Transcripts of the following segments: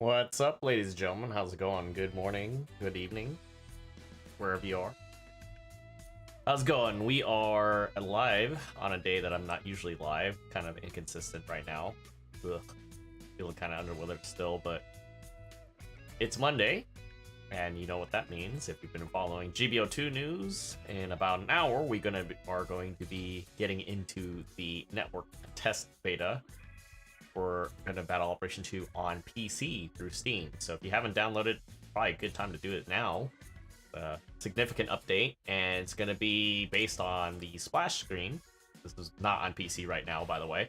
What's up, ladies and gentlemen? How's it going? Good morning, good evening, wherever you are. How's it going? We are live on a day that I'm not usually live. Kind of inconsistent right now. Ugh. Feeling kind of under weather still, but it's Monday, and you know what that means if you've been following GBO2 news. In about an hour, we are going to be getting into the network test beta for kind of Battle Operation 2 on PC through Steam. So if you haven't downloaded, probably a good time to do it now. Significant update, and it's going to be based on the splash screen. This is not on PC right now, by the way.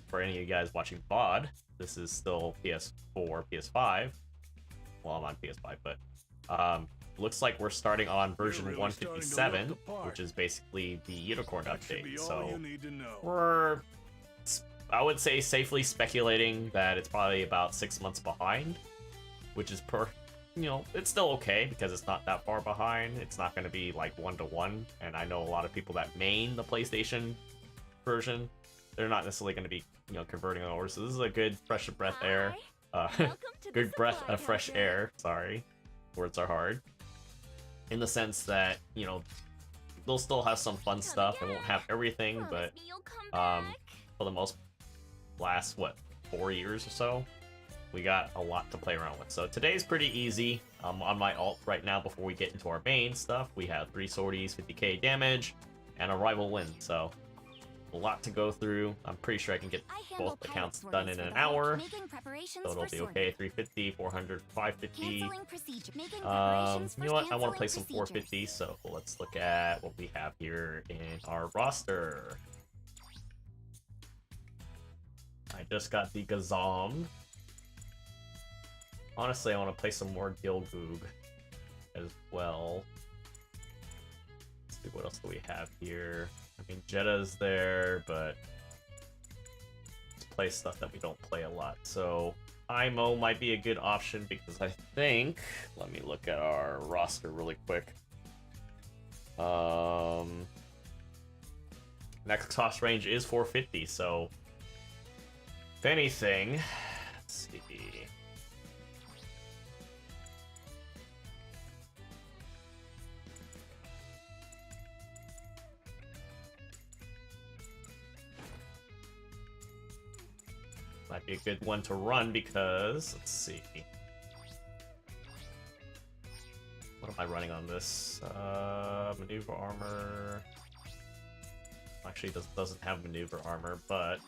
For any of you guys watching VOD, this is still PS4, PS5. Well, I'm on PS5, but looks like we're starting on version 157, which is basically the Unicorn update. So we're, I would say, safely speculating that it's probably about 6 months behind, which is it's still okay because it's not that far behind. It's not going to be like 1-to-1, and I know a lot of people that main the PlayStation version, they're not necessarily going to be converting over. So this is a good fresh breath air, good breath of fresh air. Sorry, words are hard. In the sense that they'll still have some fun stuff. It won't have everything, but for the most last 4 years or so, we got a lot to play around with. So today's pretty easy. On my alt right now, before we get into our main stuff, we have 3 sorties, 50k damage, and a rival win. So a lot to go through. I'm pretty sure I can get both accounts done in an hour, so it'll be okay. 350, 400, 550. You know what? I want to play some 450, so let's look at what we have here in our roster. I just got the Gazam. Honestly, I want to play some more Gilgoog as well. Let's see, what else do we have here? I mean, Jetta's there, but let's play stuff that we don't play a lot. So IMO might be a good option because I think, let me look at our roster really quick. Next toss range is 450, so if anything, let's see. Might be a good one to run because, let's see. What am I running on this? Maneuver armor. Actually, this doesn't have maneuver armor, but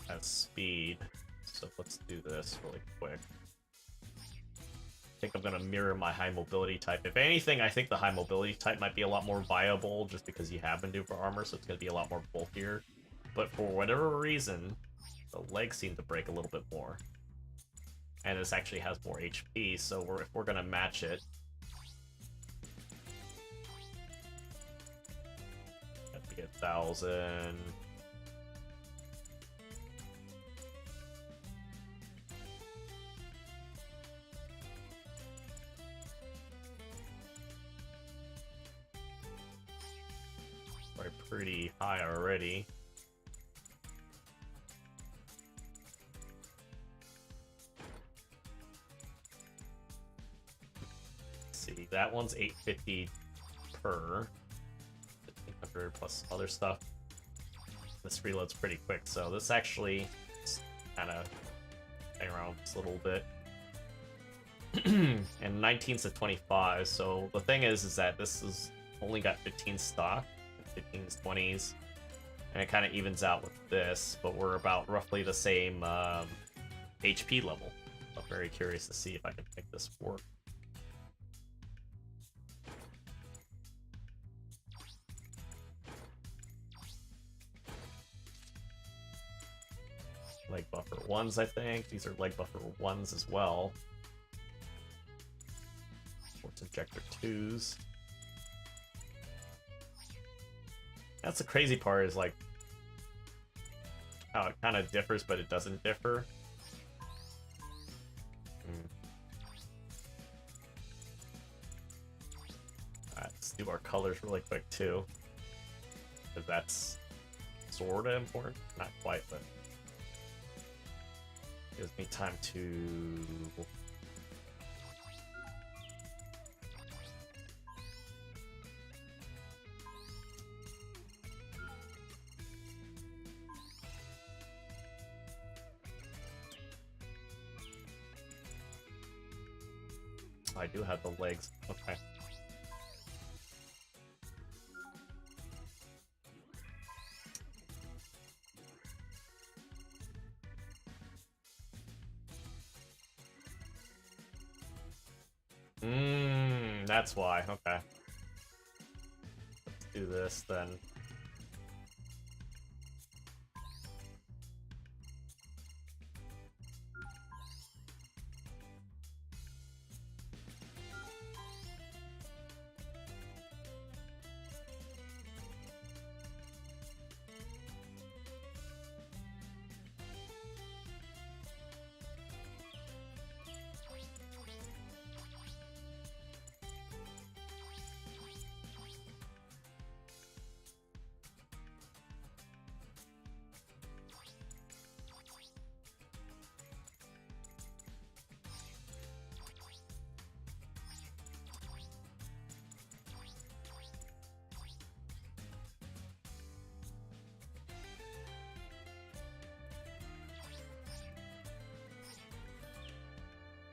has speed. So let's do this really quick. I think I'm gonna mirror my high mobility type. If anything, I think the high mobility type might be a lot more viable just because you have maneuver armor, so it's gonna be a lot more bulkier. But for whatever reason, the legs seem to break a little bit more. And this actually has more HP, so if we're gonna match it, have to get 1,000. Probably pretty high already. See, that one's 850 per 1,500 plus other stuff. This reloads pretty quick, so this actually kind of hang around just a little bit. And 19's to 25, so the thing is that this is only got 15 stock, 15s, 20s, and it kind of evens out with this, but we're about roughly the same HP level. I'm very curious to see if I can make this work. Leg buffer 1s, I think. These are leg buffer 1s as well. Sports injector 2s. That's the crazy part, is like how it kind of differs, but it doesn't differ. Alright, let's do our colors really quick too, because that's sort of important. Not quite, but Gives me time to... I do have the legs. Okay. That's why. Okay. Let's do this then.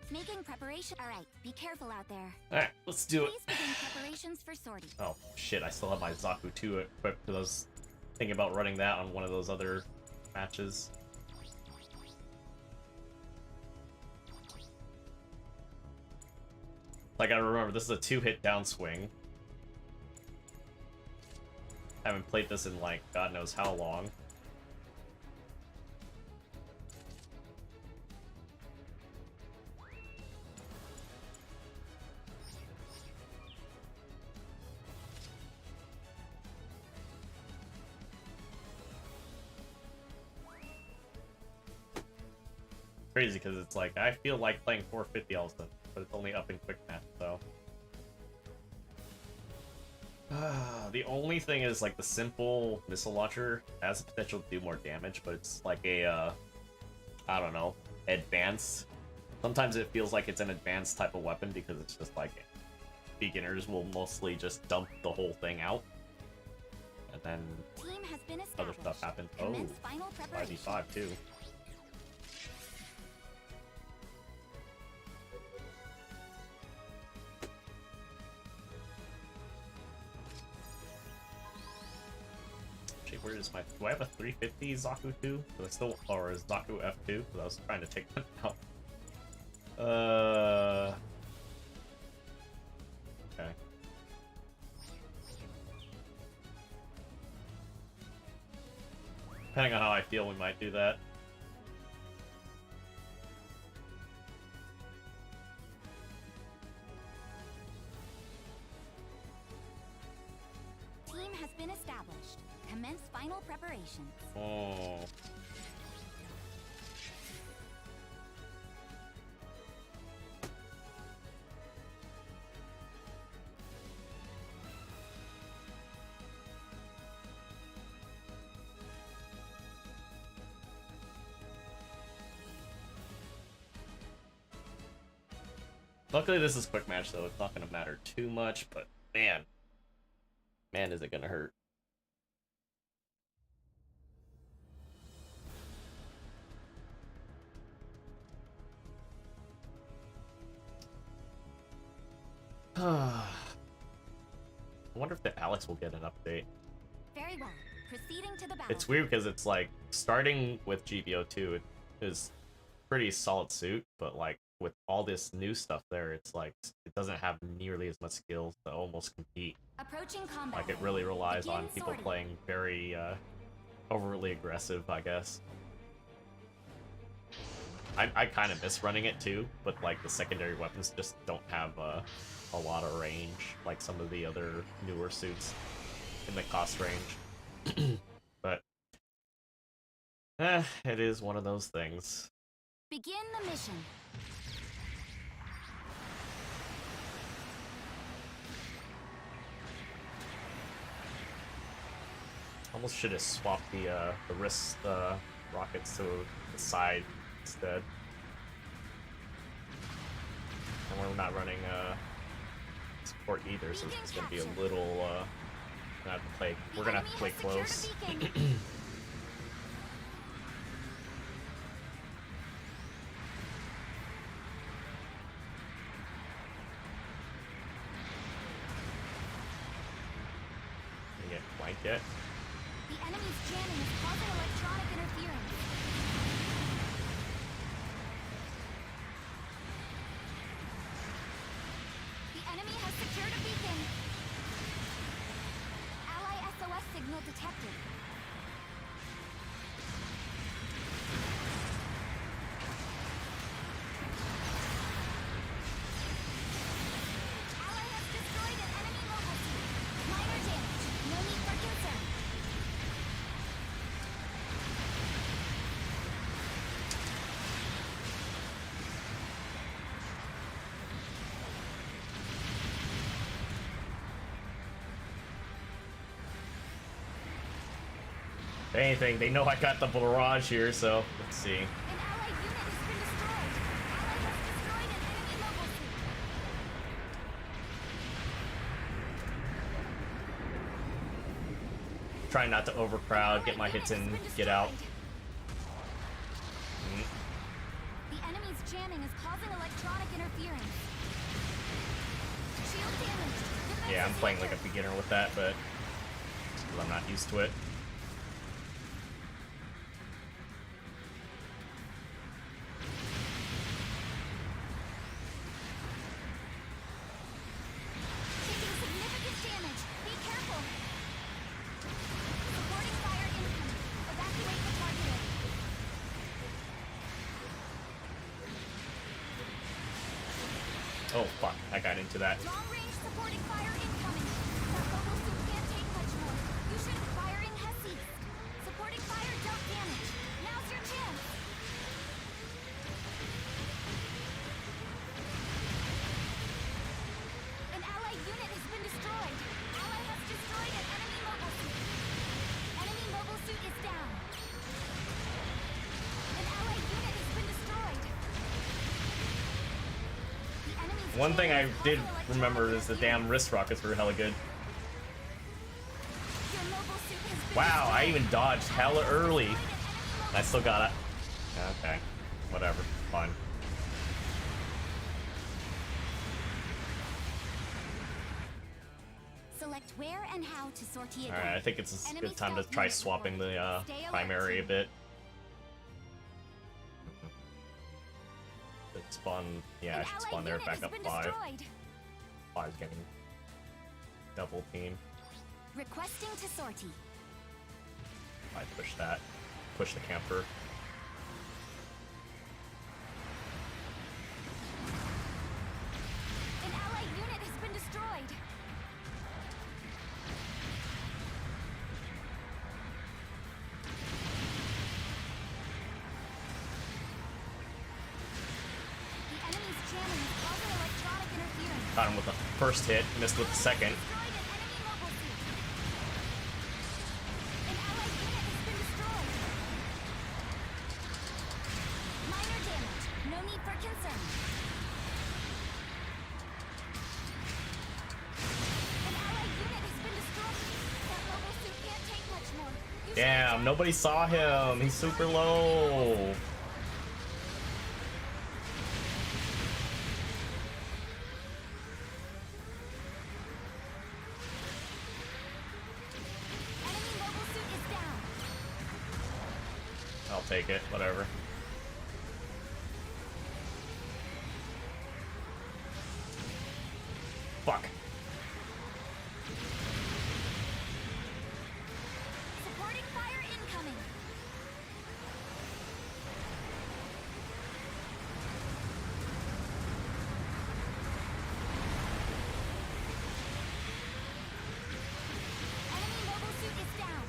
Making preparation. All right, be careful out there. All right, let's do it. Please begin preparations for sortie. Oh shit! I still have my Zaku 2 equipped because I was thinking about running that on one of those other matches. I gotta remember, this is a 2-hit downswing. Haven't played this in like God knows how long. Crazy because it's like I feel like playing 450 all of a sudden, but it's only up in quick match, so. The only thing is like the simple missile launcher has the potential to do more damage, but it's like a I don't know, advanced. Sometimes it feels like it's an advanced type of weapon because it's just like beginners will mostly just dump the whole thing out, and then Team has been other stuff happens. Oh, Commence final preparation. 5v5 too. Where is my... Do I have a 350 Zaku 2? I still... Or is Zaku F2? Because I was trying to take that out. Okay. Depending on how I feel, we might do that. Team has been established. Commence final preparations. Oh. Luckily this is quick match, so it's not going to matter too much, but man. Man, is it going to hurt. I wonder if the Alex will get an update. Very well. Proceeding to the battle. It's weird because it's like starting with GBO2 it is pretty solid suit, but like with all this new stuff there, it's like it doesn't have nearly as much skills to almost compete. Approaching combat. Like it really relies Begin on people sorting. playing very overly aggressive, I guess. I kind of miss running it too, but like the secondary weapons just don't have a lot of range like some of the other newer suits in the cost range. But it is one of those things. Begin the mission. Almost should have swapped the wrist rockets to the side instead. And we're not running support either, so it's gonna be a little we're gonna have to play close. Get flanked yet? The enemy's jamming is causing electronic interference. The enemy has secured a beacon. Ally SOS signal detected. Ally has destroyed an enemy mobile suit. Minor damage. No need for concern. If anything, they know I got the barrage here, so let's see. An allied unit has been destroyed. Ally has destroyed an enemy mobile suit. Trying not to overcrowd, get my hits in, get out. The enemy's jamming is causing electronic interference. Shield damage. Yeah, I'm playing like a beginner with that, but I'm not used to it. Taking significant damage. Be careful. Supporting fire incoming. Evacuate the target. Oh fuck, I got into that. Long range supporting fire incoming. That mobile suit can't take much more. You should firing has ceased. Supporting fire dealt damage. Now's your chance. An allied unit has been destroyed. Ally has destroyed an enemy mobile suit. Enemy mobile suit is down. An allied unit has been destroyed. The enemy's One thing I jamming did causing remember is the electronic damn wrist rockets were hella good. Your mobile suit has been Wow, I destroyed. even dodged hella early. Destroyed an enemy I still got it. Okay, whatever, fine. Select where and how to sortie again. Alright, I think it's a Enemy good time to stealth try unit swapping the reported. Stay alert. primary a bit. It spawn, yeah, I An should allied spawn there unit back has up been 5. destroyed. 5's getting double team. Requesting to sortie. I push that. Push the camper. An allied unit has been destroyed. The enemy's jamming is causing electronic interference. Got him with the first hit, missed with the second. Destroyed an enemy mobile suit. An allied unit has been destroyed. Minor damage. No need for concern. An allied unit has been destroyed. That mobile suit can't take much more. You should Damn, nobody saw him. He's super low. Enemy mobile suit is down. I'll take it, whatever. Fuck. Supporting fire incoming. Enemy mobile suit is down.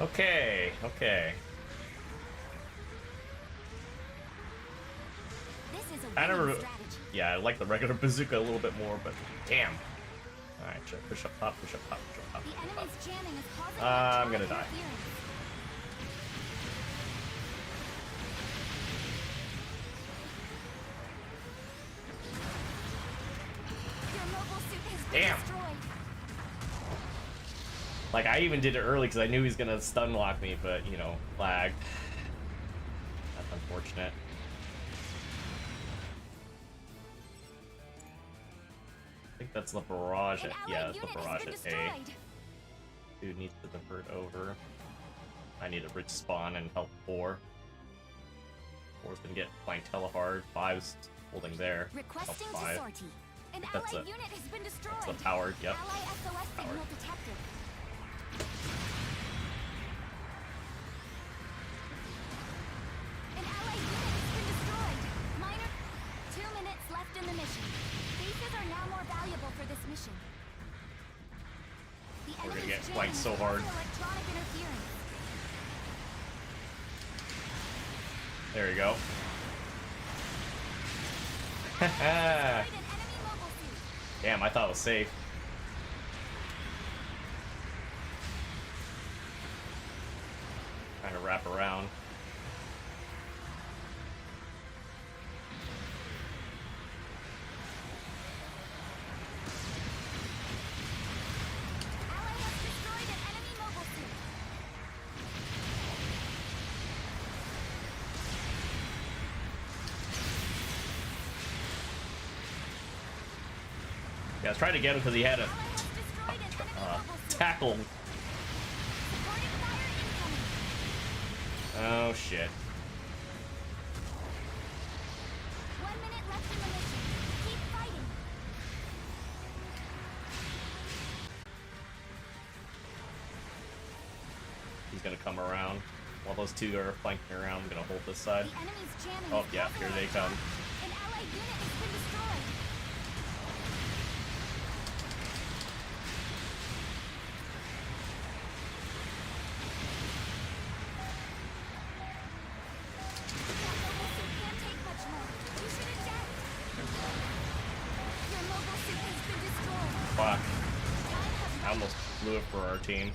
Okay, okay. This is a I winning never. strategy. Yeah, I like the regular bazooka a little bit more, but damn. Alright, sure. Push up top, push up top, push up top. The Push up top. enemy's jamming is causing I'm gonna electronic die. interference. Damn. Like, I even did it early because I knew he was gonna stun lock me, but, you know, lagged. That's unfortunate. I think that's the barrage at, yeah, that's the barrage at A. Dude needs to divert over. I need to respawn and help 4. 4's gonna get flanked hella hard. 5's holding there. Help 5. That's a, that's the powered, yep. Powered. An ally unit has been destroyed. Minor. 2 minutes left in the mission. Bases are now more valuable for this mission. The We're gonna get flanked so hard. Electronic interference. There we go. Destroyed an enemy mobile suit. Damn, I thought it was safe. Trying to wrap around. Ally has destroyed an enemy mobile suit. Yeah, I was trying to get him because he had a Ally has destroyed an enemy mobile suit. tackle. Supporting fire incoming. Oh shit. 1 minute left in the mission. Keep fighting. He's gonna come around. While those two are flanking around, I'm gonna hold this side. The enemy's jamming. Oh is yeah, causing here they electronic- come. An allied unit has been destroyed. That mobile suit can't take much more. You should eject. Your mobile suit has been destroyed. Fuck. Time has I almost blew it for our team.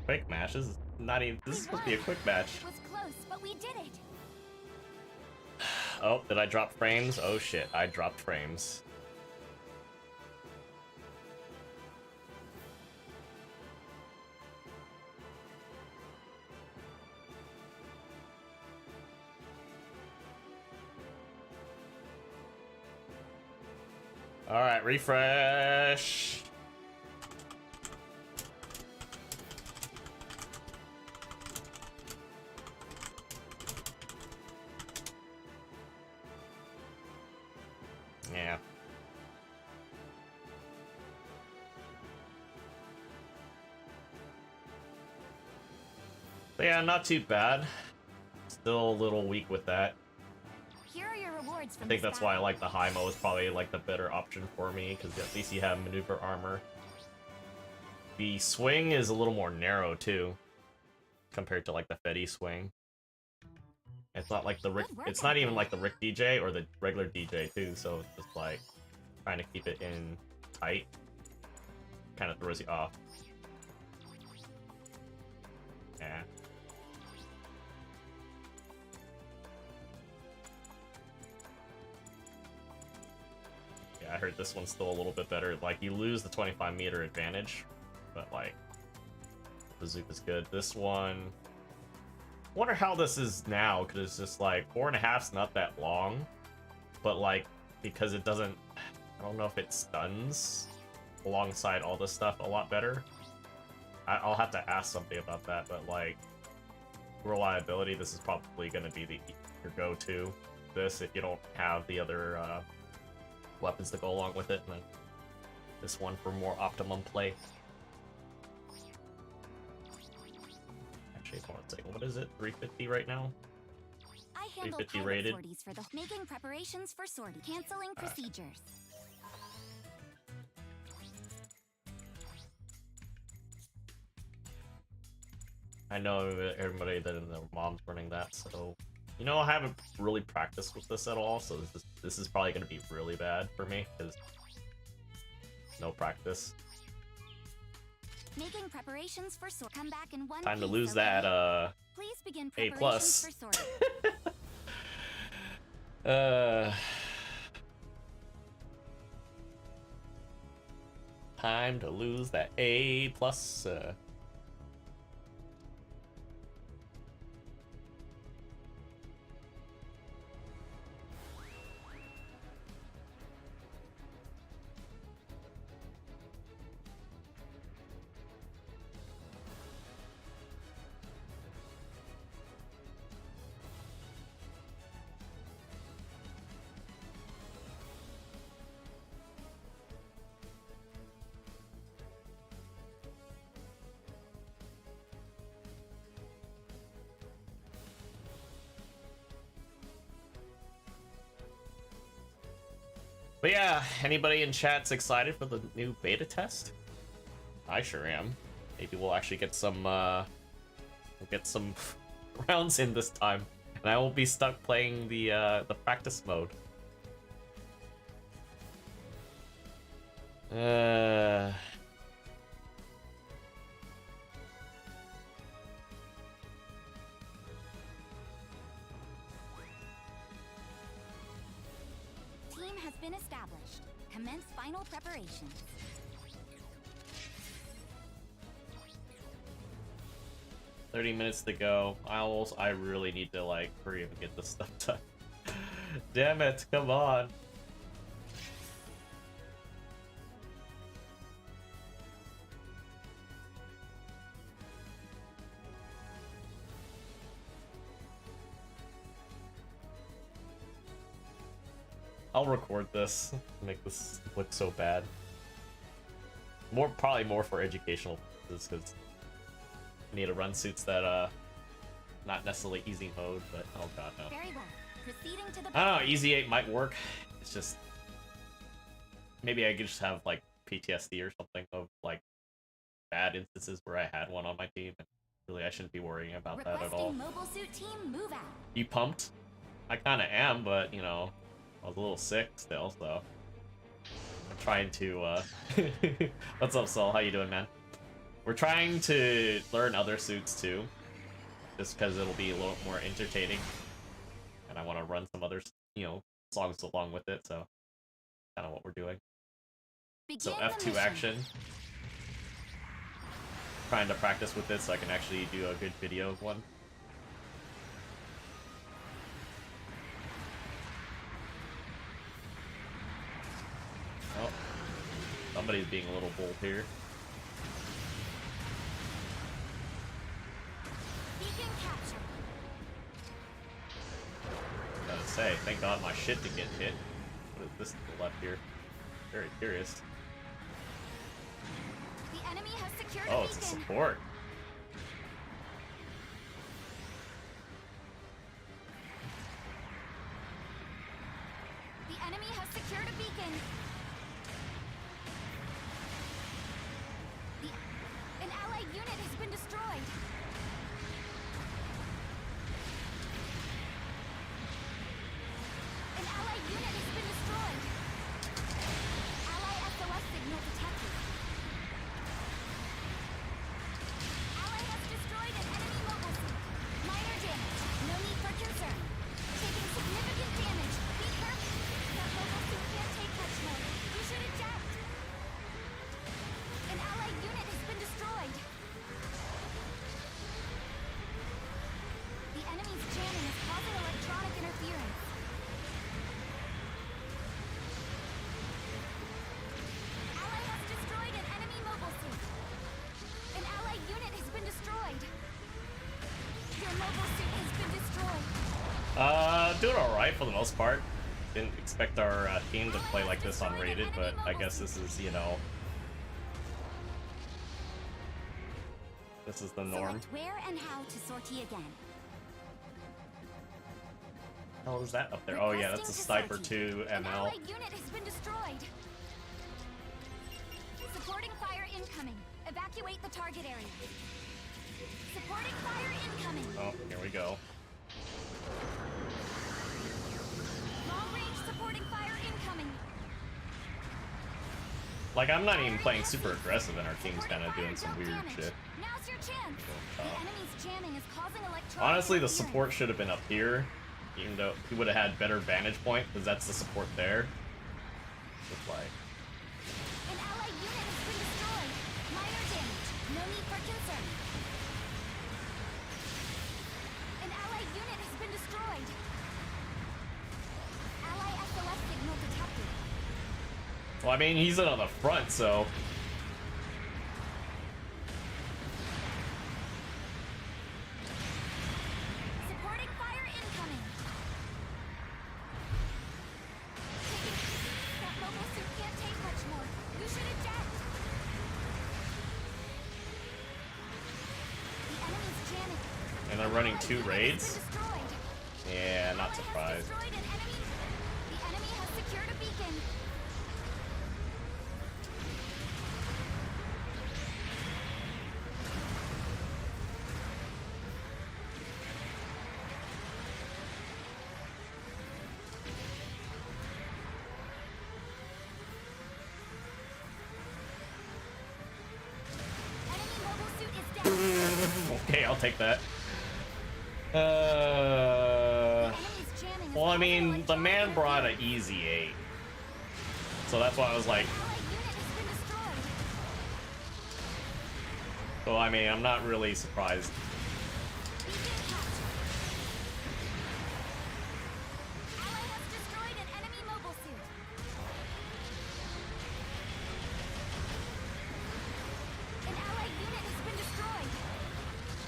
Quick match? This is not even. This is supposed to be a quick match. It was close, but we did it. Oh, did I drop frames? Oh shit, I dropped frames. Alright, refresh. Yeah. But yeah, not too bad. Still a little weak with that. Here are your rewards from I think this that's why I battle. like the high mo is probably like the better option for me, because at least you have maneuver armor. The swing is a little more narrow too, compared to like the Fetty swing. It's not like the Rick. Good work It's not out even there. like the Rick DJ or the regular DJ too. So it's just like trying to keep it in tight, kind of throws you off. Yeah. Yeah, I heard this one's still a little bit better. Like, you lose the 25-meter advantage, but, like, bazooka's good. This one... I wonder how this is now, because it's just, like, 4.5's not that long, but, like, because it doesn't... I don't know if it stuns alongside all this stuff a lot better. I'll have to ask somebody about that, but, like, reliability, this is probably going to be your go-to. This, if you don't have the other, weapons to go along with it, and then this one for more optimum play. Actually, hold on a second. What is it? 350 right now? I handle 350 pilot rated. sorties for the making preparations for sortie. Canceling procedures. I know everybody that in their mom's running that, so you know, I haven't really practiced with this at all, so this is probably going to be really bad for me because no practice. Making preparations for sortie. Come back in one Time to piece, lose okay? that Please begin A+. preparations for sortie. Time to lose that A plus. But yeah, anybody in chat's excited for the new beta test? I sure am. Maybe we'll actually get some rounds in this time, and I won't be stuck playing the practice mode. Team has been established. Commence final preparations. $30 to go. I really need to like hurry up and get this stuff done. Damn it! Come on. I'll record this. Make this look so bad. Probably more for educational purposes, because I need to run suits that not necessarily easy mode, but oh god no. Very well. Proceeding to the I don't know, easy 8 might work. It's just maybe I could just have like PTSD or something of like bad instances where I had one on my team, and really I shouldn't be worrying about that at all. Mobile suit team, move out. You pumped? I kind of am, but you know, I was a little sick still, so I'm trying to What's up, Saul? How you doing, man? We're trying to learn other suits too, just because it'll be a little more entertaining, and I want to run some other, you know, songs along with it. So, kind of what we're doing. So F2 action. Trying to practice with this so I can actually do a good video of one. Oh, somebody's being a little bold here. I was gonna say, thank God my shit didn't get hit. What is this to the left here? Very curious. The enemy has secured Oh, it's a support. The enemy has secured a beacon. An allied unit has been destroyed. An allied unit has been destroyed. Ally SOS signal detected. Ally has destroyed an enemy mobile suit. Minor damage. No need for concern. Taking significant damage. Be careful. That mobile suit can't take touch mode. You should eject. An allied unit has been destroyed. The enemy's jamming is causing electronic interference. Ally has destroyed an enemy mobile suit. An allied unit has been destroyed. Your mobile suit has been destroyed. Doing alright for the most part. Didn't expect our team to play like this on rated, but I guess this is, you know, this is the norm. Select where and how to sortie again. How is that up there? Oh yeah, that's a Sniper 2 An ML. allied unit has been destroyed. Supporting fire incoming. Evacuate the target area. Supporting fire incoming. Oh, here we go. Long range supporting fire incoming. Like, I'm not even playing super aggressive, and our team's kind of doing some weird shit. Now's your chance. The enemy's jamming is causing electronic Honestly, the interference. support should have been up here, even though he would have had better vantage point, because that's the support there. Just like, An allied unit has been Well, I mean, he's in on the front, so... Supporting fire incoming. That mobile suit can't take much more. You should eject. The enemy's jamming. And they're running 2 raids? Destroyed. Yeah, not Ally has surprised. destroyed an enemy. The enemy has secured a beacon. Enemy mobile suit is down. Okay, I'll take that. Enemy's jamming. Well, I mean, the man brought an easy 8. So that's why I was like, Allied unit has been destroyed. well, I mean, I'm not really surprised. Beacon captured. Ally has destroyed an enemy mobile suit. An allied unit has been destroyed.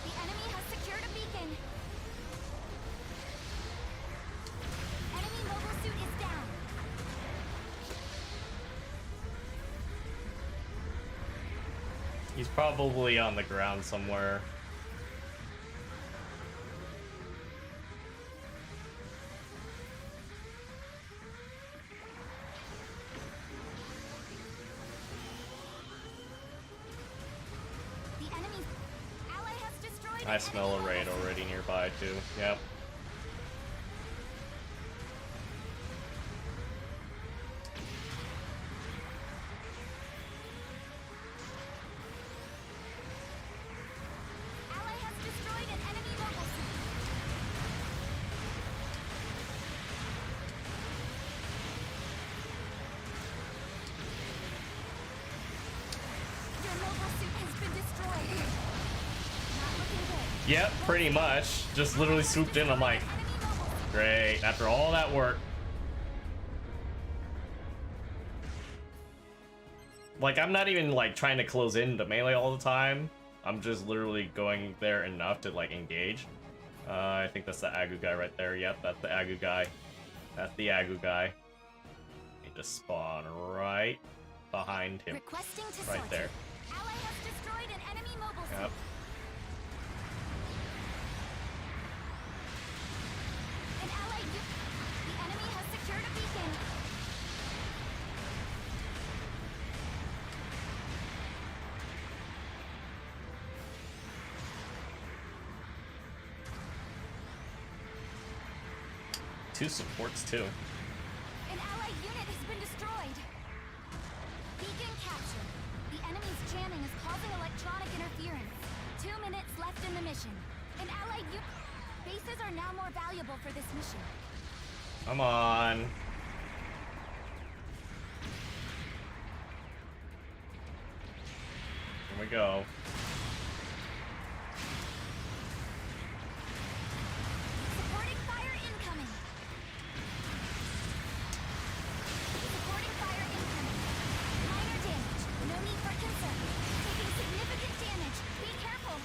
The enemy has secured a beacon. Enemy mobile suit is down. He's probably on the ground somewhere. The enemy's ally has destroyed. I smell a raid already nearby, too. Yep. Ally has destroyed an enemy mobile suit. Your mobile suit has been destroyed. Not looking good. Yep, pretty much. Just literally swooped in. I'm like, Enemy mobile suit. great. After all that work. Like, I'm not even, like, trying to close into melee all the time. I'm just literally going there enough to, like, engage. I think that's the Agu guy right there. Yep, that's the Agu guy. That's the Agu guy. He just spawn right behind him. Requesting to Right sort. there. Ally has destroyed an enemy mobile suit. Yep. An allied the enemy has secured a beacon. Two supports, too. An allied unit has been destroyed. Beacon captured. The enemy's jamming is causing electronic interference. 2 minutes left in the mission. An allied unit. Bases are now more valuable for this mission. Come on. Here we go. Supporting fire incoming. Supporting fire incoming. Minor damage. No need for concern. Taking significant damage. Be careful.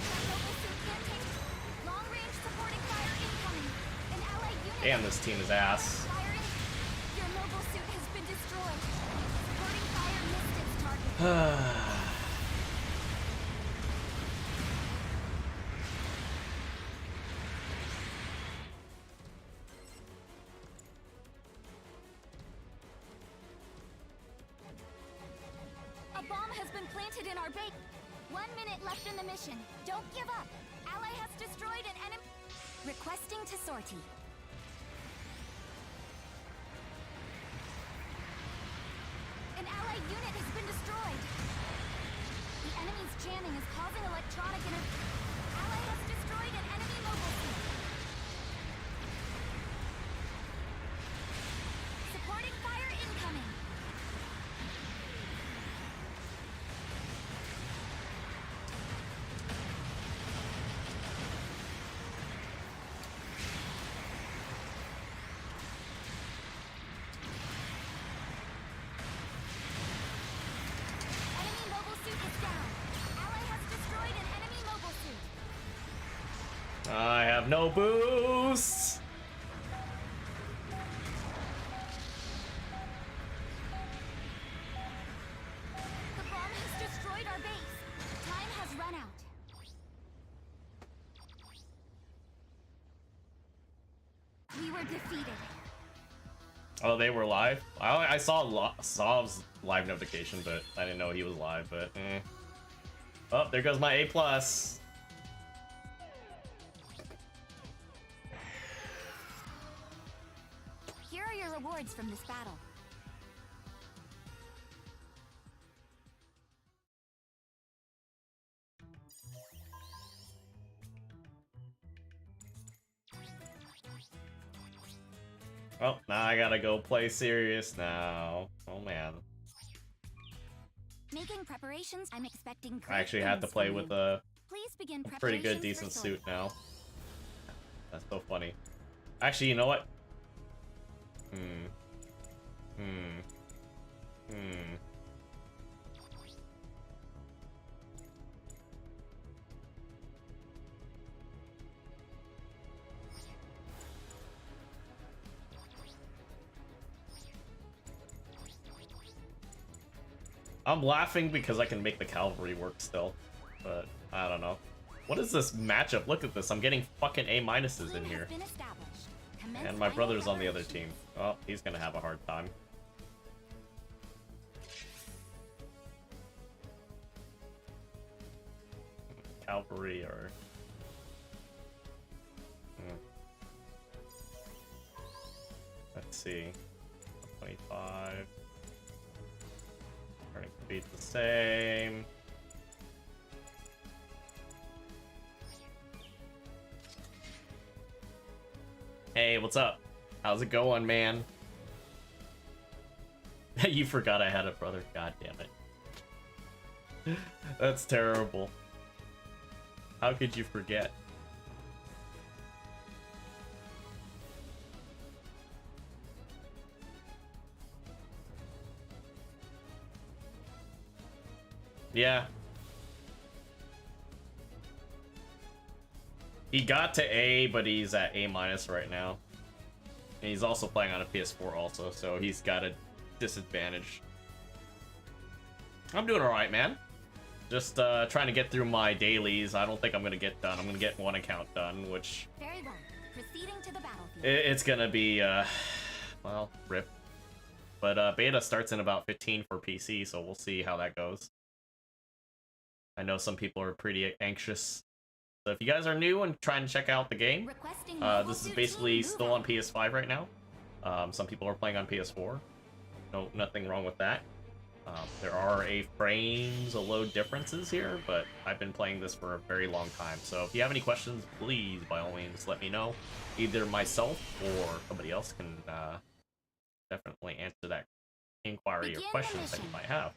That mobile suit can't take long-range supporting fire incoming. An allied unit. Damn, this team is ass. Firing. Your mobile suit has been destroyed. Supporting fire missed its target. A bomb has been planted in our base. 1 minute left in the mission. Don't give up. Ally has destroyed an enemy. Requesting to sortie. An allied unit has been destroyed. The enemy's jamming is causing electronic Ally has destroyed an enemy mobile suit. Supporting fire incoming. no boost. The bomb has destroyed our base. Time has run out. We were defeated. Oh, they were live? I saw Sov's live notification, but I didn't know he was live, but eh. Oh, there goes my A+. Here are your rewards from this battle. Oh, now I gotta go play serious now. Oh man. Making preparations, I'm expecting I actually had to play with a Please begin pretty good, preparations decent for suit now. That's so funny. Actually, you know what? I'm laughing because I can make the cavalry work still, but I don't know. What is this matchup? Look at this. I'm getting fucking A-minuses in here. And my brother's on the other team. Oh, he's gonna have a hard time. Cavalry or... Let's see. 25. Turning speed's the same. Hey, what's up? How's it going, man? You forgot I had a brother. God damn it. That's terrible. How could you forget? Yeah. He got to A, but he's at A- right now. And he's also playing on a PS4 also, so he's got a disadvantage. I'm doing alright, man. Just trying to get through my dailies. I don't think I'm gonna get done. I'm gonna get one account done, which... Very well. Proceeding to the battlefield. It's gonna be, well, rip. But beta starts in about 15 for PC, so we'll see how that goes. I know some people are pretty anxious. So if you guys are new and trying to check out the game, this is basically still on PS5 right now. Some people are playing on PS4. No, nothing wrong with that. There are frames of load differences here, but I've been playing this for a very long time. So if you have any questions, please, by all means, let me know. Either myself or somebody else can definitely answer that inquiry or questions that you might have.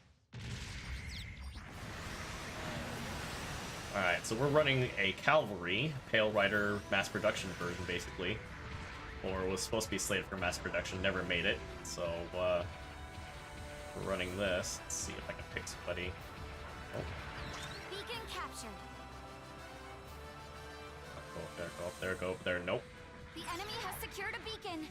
Alright, so we're running a Cavalry, Pale Rider mass production version, basically. Or was supposed to be slated for mass production, never made it. So, we're running this. Let's see if I can pick somebody. Oh. Beacon captured. Go up there, go up there, go up there. Nope. The enemy has secured a beacon.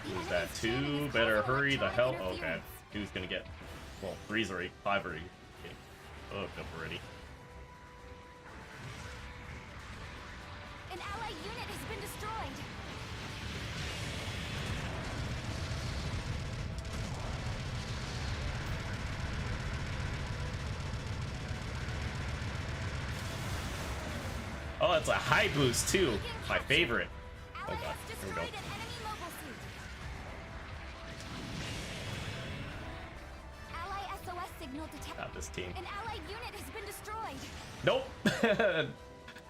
Who's that? 2? Better hurry the hell. Okay. 2's gonna get. Well, 3's already. 5 already. Okay. Hooked up already. An allied unit has been destroyed. Oh, it's a high boost too. My favorite. Oh god. Here we go. Got this team. An allied unit has been destroyed. Nope.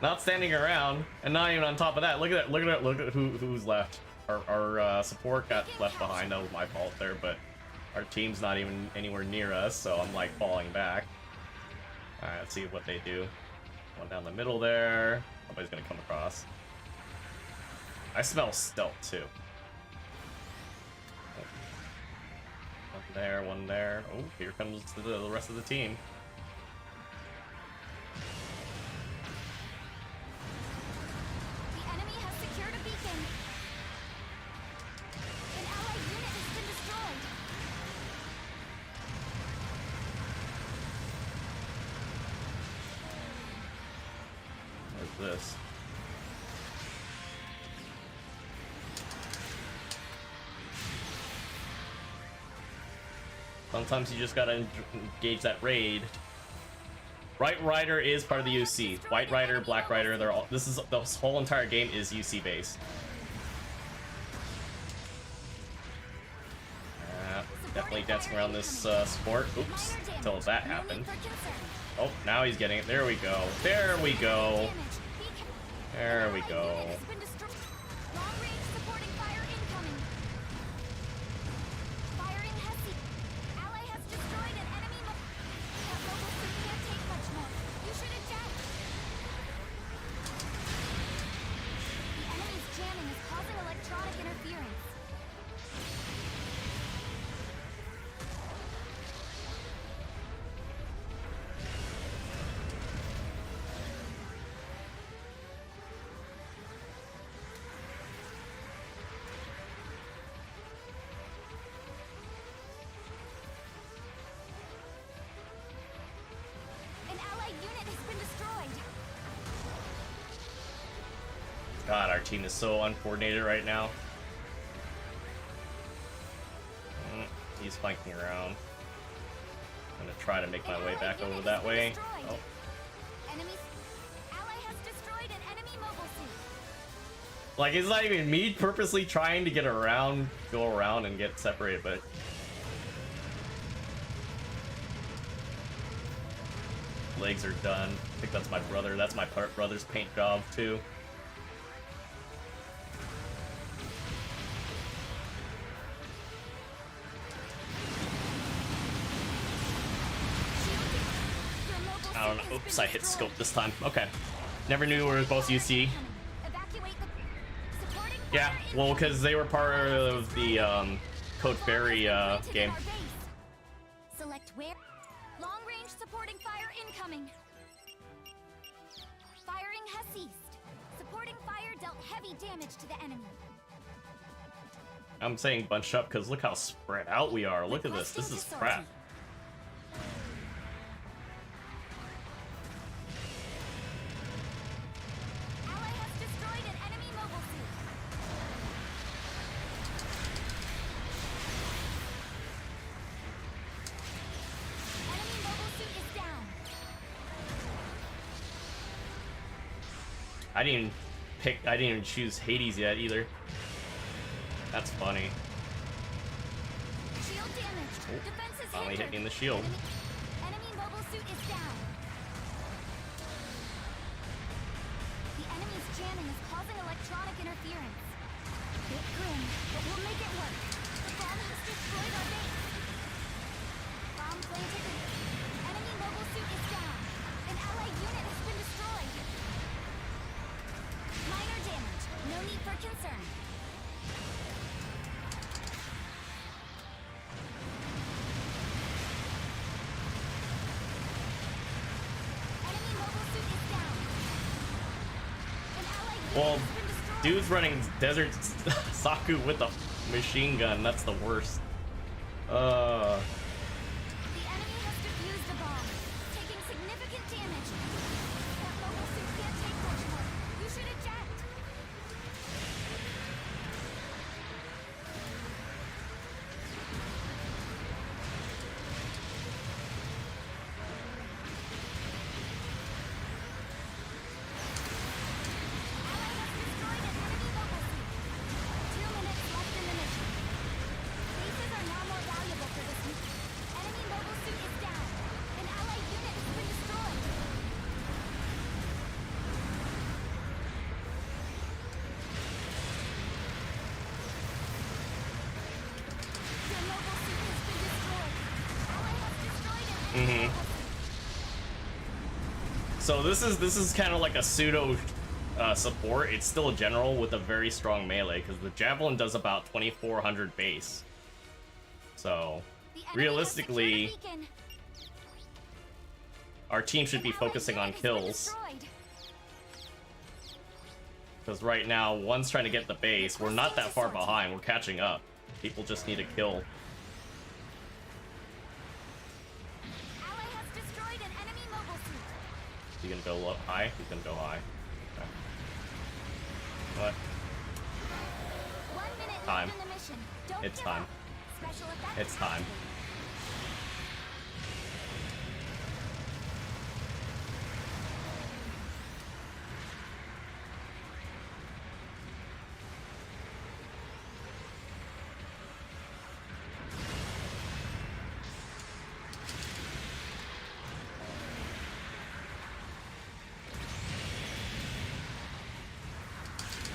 Not standing around, and not even on top of that. Look at that. Look at that. Look at who's left. Our support got left behind. That was my fault there, but our team's not even anywhere near us, so I'm like falling back. All right, let's see what they do. One down the middle there. Nobody's gonna come across. I smell stealth too. One there, one there. Oh, here comes the rest of the team. The enemy has secured a beacon. An allied unit has been destroyed. What's this? Sometimes you just gotta engage that raid. Right Rider is part of the UC. White Rider, Black Rider, they're all. This whole entire game is UC based. Definitely dancing around this sport. Oops, until that happened. Oh, now he's getting it. There we go. There we go. There we go. God, our team is so uncoordinated right now. He's flanking around. I'm gonna try to make my way back over that way. Oh. Like, it's not even me purposely trying to get around, go around and get separated, but... Legs are done. I think that's my brother. That's my brother's paint job, too. I don't know. Oops, I hit scope this time. Okay. Never knew we were both UC. Yeah, well, because they were part of the Code Fairy game. Select where. Long range supporting fire incoming. Firing has ceased. Supporting fire dealt heavy damage to the enemy. I'm saying bunch up because look how spread out we are. Look at this. This is crap. I didn't even choose Hades yet either. That's funny. Shield damage. Defense is Finally hit hindered. me in the shield. Enemy mobile suit is down. The enemy's jamming is causing electronic interference. Bit grim, but we'll make it work. The bomb has destroyed our base. Bomb planted. Enemy mobile suit is down. An allied unit has been destroyed. Minor damage. No need for concern. Enemy mobile suit is down. An allied unit Well, has been destroyed. dude's running Desert Saku with a machine gun. That's the worst. The enemy has defused a bomb, taking significant damage. That mobile suit can't take much more. You should eject. Ally has destroyed an enemy mobile suit. 2 minutes left in the mission. Bases are now more valuable for this mission. Enemy mobile suit is down. An allied unit has been destroyed. Your mobile suit has been destroyed. Ally has destroyed an enemy mobile suit. So this is kind of like a pseudo support. It's still a general with a very strong melee because the javelin does about 2400 base. So The enemy realistically, has secured a beacon. our team should be An allied focusing on unit has been kills. destroyed. Because right now, one's trying to get the base. We're not that far behind. We're catching up. People just need a kill. Ally has destroyed an enemy mobile suit. You gonna go low, high? He's gonna go high. Okay. What? 1 minute Time. left in the mission. Don't It's give time. up. Special effects It's time. activated.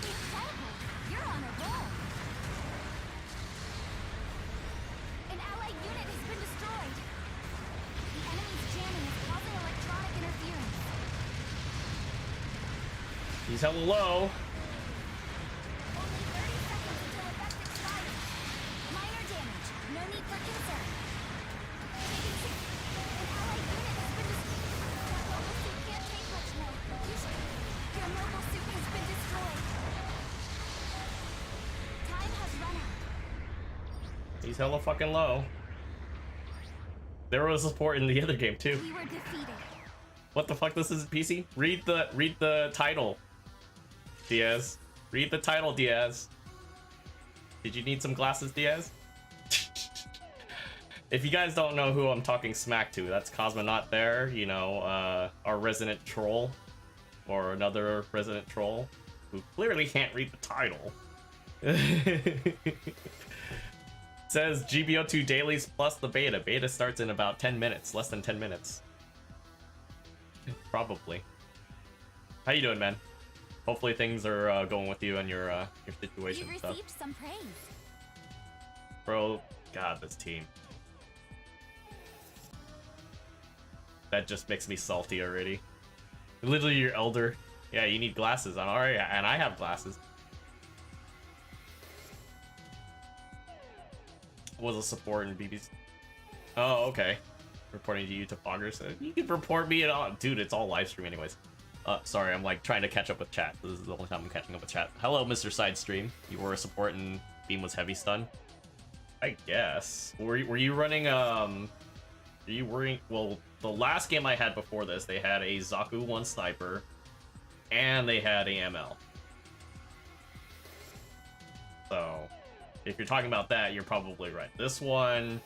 Incredible! You're on a roll. An allied unit has been destroyed. The enemy's jamming is causing electronic interference. He's hella low. Only 30 seconds until effect expires. Minor damage. No need for concern. An allied unit has been destroyed. That mobile suit can't take much more. Your mobile suit has been destroyed. Time has run out. He's hella fucking low. There was support in the other game too. We were defeated. What the fuck? This is PC? Read the title, Diaz. Read the title, Diaz. Did you need some glasses, Diaz? If you guys don't know who I'm talking smack to, that's Cosmonaut there. You know, our resident troll, or another resident troll, who clearly can't read the title. Says GBO2 dailies plus the beta. Beta starts in about 10 minutes, less than 10 minutes. Probably. How you doing, man? Hopefully things are going with you and your situation You and stuff. received some praise. Bro, God, this team. That just makes me salty already. Literally, you're elder. Yeah, you need glasses. I'm alright, and I have glasses. Was a support in BB's. Oh, okay. Reporting to you to Foggers. You can report me at all. Dude, it's all live stream anyways. Sorry, I'm like trying to catch up with chat. This is the only time I'm catching up with chat. Hello, Mr. Sidestream. You were a support and Beam was heavy stun? I guess. Were you running, are you worrying? Well, the last game I had before this, they had a Zaku 1 sniper, and they had AML. So, if you're talking about that, you're probably right. This one,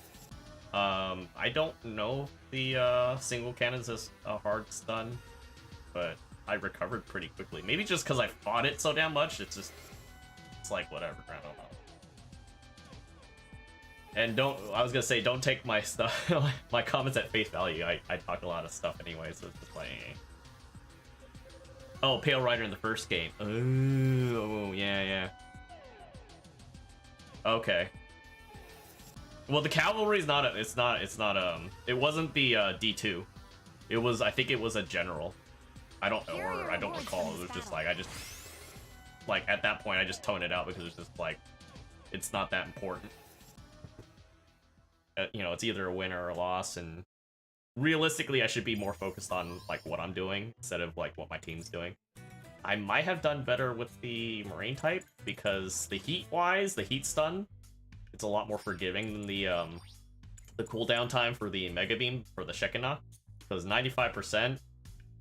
I don't know if the single cannons is a hard stun, but I recovered pretty quickly. Maybe just because I fought it so damn much, it's like whatever, I don't know. And I was gonna say, don't take my stuff, my comments at face value. I talk a lot of stuff anyway, so it's just like, eh. Oh, Pale Rider in the first game. Oh, yeah. Okay. Well, the cavalry's not it wasn't the D2. It was, I think it was a general. I don't recall. It was just like, like at that point I just toned it out because it's just like, it's not that important. You know, it's either a win or a loss, and realistically I should be more focused on like what I'm doing instead of like what my team's doing. I might have done better with the Marine type because the heat stun, it's a lot more forgiving than the cooldown time for the Mega Beam for the Shekinah, because 95%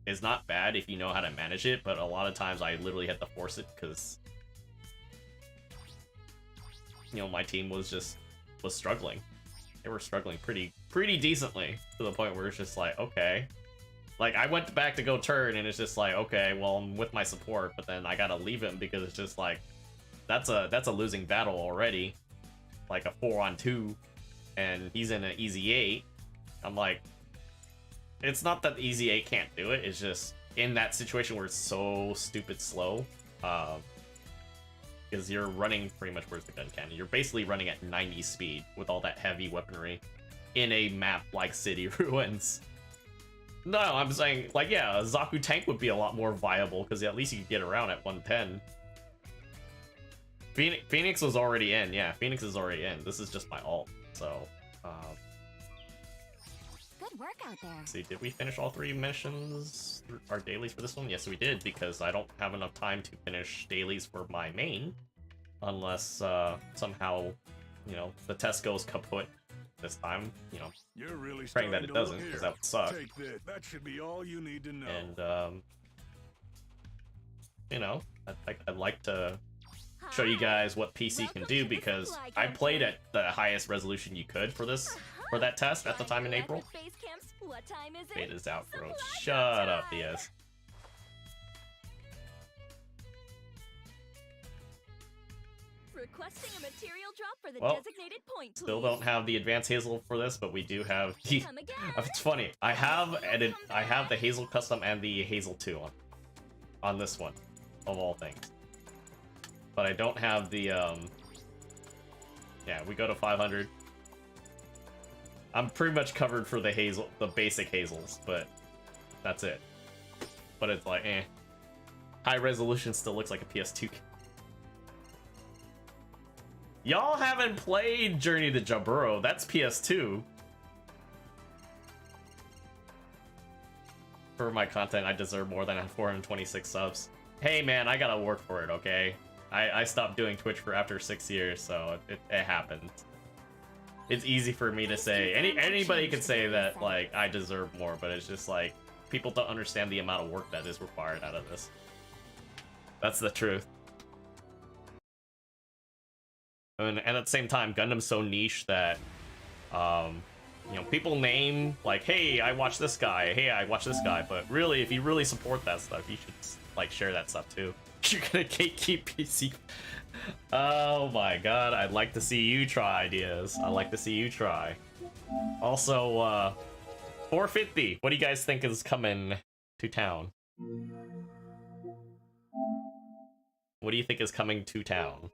is not bad if you know how to manage it, but a lot of times I literally had to force it because, you know, my team was struggling. They were struggling pretty decently, to the point where it's just like, okay. Like, I went back to go turn, and it's just like, okay, well, I'm with my support, but then I gotta leave him because it's just like, that's a losing battle already. Like a 4-on-2, and he's in an easy 8. I'm like, it's not that the easy 8 can't do it, it's just in that situation where it's so stupid slow. Because you're running pretty much where's the gun cannon. You're basically running at 90 speed with all that heavy weaponry in a map like City Ruins. No, I'm saying, like, yeah, a Zaku tank would be a lot more viable because at least you could get around at 110. Phoenix was already in, yeah, Phoenix is already in. This is just my ult, so Good work out there. See, did we finish all 3 missions, our dailies for this one? Yes, we did, because I don't have enough time to finish dailies for my main, unless somehow, you know, the test goes kaput this time. You know, You're really praying that it doesn't, because that would suck. Take this. That should be all you need to know. And you know, I'd like to show you guys what PC can do, because I played at the highest resolution you could for this, for that test at the time in April. What time is it? Beta's out, bro. Shut up, DS. Requesting a material drop for the Well, designated point, please. Still don't have the advanced Hazel for this, but we do have the... Come again. It's funny. I have the Hazel custom and the Hazel 2 on this one, of all things. But I don't have the yeah, we go to 500. I'm pretty much covered for the Hazel, the basic Hazels, but that's it. But it's like, eh. High resolution still looks like a PS2. Y'all haven't played Journey to Jaburo. That's PS2. For my content, I deserve more than 426 subs. Hey man, I gotta work for it, okay? I stopped doing Twitch for after 6 years, so it happened. It's easy for me to say. Anybody could say that, like, I deserve more, but it's just like, people don't understand the amount of work that is required out of this. That's the truth. And at the same time, Gundam's so niche that, you know, people name, like, hey, I watch this guy, hey, I watch this guy, but really, if you really support that stuff, you should, like, share that stuff too. You're gonna gatekeep PC. Oh my god, I'd like to see you try, ideas. I'd like to see you try. Also, 450, what do you guys think is coming to town? What do you think is coming to town?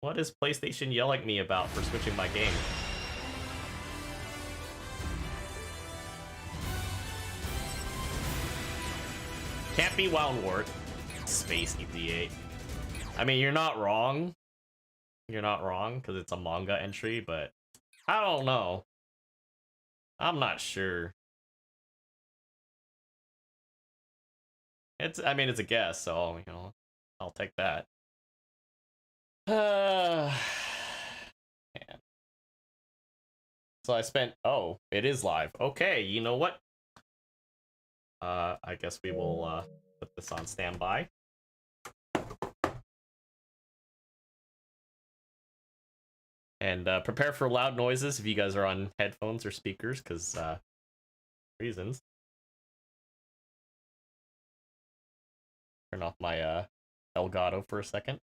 What is PlayStation yelling at me about for switching my game? Can't be Wound Wart. Space EV8. I mean, you're not wrong. You're not wrong, because it's a manga entry, but I don't know. I'm not sure. I mean, it's a guess, so, you know, I'll take that. Man. So I spent, oh, it is live. Okay, you know what? I guess we will put this on standby. And prepare for loud noises if you guys are on headphones or speakers, because reasons. Turn off my Elgato for a second.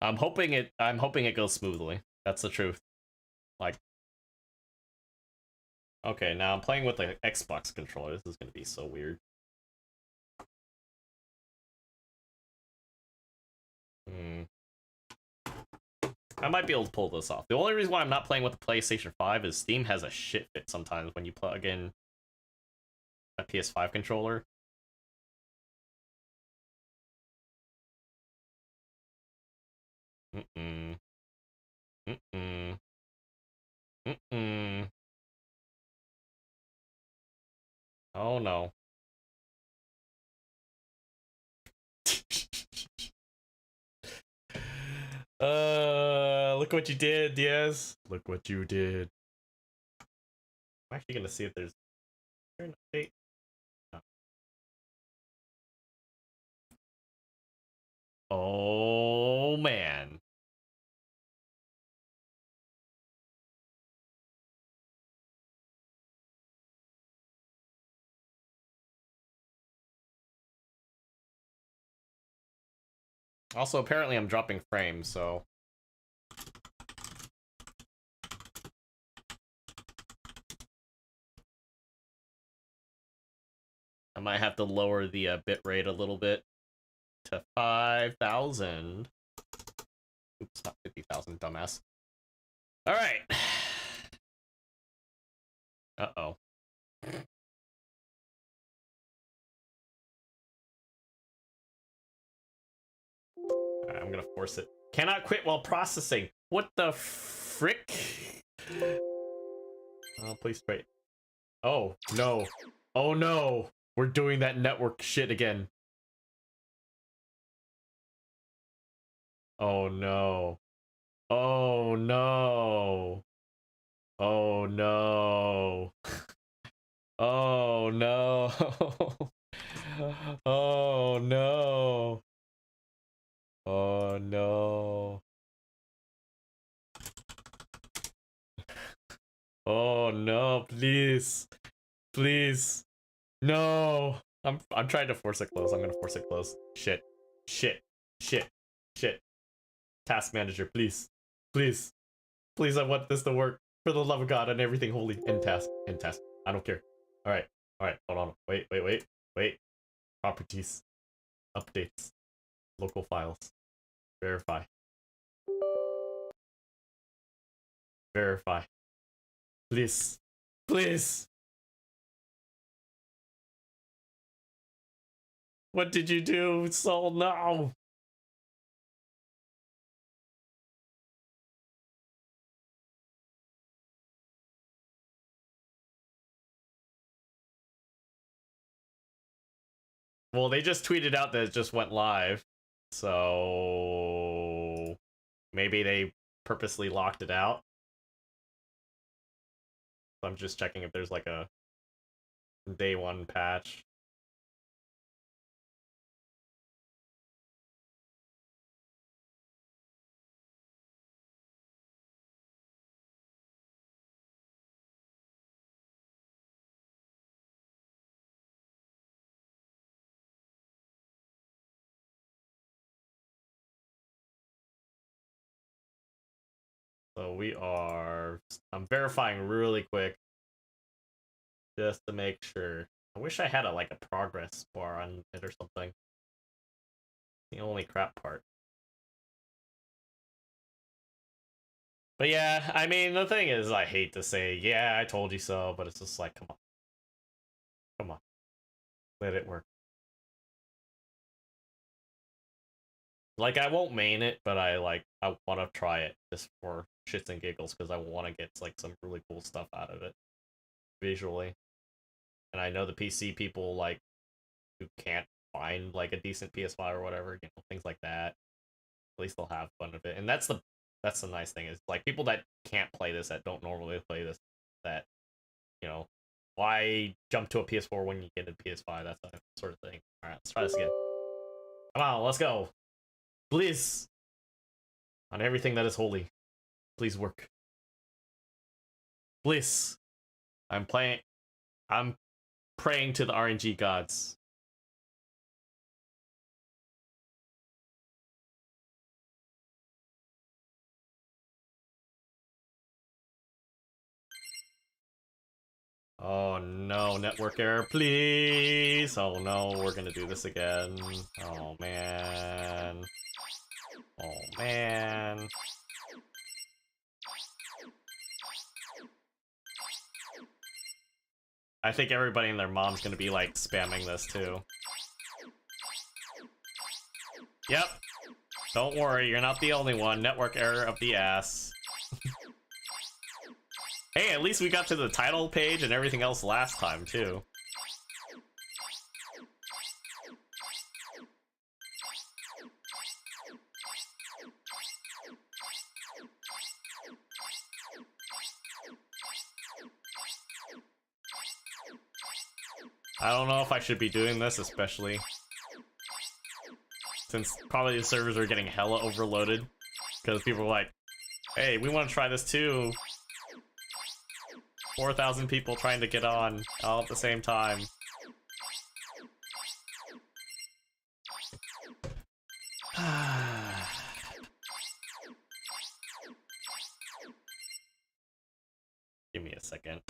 I'm hoping it goes smoothly. That's the truth. Like, okay, now I'm playing with the Xbox controller. This is gonna be so weird. I might be able to pull this off. The only reason why I'm not playing with the PlayStation 5 is Steam has a shit fit sometimes when you plug in a PS5 controller. Mm-mm. Mm-mm. Mm-mm. Oh no. Look what you did, Diaz. Look what you did. I'm actually gonna see if there's an update. No. Oh man. Also, apparently I'm dropping frames, so I might have to lower the bit rate a little bit to 5,000. Oops, not 50,000, dumbass. All right. Uh-oh. Alright, I'm gonna force it. Cannot quit while processing. What the frick? Oh, please wait. Oh, no. Oh, no. We're doing that network shit again. Oh, no. Oh, no. Oh, no. Oh, no. Oh, no. Oh, no. Oh, no, please. Please. No. I'm trying to force it close. I'm gonna force it close. Shit. Shit. Shit. Shit. Task manager, please. Please. Please, I want this to work. For the love of God and everything holy. End task. End task. I don't care. Alright. Alright. Hold on. Wait. Wait. Wait. Wait. Properties. Updates. Local files. Verify. Verify. Please. Please. What did you do, Soul? No. Well, they just tweeted out that it just went live. So maybe they purposely locked it out. So I'm just checking if there's like a day one patch. So I'm verifying really quick just to make sure. I wish I had like a progress bar on it or something. The only crap part. But yeah, I mean, the thing is, I hate to say, yeah, I told you so, but it's just like, come on. Come on. Let it work. Like, I won't main it, but I want to try it just for shits and giggles because I want to get like some really cool stuff out of it visually. And I know the PC people like who can't find like a decent PS5 or whatever, you know, things like that. At least they'll have fun with it. And that's the nice thing is like people that can't play this, that don't normally play this, that, you know, why jump to a PS4 when you get a PS5? That's that sort of thing. All right, let's try this again. Come on, let's go. Please. On everything that is holy. Please work. Please. I'm praying to the RNG gods. Oh no, network error, please! Oh no, we're gonna do this again. Oh man. Oh man. I think everybody and their mom's gonna be like spamming this too. Yep. Don't worry, you're not the only one. Network error of the ass. Hey, at least we got to the title page and everything else last time too. I don't know if I should be doing this, especially since probably the servers are getting hella overloaded because people are like, hey, we want to try this too. 4,000 people trying to get on all at the same time. Give me a second.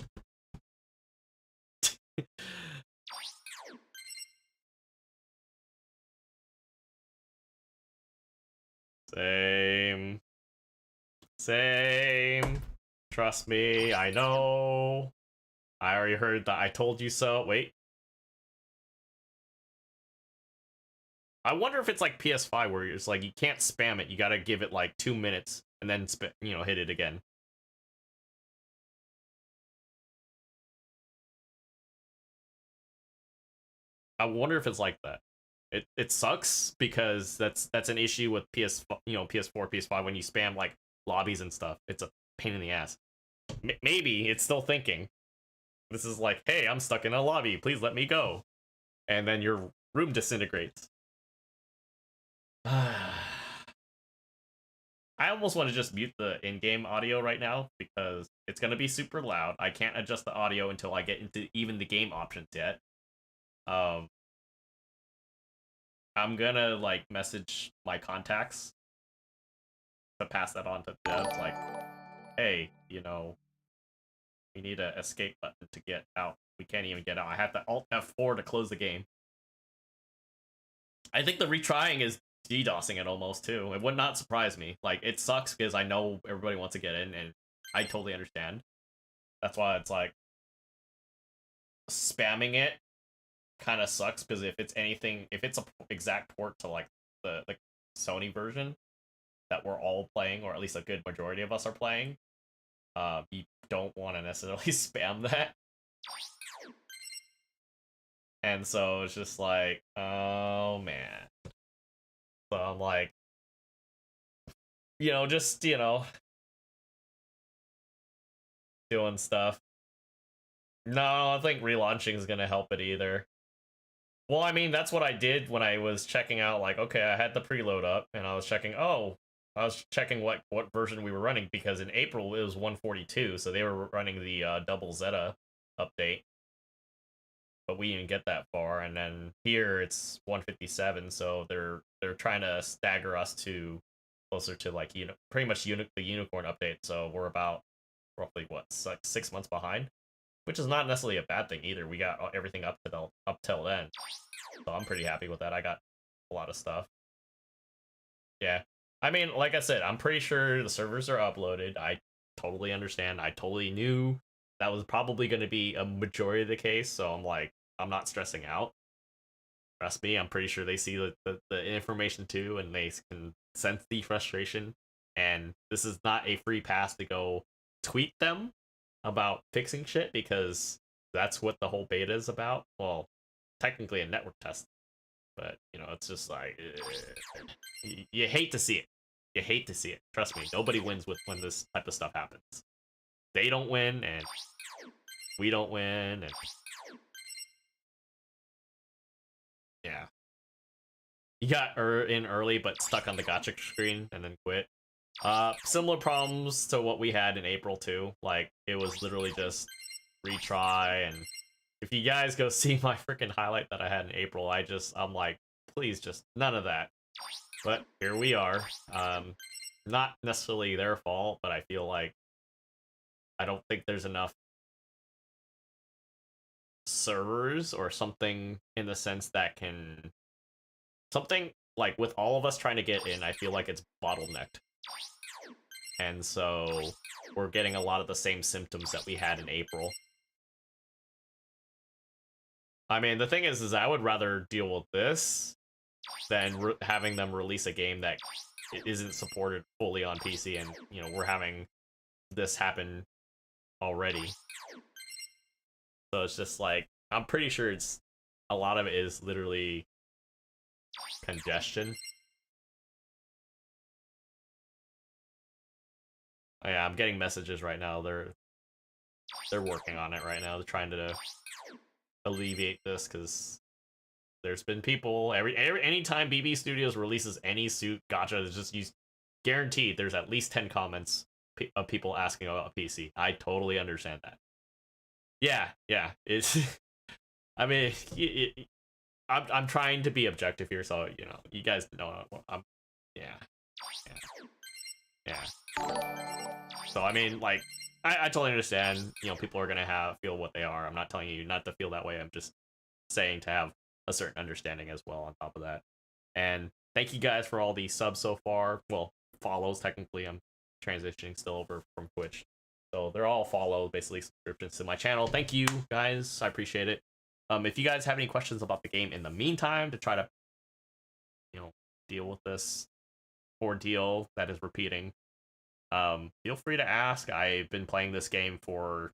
Same. Same. Trust me, I know. I already heard that I told you so. Wait. I wonder if it's like PS5 where it's like you can't spam it. You gotta give it like 2 minutes and then hit it again. I wonder if it's like that. It sucks because that's an issue with PS4, PS5 when you spam like lobbies and stuff. It's a pain in the ass. Maybe it's still thinking. This is like, hey, I'm stuck in a lobby. Please let me go. And then your room disintegrates. I almost want to just mute the in-game audio right now because it's going to be super loud. I can't adjust the audio until I get into even the game options yet. I'm gonna like message my contacts to pass that on to devs, like, hey, we need an escape button to get out. We can't even get out. I have to Alt F4 to close the game. I think the retrying is DDoSing it almost too. It would not surprise me. Like, it sucks because I know everybody wants to get in, and I totally understand. That's why it's like spamming it kind of sucks because if it's a exact port to like the Sony version that we're all playing, or at least a good majority of us are playing, you don't want to necessarily spam that. And so it's just like, oh man. So I'm like, just, doing stuff. No, I don't think relaunching is gonna help it either. Well, I mean, that's what I did when I was checking out, like, okay, I had the preload up, and I was checking, what version we were running, because in April it was 142, so they were running the double Zeta update. But we didn't get that far, and then here it's 157, so they're trying to stagger us to closer to, like, pretty much the Unicorn update, so we're about roughly, what, 6 months behind? Which is not necessarily a bad thing either. We got everything up till then. So I'm pretty happy with that. I got a lot of stuff. Yeah. I mean, like I said, I'm pretty sure the servers are uploaded. I totally understand. I totally knew that was probably going to be a majority of the case. So I'm like, I'm not stressing out. Trust me, I'm pretty sure they see the information too, and they can sense the frustration. And this is not a free pass to go tweet them about fixing shit, because that's what the whole beta is about. Well, technically a network test, but it's just like, you hate to see it. You hate to see it. Trust me, nobody wins when this type of stuff happens. They don't win, and we don't win, and yeah. You got in early but stuck on the gotcha screen and then quit. Similar problems to what we had in April too. Like, it was literally just retry, and if you guys go see my freaking highlight that I had in April, I'm like, please, just none of that. But here we are. Not necessarily their fault, but I feel like I don't think there's enough servers or something in the sense that can something like, with all of us trying to get in, I feel like it's bottlenecked. And so we're getting a lot of the same symptoms that we had in April. I mean, the thing is I would rather deal with this than having them release a game that isn't supported fully on PC, and, we're having this happen already. So it's just like, I'm pretty sure a lot of it is literally congestion. Oh, yeah, I'm getting messages right now. They're working on it right now. They're trying to alleviate this, because there's been people anytime BB Studios releases any suit gacha, it's just guaranteed there's at least 10 comments of people asking about PC. I totally understand that. Yeah, it's I mean, I'm trying to be objective here, so you guys know I'm yeah. So I mean, like, I totally understand, people are gonna feel what they are. I'm not telling you not to feel that way. I'm just saying to have a certain understanding as well on top of that. And thank you guys for all the subs so far. Well, follows technically. I'm transitioning still over from Twitch, so they're all follows, basically subscriptions to my channel. Thank you guys, I appreciate it. If you guys have any questions about the game in the meantime, to try to, deal with this ordeal that is repeating, feel free to ask. I've been playing this game for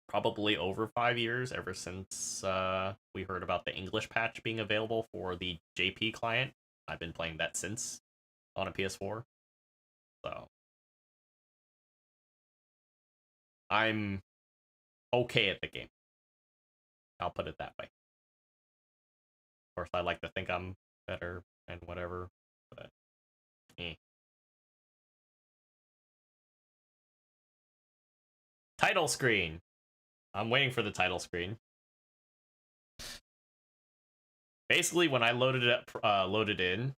probably over 5 years, ever since we heard about the English patch being available for the JP client. I've been playing that since on a PS4. So I'm okay at the game. I'll put it that way. Of course, I like to think I'm better and whatever, but Title screen. I'm waiting for the title screen. Basically, when I loaded in,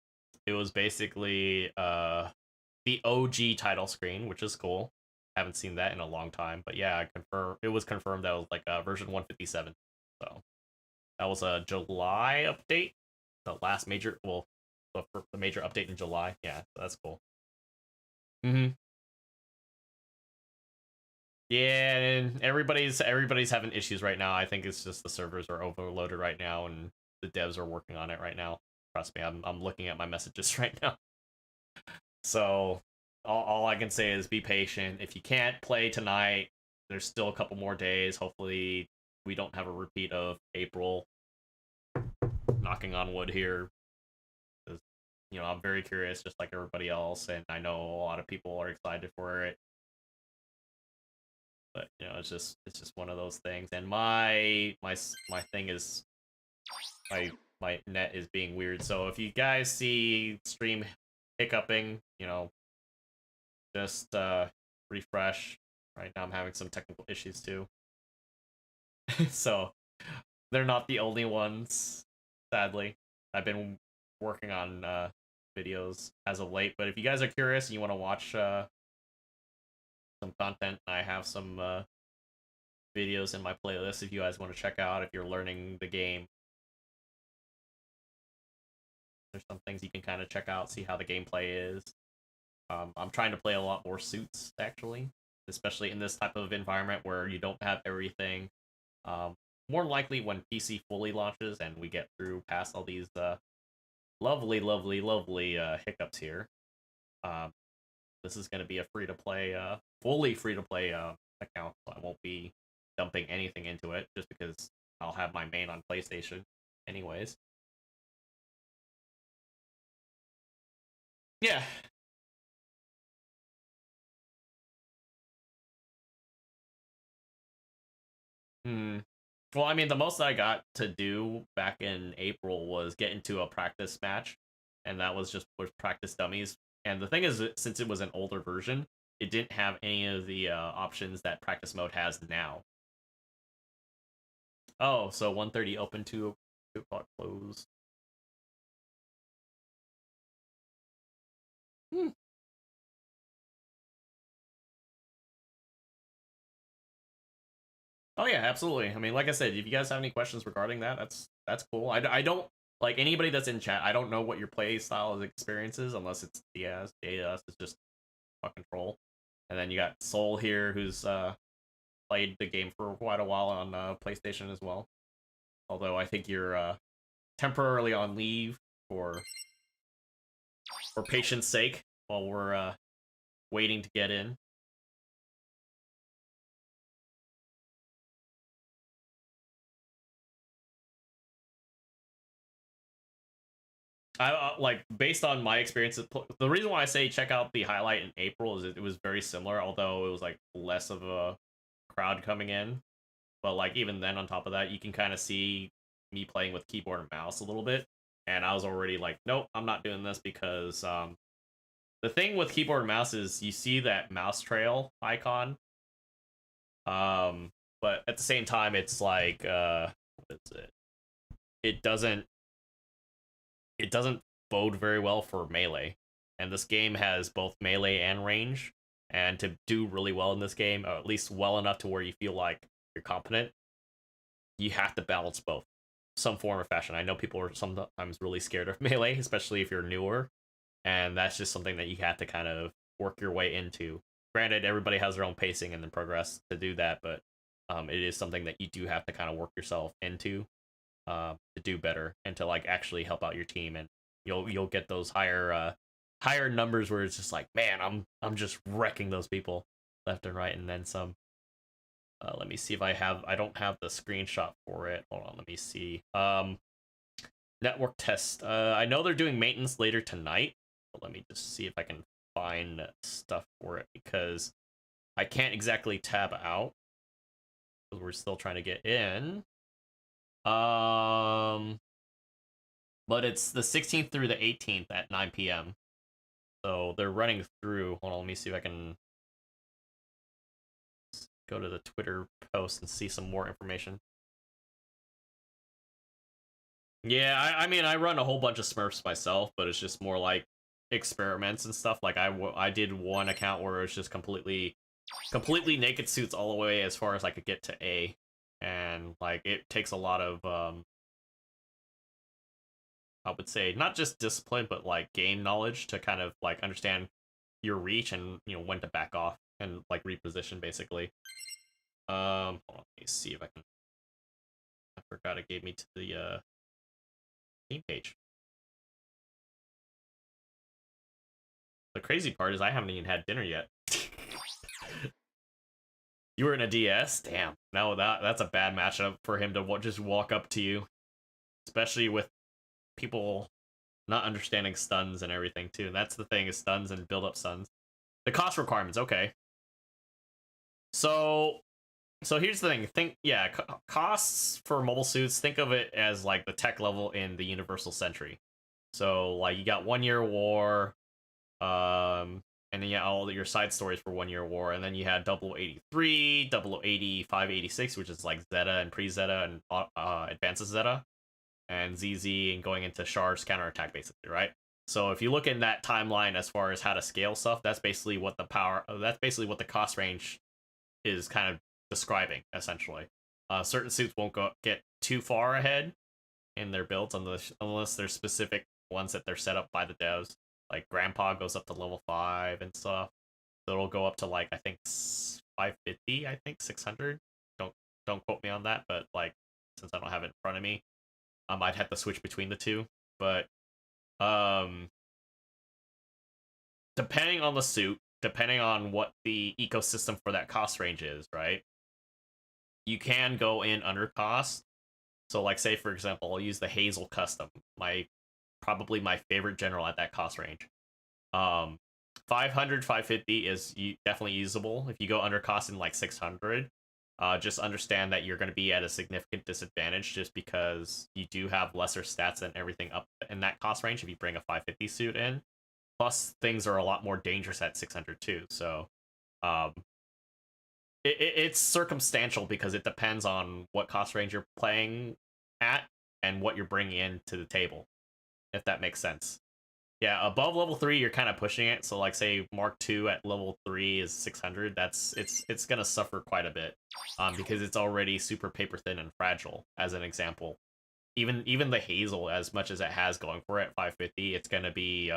it was basically the OG title screen, which is cool. Haven't seen that in a long time, but yeah, it was confirmed that was like version 157. So that was a July update, the last major, the major update in July. Yeah, that's cool. Yeah, and everybody's having issues right now. I think it's just the servers are overloaded right now, and the devs are working on it right now. Trust me, I'm looking at my messages right now. So all I can say is be patient. If you can't play tonight, there's still a couple more days. Hopefully we don't have a repeat of April. Knocking on wood here. I'm very curious, just like everybody else, and I know a lot of people are excited for it. But it's just one of those things. And my thing is my net is being weird. So if you guys see stream hiccuping, just refresh. Right now I'm having some technical issues too. So they're not the only ones, sadly. I've been working on videos as of late, but if you guys are curious and you want to watch some content, I have some videos in my playlist if you guys want to check out if you're learning the game. There's some things you can kind of check out, see how the gameplay is. I'm trying to play a lot more suits, actually, especially in this type of environment where you don't have everything. More likely when PC fully launches and we get through past all these lovely hiccups here. This is going to be a free-to-play, fully free-to-play account, so I won't be dumping anything into it, just because I'll have my main on PlayStation anyways. Yeah. Well, I mean, the most I got to do back in April was get into a practice match, and that was just with practice dummies. And the thing is, since it was an older version, it didn't have any of the options that practice mode has now. Oh, so 1:30 open, 2 o'clock close. Oh yeah, absolutely. I mean, like I said, if you guys have any questions regarding that, that's cool. I don't like anybody that's in chat. I don't know what your play style experience is unless it's Diaz. Diaz is just fucking troll. And then you got Soul here, who's played the game for quite a while on PlayStation as well. Although I think you're temporarily on leave for patience sake while we're waiting to get in. I like based on my experience. The reason why I say check out the highlight in April is it was very similar, although it was like less of a crowd coming in. But like even then, on top of that, you can kind of see me playing with keyboard and mouse a little bit, and I was already like, nope, I'm not doing this because the thing with keyboard and mouse is you see that mouse trail icon, but at the same time, it's like what is it? It doesn't bode very well for melee. And this game has both melee and range. And to do really well in this game, or at least well enough to where you feel like you're competent, you have to balance both. some form or fashion. I know people are sometimes really scared of melee, especially if you're newer, and that's just something that you have to kind of work your way into. Granted, everybody has their own pacing and then progress to do that, but it is something that you do have to kind of work yourself into to do better and to like actually help out your team, and you'll get those higher numbers where it's just like, man, I'm just wrecking those people left and right, and then some. Let me see if I don't have the screenshot for it. Hold on, let me see. Network test. I know they're doing maintenance later tonight, but let me just see if I can find stuff for it, because I can't exactly tab out because we're still trying to get in. But it's the 16th through the 18th at 9 p.m. So they're running through. Hold on, let me see if I can go to the Twitter post and see some more information. Yeah, I mean, I run a whole bunch of Smurfs myself, but it's just more like experiments and stuff. Like I did one account where it was just completely naked suits all the way as far as I could get to A, and like it takes a lot of I would say not just discipline, but like game knowledge to kind of like understand your reach and when to back off and like reposition basically. Hold on, let me see if I can. I forgot it gave me to the team page. The crazy part is I haven't even had dinner yet. You were in a DS? Damn. No, that's a bad matchup for him to just walk up to you. Especially with people not understanding stuns and everything, too. And that's the thing, is stuns and build-up stuns. The cost requirements, okay. So here's the thing. Costs for mobile suits, think of it as like the tech level in the Universal Century. So, like, you got 1 Year War, and then all your side stories for 1 Year War, and then you had 0083, 0080, 586, which is like Zeta and pre-Zeta and advances Zeta, and ZZ, and going into Char's counterattack, basically, right? So if you look in that timeline as far as how to scale stuff, that's basically what the cost range is kind of describing, essentially. Certain suits won't get too far ahead in their builds unless there's specific ones that they're set up by the devs. Like Grandpa goes up to level 5 and stuff. So it'll go up to like I think 550, I think 600. Don't quote me on that, but like since I don't have it in front of me, I might have to switch between the two. But depending on the suit, depending on what the ecosystem for that cost range is, right? You can go in under cost. So like say for example, I'll use the Hazel custom, probably my favorite general at that cost range. 500, 550 is definitely usable. If you go under cost in like 600, just understand that you're going to be at a significant disadvantage just because you do have lesser stats than everything up in that cost range if you bring a 550 suit in. Plus, things are a lot more dangerous at 600 too. So, it's circumstantial because it depends on what cost range you're playing at and what you're bringing into the table, if that makes sense. Yeah, above level 3, you're kind of pushing it. So, like, say Mark II at level 3 is 600. It's gonna suffer quite a bit, because it's already super paper thin and fragile. As an example, even the Hazel, as much as it has going for it, 550, it's gonna be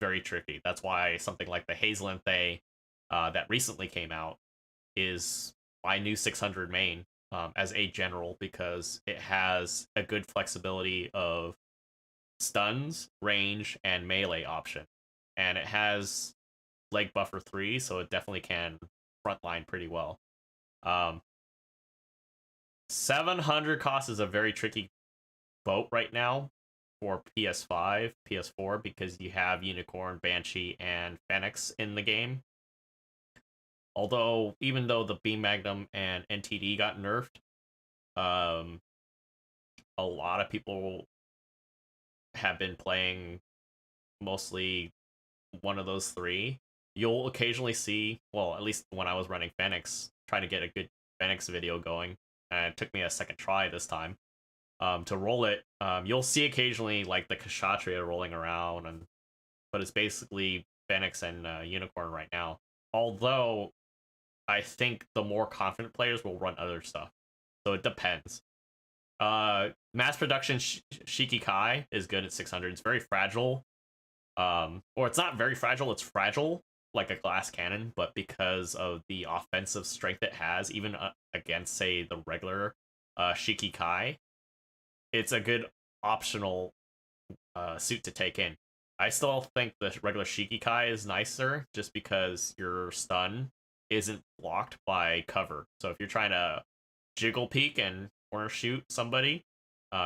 very tricky. That's why something like the Hazel and Thay that recently came out is my new 600 main as a general, because it has a good flexibility of stuns, range, and melee option, and it has leg buffer 3, so it definitely can frontline pretty well. 700 cost is a very tricky boat right now for PS5, PS4, because you have Unicorn, Banshee, and Phoenix in the game. Although, even though the Beam Magnum and NTD got nerfed, a lot of people have been playing mostly one of those three. You'll occasionally see, well, at least when I was running Phoenix, trying to get a good Phoenix video going, and it took me a second try this time to roll it. You'll see occasionally like the Kshatriya rolling around, but it's basically Phoenix and Unicorn right now. Although I think the more confident players will run other stuff, so it depends. Mass production Shiki Kai is good at 600. It's very fragile. Or it's not very fragile, it's fragile, like a glass cannon, but because of the offensive strength it has, even against, say, the regular Shiki Kai, it's a good optional suit to take in. I still think the regular Shiki Kai is nicer, just because your stun isn't blocked by cover. So if you're trying to jiggle peek and corner shoot somebody,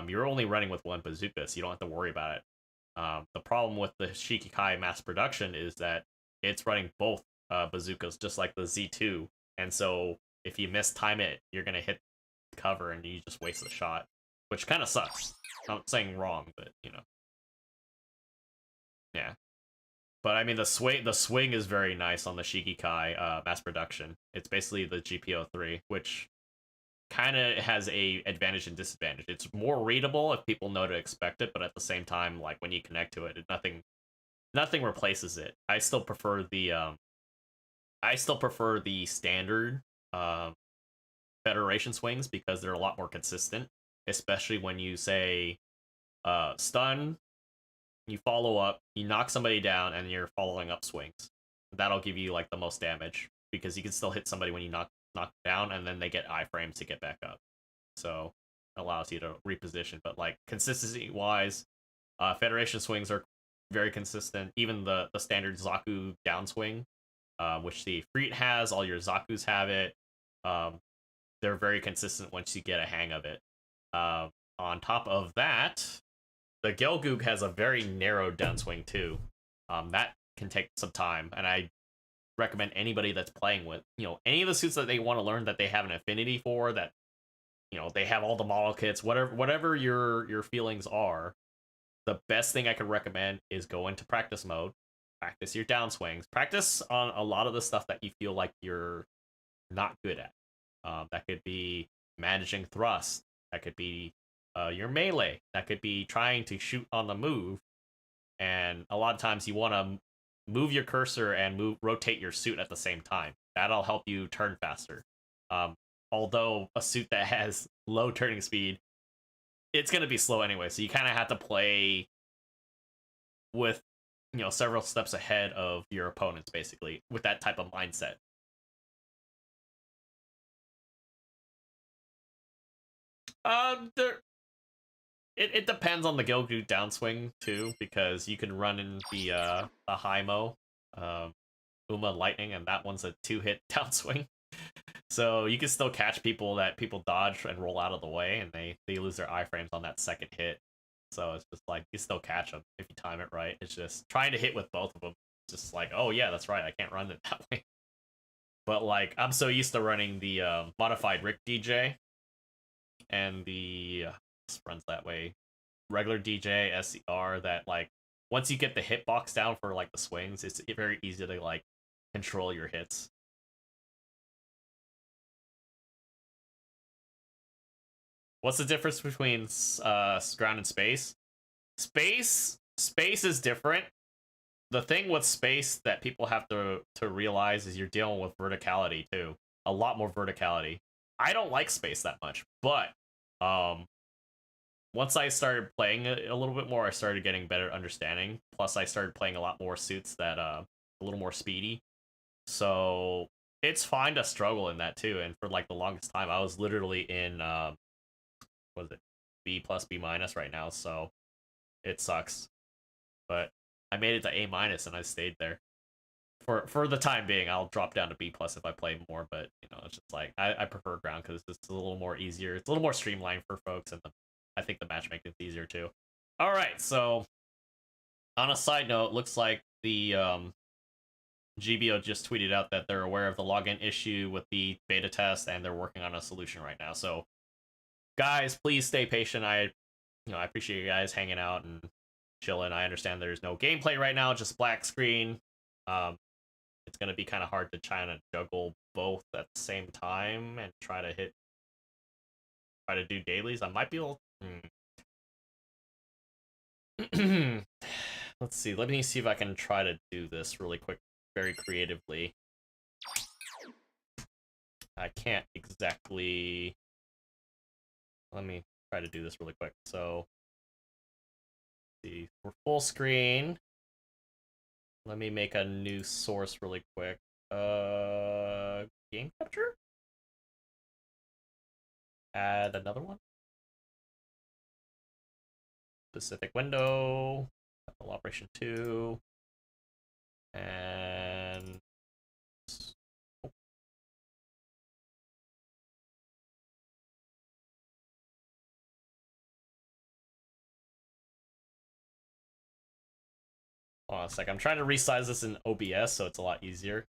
you're only running with one bazooka, so you don't have to worry about it. The problem with the Shiki Kai mass production is that it's running both bazookas, just like the Z2, and so if you mistime it, you're gonna hit cover and you just waste the shot, which kind of sucks. I'm not saying wrong, but you know, yeah. But I mean, the swing is very nice on the Shiki Kai mass production. It's basically the GBO2, which kind of has a advantage and disadvantage. It's more readable if people know to expect it, but at the same time, like when you connect to it, nothing replaces it. I still prefer the standard Federation swings because they're a lot more consistent, especially when you say stun, you follow up, you knock somebody down, and you're following up swings. That'll give you like the most damage because you can still hit somebody when you knock down, and then they get iframes to get back up. So it allows you to reposition. But like consistency wise, Federation swings are very consistent. Even the standard Zaku downswing, which the Freet has, all your Zakus have it. They're very consistent once you get a hang of it. On top of that, the Gelgoog has a very narrow downswing too. That can take some time, and I recommend anybody that's playing with, you know, any of the suits that they want to learn that they have an affinity for, that, you know, they have all the model kits, whatever your feelings are, the best thing I could recommend is go into practice mode, practice your downswings, practice on a lot of the stuff that you feel like you're not good at. That could be managing thrust, that could be your melee, that could be trying to shoot on the move, and a lot of times you want to move your cursor and rotate your suit at the same time. That'll help you turn faster. Although a suit that has low turning speed, it's going to be slow anyway, so you kind of have to play with, you know, several steps ahead of your opponents, basically, with that type of mindset. It depends on the Gilgu downswing too, because you can run in the Haimo, Uma Lightning, and that one's a 2-hit downswing. So you can still catch people that people dodge and roll out of the way, and they lose their iframes on that second hit. So it's just like, you still catch them if you time it right. It's just trying to hit with both of them. It's just like, oh yeah, that's right, I can't run it that way. But like, I'm so used to running the modified Rick DJ and the runs that way, regular DJ SCR, that like once you get the hitbox down for like the swings, it's very easy to like control your hits. What's the difference between ground and space? Space is different. The thing with space that people have to realize is you're dealing with verticality too. A lot more verticality. I don't like space that much, but once I started playing it a little bit more, I started getting better understanding. Plus, I started playing a lot more suits that a little more speedy. So it's fine to struggle in that too. And for like the longest time, I was literally in what is it, B plus B minus right now. So it sucks, but I made it to A minus and I stayed there for the time being. I'll drop down to B plus if I play more, but you know, it's just like I prefer ground because it's a little more easier. It's a little more streamlined for folks, and I think the matchmaking is easier too. All right, so on a side note, looks like the GBO just tweeted out that they're aware of the login issue with the beta test and they're working on a solution right now. So guys, please stay patient. I appreciate you guys hanging out and chilling. I understand there's no gameplay right now, just black screen. It's gonna be kind of hard to try to juggle both at the same time and try to do dailies. I might be able. Let's see. Let me see if I can try to do this really quick, very creatively. I can't exactly. Let me try to do this really quick. So, let's see, we're full screen. Let me make a new source really quick. Game capture? Add another one. Specific window. Operation 2. And... Hold on a sec. I'm trying to resize this in OBS so it's a lot easier.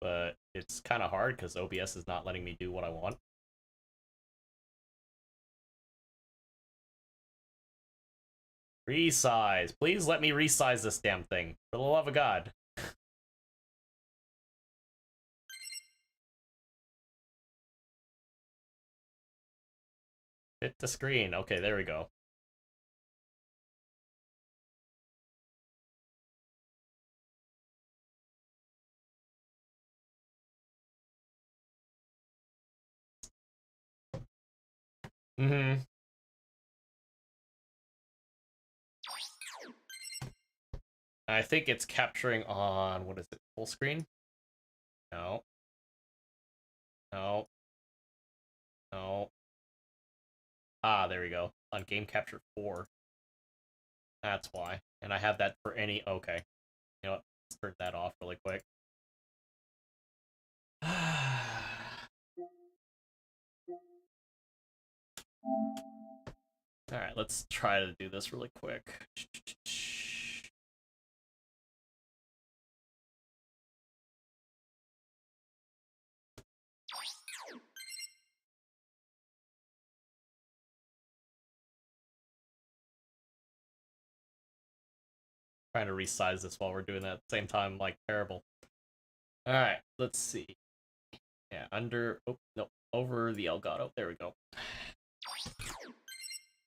But it's kind of hard because OBS is not letting me do what I want. Resize. Please let me resize this damn thing. For the love of God. Hit the screen. Okay, there we go. Mm-hmm. I think it's capturing on, what is it, full screen? No. No. No. Ah, there we go. On game capture 4. That's why. And I have that for any, okay. You know what, let's turn that off really quick. Alright, let's try to do this really quick. Trying to resize this while we're doing that at the same time, like, terrible. Alright, let's see. Yeah, under, oh, no, over the Elgato, there we go.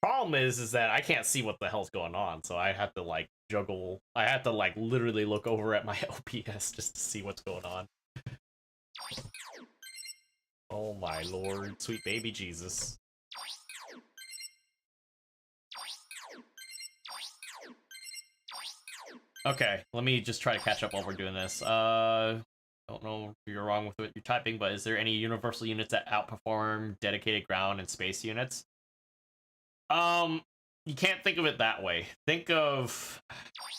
Problem is that I can't see what the hell's going on, so I have to, like, juggle, I have to, like, literally look over at my OBS just to see what's going on. Oh my lord, sweet baby Jesus. Okay, let me just try to catch up while we're doing this. Don't know if you're wrong with what you're typing, but is there any universal units that outperform dedicated ground and space units? You can't think of it that way. Think of,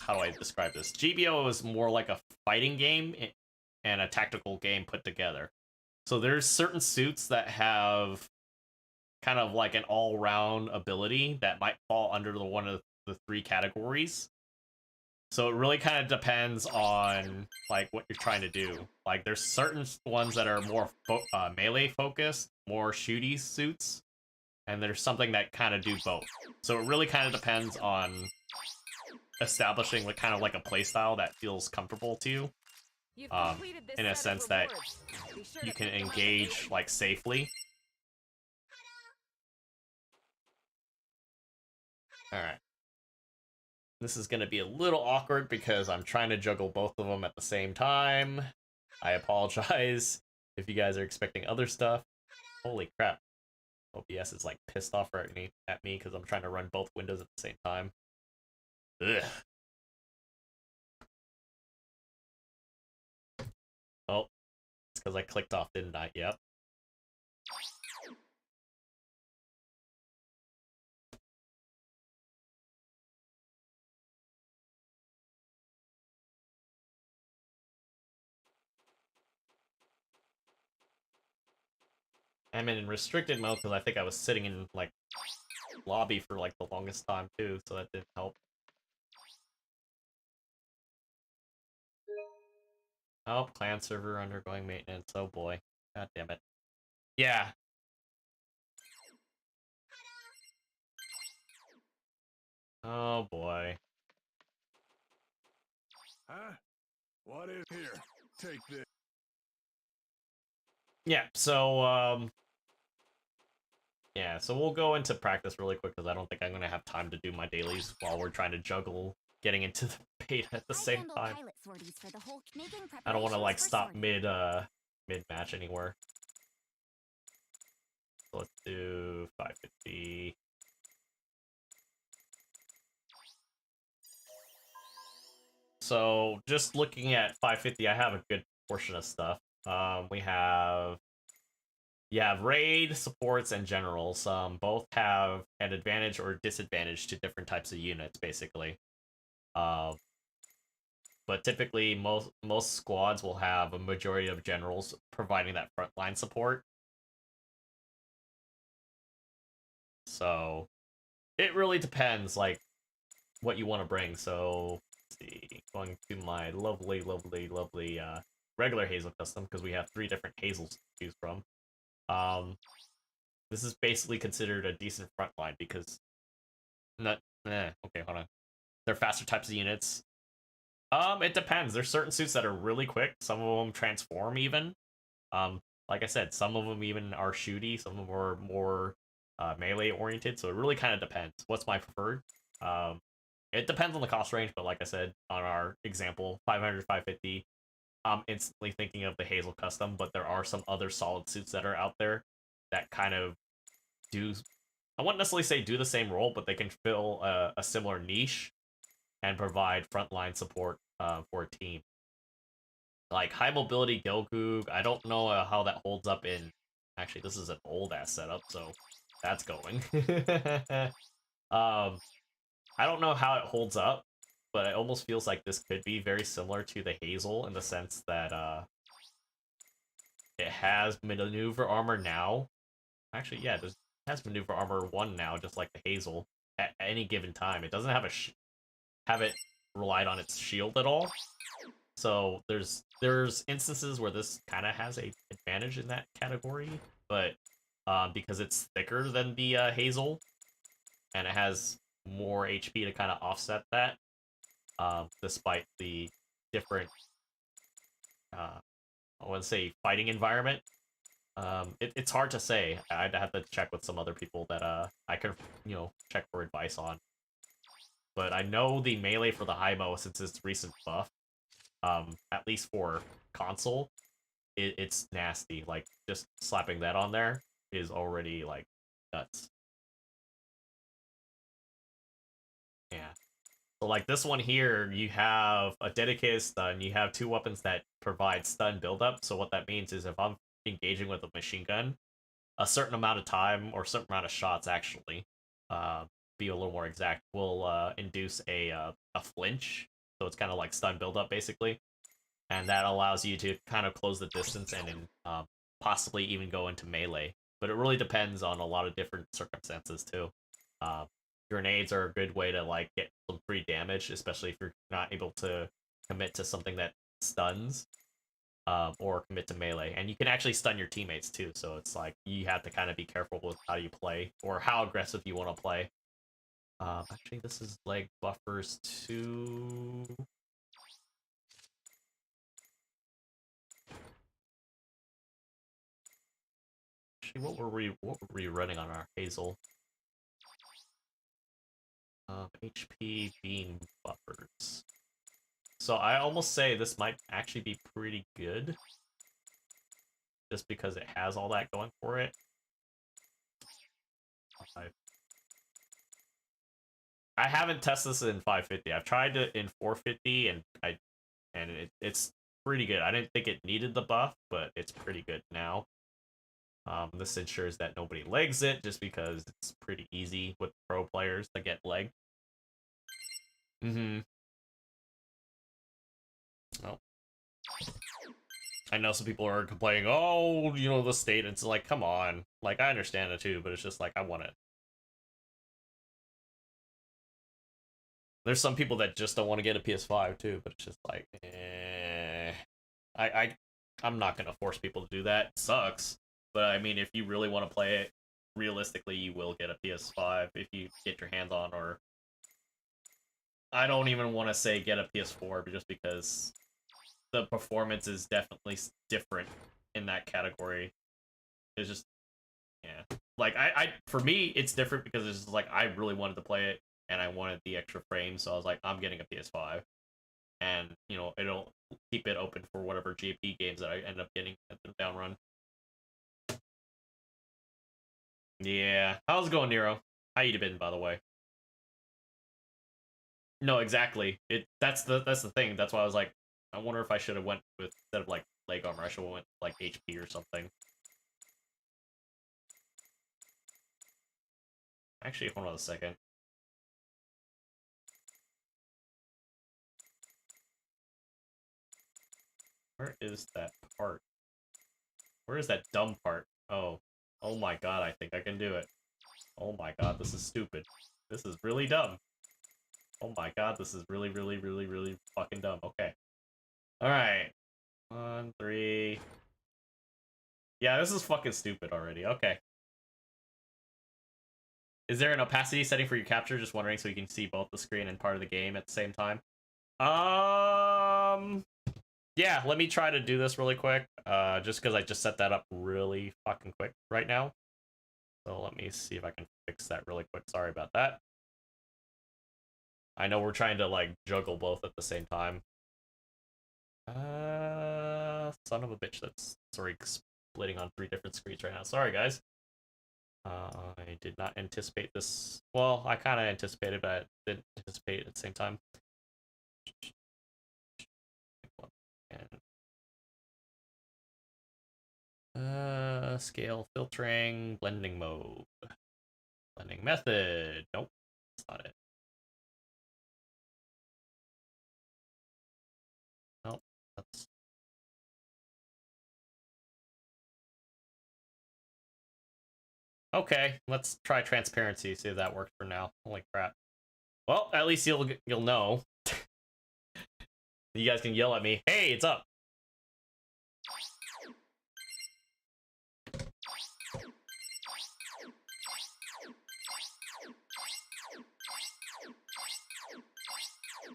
how do I describe this? GBO is more like a fighting game and a tactical game put together. So there's certain suits that have kind of like an all-round ability that might fall under one of the 3 categories. So it really kind of depends on like what you're trying to do. Like there's certain ones that are more melee focused, more shooty suits, and there's something that kind of do both. So it really kind of depends on establishing like kind of like a playstyle that feels comfortable to you. In a sense that you can engage like safely. Alright. This is going to be a little awkward because I'm trying to juggle both of them at the same time. I apologize if you guys are expecting other stuff. Holy crap. OBS is like pissed off at me because I'm trying to run both windows at the same time. Ugh. Oh, it's because I clicked off, didn't I? Yep. I'm in restricted mode because I think I was sitting in like lobby for like the longest time too, so that didn't help. Oh, clan server undergoing maintenance. Oh boy. God damn it. Yeah. Oh boy. Huh? What is here? Take this. Yeah, so yeah, so we'll go into practice really quick because I don't think I'm gonna have time to do my dailies while we're trying to juggle getting into the beta at the same time. I don't want to like stop mid match anywhere. So let's do 550. So just looking at 550, I have a good portion of stuff. We have raid, supports, and generals. Both have an advantage or disadvantage to different types of units, basically. But typically, most squads will have a majority of generals providing that frontline support. So it really depends, like, what you want to bring. So let's see, going to my lovely regular Hazel custom, because we have 3 different Hazels to choose from. This is basically considered a decent frontline because okay, hold on. They're faster types of units. It depends. There's certain suits that are really quick. Some of them transform even. Like I said, some of them even are shooty. Some of them are more melee oriented. So it really kind of depends. What's my preferred? It depends on the cost range, but like I said on our example, 500, 550. I'm instantly thinking of the Hazel custom, but there are some other solid suits that are out there that kind of do. I wouldn't necessarily say do the same role, but they can fill a similar niche and provide frontline support for a team. Like high mobility Gilgoog, I don't know how that holds up in. Actually, this is an old ass setup, so that's going. I don't know how it holds up, but it almost feels like this could be very similar to the Hazel in the sense that it has maneuver armor now. Actually, yeah, it has maneuver armor 1 now, just like the Hazel. At any given time, it doesn't have have it relied on its shield at all. So there's instances where this kind of has a advantage in that category, but because it's thicker than the Hazel, and it has more HP to kind of offset that, despite the different, I want to say, fighting environment. It's hard to say. I'd have to check with some other people that I could, check for advice on. But I know the melee for the Haimo, since its recent buff, at least for console, it's nasty. Like, just slapping that on there is already, like, nuts. Yeah. So, like, this one here, you have a dedicated stun, you have 2 weapons that provide stun buildup, so what that means is if I'm engaging with a machine gun, a certain amount of time, or a certain amount of shots, actually, be a little more exact, will induce a flinch, so it's kind of like stun buildup, basically. And that allows you to kind of close the distance and possibly even go into melee. But it really depends on a lot of different circumstances too. Grenades are a good way to like get some free damage, especially if you're not able to commit to something that stuns, or commit to melee. And you can actually stun your teammates too, so it's like you have to kind of be careful with how you play or how aggressive you want to play. Actually, this is leg buffers too. Actually, what were we running on our Hazel? HP being buffers. So I almost say this might actually be pretty good, just because it has all that going for it. I haven't tested this in 550. I've tried it in 450, and it's pretty good. I didn't think it needed the buff, but it's pretty good now. This ensures that nobody legs it, just because it's pretty easy with pro players to get legged. Oh. I know some people are complaining, oh, the state. It's like, come on. Like, I understand it too, but it's just like, I want it. There's some people that just don't want to get a PS5 too, but it's just like, I'm not gonna force people to do that. It sucks. But I mean, if you really want to play it, realistically, you will get a PS5 if you get your hands on, or I don't even want to say get a PS4, just because the performance is definitely different in that category. It's just, yeah. Like, for me, it's different because it's just like, I really wanted to play it, and I wanted the extra frames, so I was like, I'm getting a PS5. And, it'll keep it open for whatever GP games that I end up getting at the down run. Yeah. How's it going, Nero? How you been, by the way? No, exactly. That's the thing. That's why I was like, I wonder if I should have went with instead of like leg armor, I should have went like HP or something. Actually, hold on a second. Where is that part? Where is that dumb part? Oh. Oh my god, I think I can do it. Oh my god, this is stupid. This is really dumb. Oh my god, this is really, really, really, really fucking dumb. Okay. Alright. 1, 3. Yeah, this is fucking stupid already. Okay. Is there an opacity setting for your capture? Just wondering so you can see both the screen and part of the game at the same time. Yeah, let me try to do this really quick. Just because I just set that up really fucking quick right now. So let me see if I can fix that really quick. Sorry about that. I know we're trying to like juggle both at the same time. Son of a bitch, that's sorry, splitting on 3 different screens right now. Sorry, guys. I did not anticipate this. Well, I kind of anticipated, but I didn't anticipate it at the same time. Scale filtering, blending mode. Blending method. Nope, that's not it. Nope, that's... Okay, let's try transparency, see if that works for now. Holy crap. Well, at least you'll know. You guys can yell at me. Hey, it's up.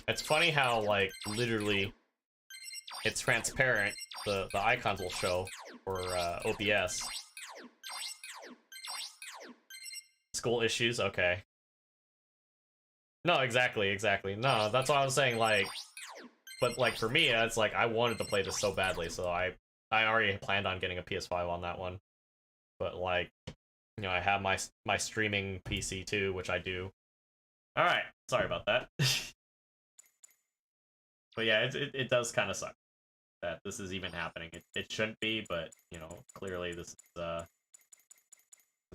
It's funny how, like, literally, it's transparent. The icons will show for OBS. School issues? Okay. No, exactly. No, that's what I was saying, like... But, like, for me, it's like, I wanted to play this so badly, so I already planned on getting a PS5 on that one. But, like, you know, I have my streaming PC too, which I do. Alright, sorry about that. But yeah, it does kind of suck that this is even happening. It shouldn't be, but, you know, clearly this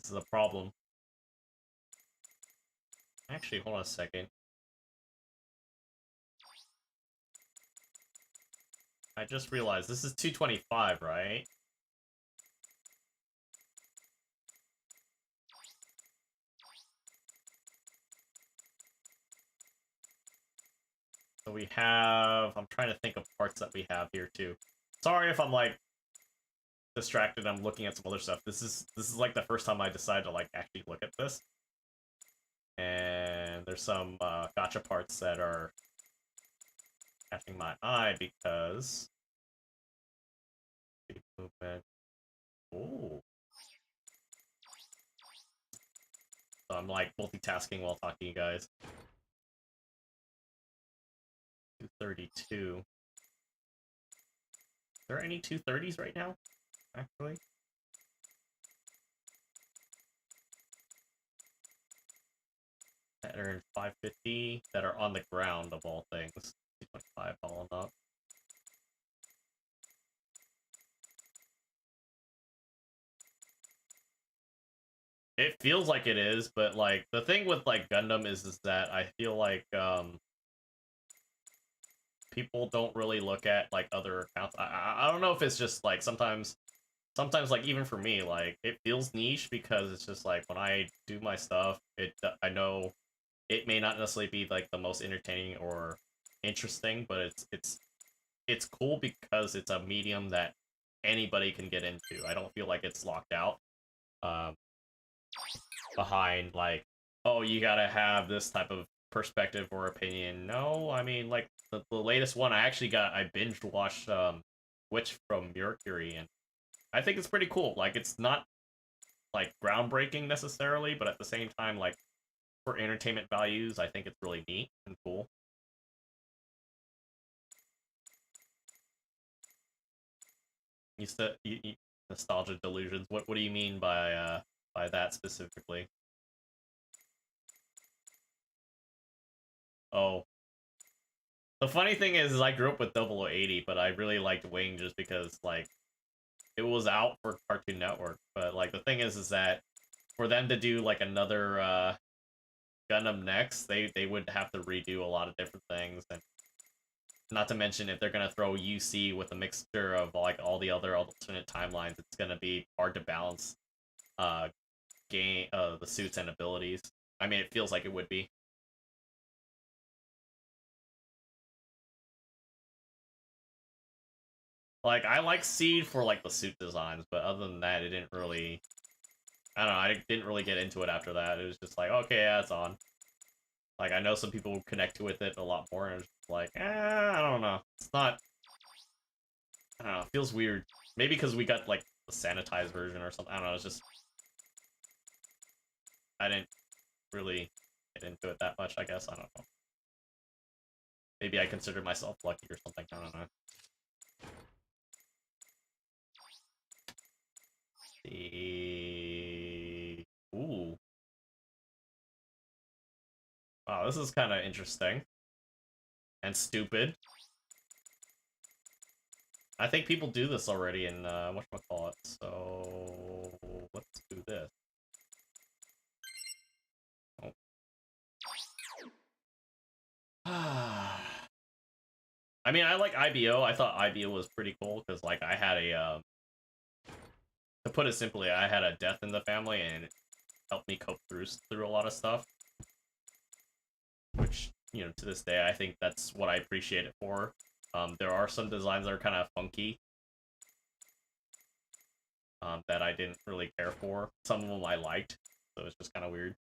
is a problem. Actually, hold on a second. I just realized this is 225, right? So we have... I'm trying to think of parts that we have here, too. Sorry if I'm, like, distracted. I'm looking at some other stuff. This is like, the first time I decided to, like, actually look at this. And there's some, gotcha parts that are catching my eye because... Movement. Ooh. So I'm, like, multitasking while talking to you guys. 232. Is there any 230s right now, actually? That are in 550 that are on the ground, of all things. 225 falling up. It feels like it is, but, like, the thing with, like, Gundam is that I feel like, people don't really look at, like, other accounts. I don't know if it's just, like, sometimes, like, even for me, like, it feels niche because it's just, like, when I do my stuff, I know it may not necessarily be, like, the most entertaining or interesting, but it's cool because it's a medium that anybody can get into. I don't feel like it's locked out behind, like, oh, you gotta have this type of perspective or opinion. No, I mean, like, the latest one I binge watched Witch from Mercury, and I think it's pretty cool. Like, it's not, like, groundbreaking necessarily, but at the same time, like, for entertainment values, I think it's really neat and cool. Nostalgia delusions. What do you mean by by that specifically. Oh. The funny thing is I grew up with 0080, but I really liked Wing just because, like, it was out for Cartoon Network. But, like, the thing is that for them to do, like, another, Gundam next, they would have to redo a lot of different things, and not to mention if they're gonna throw UC with a mixture of, like, all the other alternate timelines, it's gonna be hard to balance, the suits and abilities. I mean, it feels like it would be. Like, I like Seed for, like, the suit designs, but other than that, it didn't really... I don't know, I didn't really get into it after that. It was just like, okay, yeah, it's on. Like, I know some people connect with it a lot more, and it's like, I don't know. It's not... I don't know, it feels weird. Maybe because we got, like, the sanitized version or something. I don't know, it's just... I didn't really get into it that much, I guess. I don't know. Maybe I consider myself lucky or something, I don't know. Ooh. Wow, this is kind of interesting. And stupid. I think people do this already in, whatchamacallit, so... let's do this. Oh. I mean, I like IBO. I thought IBO was pretty cool, because, like, I had a, to put it simply, I had a death in the family, and it helped me cope through a lot of stuff. Which, you know, to this day, I think that's what I appreciate it for. There are some designs that are kind of funky, that I didn't really care for. Some of them I liked, so it's just kind of weird.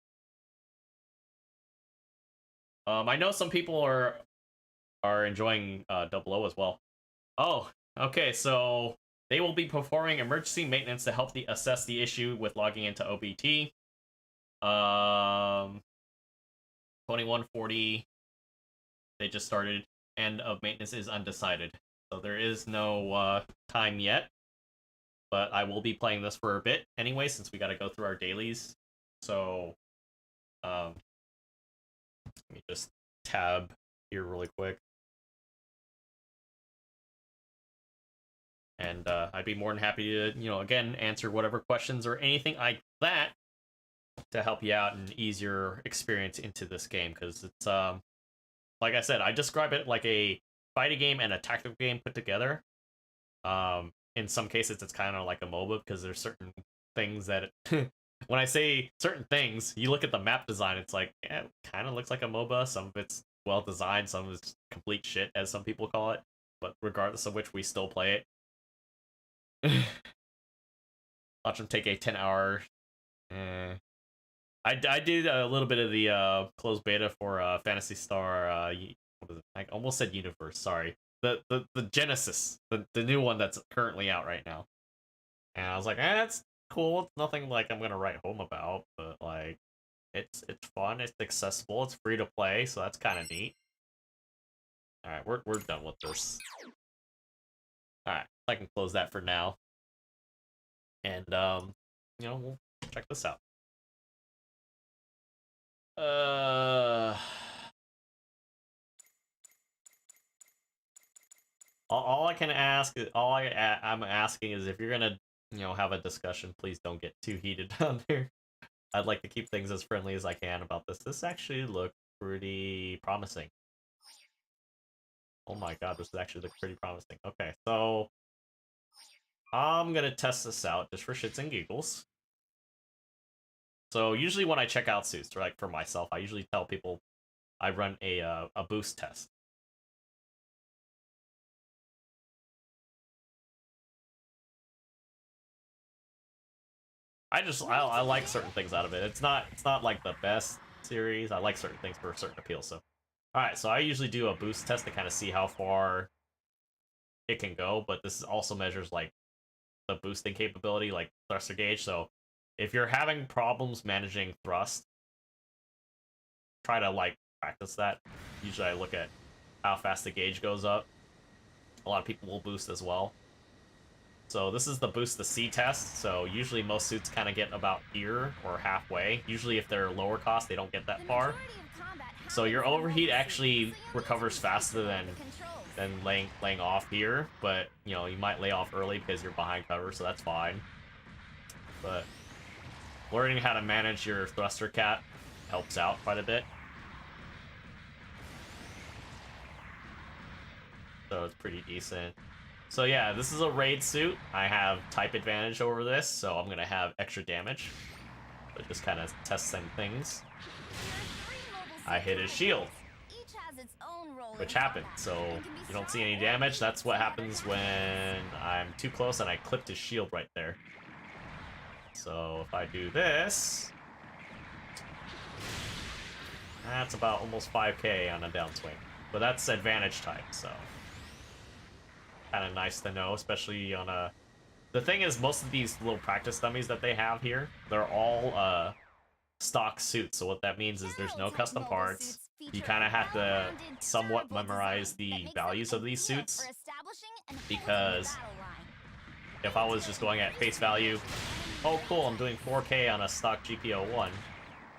I know some people are enjoying 00 as well. Oh, okay, so they will be performing emergency maintenance to help assess the issue with logging into OBT. 2140, they just started. End of maintenance is undecided. So there is no time yet. But I will be playing this for a bit anyway, since we gotta go through our dailies. So, let me just tab here really quick. And I'd be more than happy to, you know, again, answer whatever questions or anything like that to help you out and ease your experience into this game. Because it's, like I said, I describe it like a fighting game and a tactical game put together. In some cases, it's kind of like a MOBA because there's certain things that... when I say certain things, you look at the map design, it's like, yeah, it kind of looks like a MOBA. Some of it's well-designed, some of it's complete shit, as some people call it. But regardless of which, we still play it. Watch them take a 10-hour... I did a little bit of the closed beta for Phantasy Star... what is it? I almost said Universe, sorry. The Genesis, the new one that's currently out right now. And I was like, it's cool. It's nothing like I'm gonna write home about, but like, it's fun. It's accessible. It's free to play, so that's kind of neat. All right, we're done with this. All right, I can close that for now. And you know, we'll check this out. All I can ask, I'm asking is if you're gonna, you know, have a discussion, please don't get too heated on there. I'd like to keep things as friendly as I can about this. This actually looked pretty promising. Oh my god, this actually looked pretty promising. Okay, so I'm gonna test this out just for shits and giggles. So usually when I check out suits, like for myself, I usually tell people I run a boost test. I like certain things out of it. It's not like the best series. I like certain things for a certain appeal. So, all right. So I usually do a boost test to kind of see how far it can go. But this also measures like the boosting capability, like thruster gauge. So if you're having problems managing thrust, try to like practice that. Usually I look at how fast the gauge goes up. A lot of people will boost as well. So this is the boost the C test. So usually most suits kind of get about here or halfway. Usually if they're lower cost, they don't get that far. So your overheat actually recovers faster than laying off here. But you know, you might lay off early because you're behind cover, so that's fine. But learning how to manage your thruster cat helps out quite a bit. So it's pretty decent. So yeah, this is a raid suit. I have type advantage over this, so I'm gonna have extra damage. But just kind of testing things. I hit his shield, which happened. So you don't see any damage. That's what happens when I'm too close and I clipped his shield right there. So if I do this, that's about almost 5k on a downswing. But that's advantage type, so kind of nice to know, especially on a... The thing is, most of these little practice dummies that they have here, they're all stock suits. So what that means is there's no custom parts. You kind of have to somewhat memorize the values of these suits, because if I was just going at face value, oh cool, I'm doing 4k on a stock GBO1,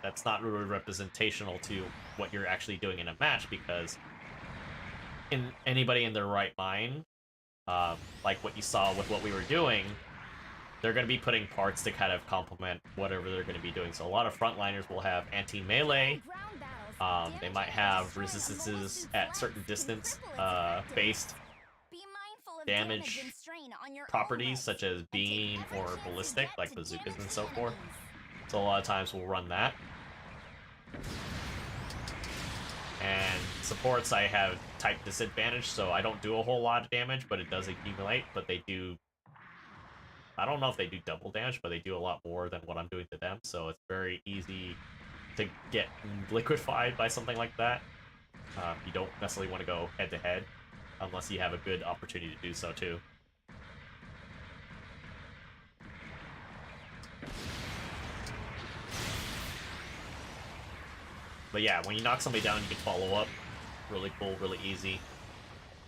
that's not really representational to what you're actually doing in a match, because anybody in their right mind, like what you saw with what we were doing, they're going to be putting parts to kind of complement whatever they're going to be doing. So a lot of frontliners will have anti-melee. They might have resistances at certain distance based damage properties, such as beam or ballistic, like bazookas and so forth. So a lot of times we'll run that. And supports, I have type disadvantage, so I don't do a whole lot of damage, but it does accumulate. But they do... I don't know if they do double damage, but they do a lot more than what I'm doing to them, so it's very easy to get liquefied by something like that. You don't necessarily want to go head-to-head, unless you have a good opportunity to do so, too. But yeah, when you knock somebody down, you can follow up. Really cool, really easy.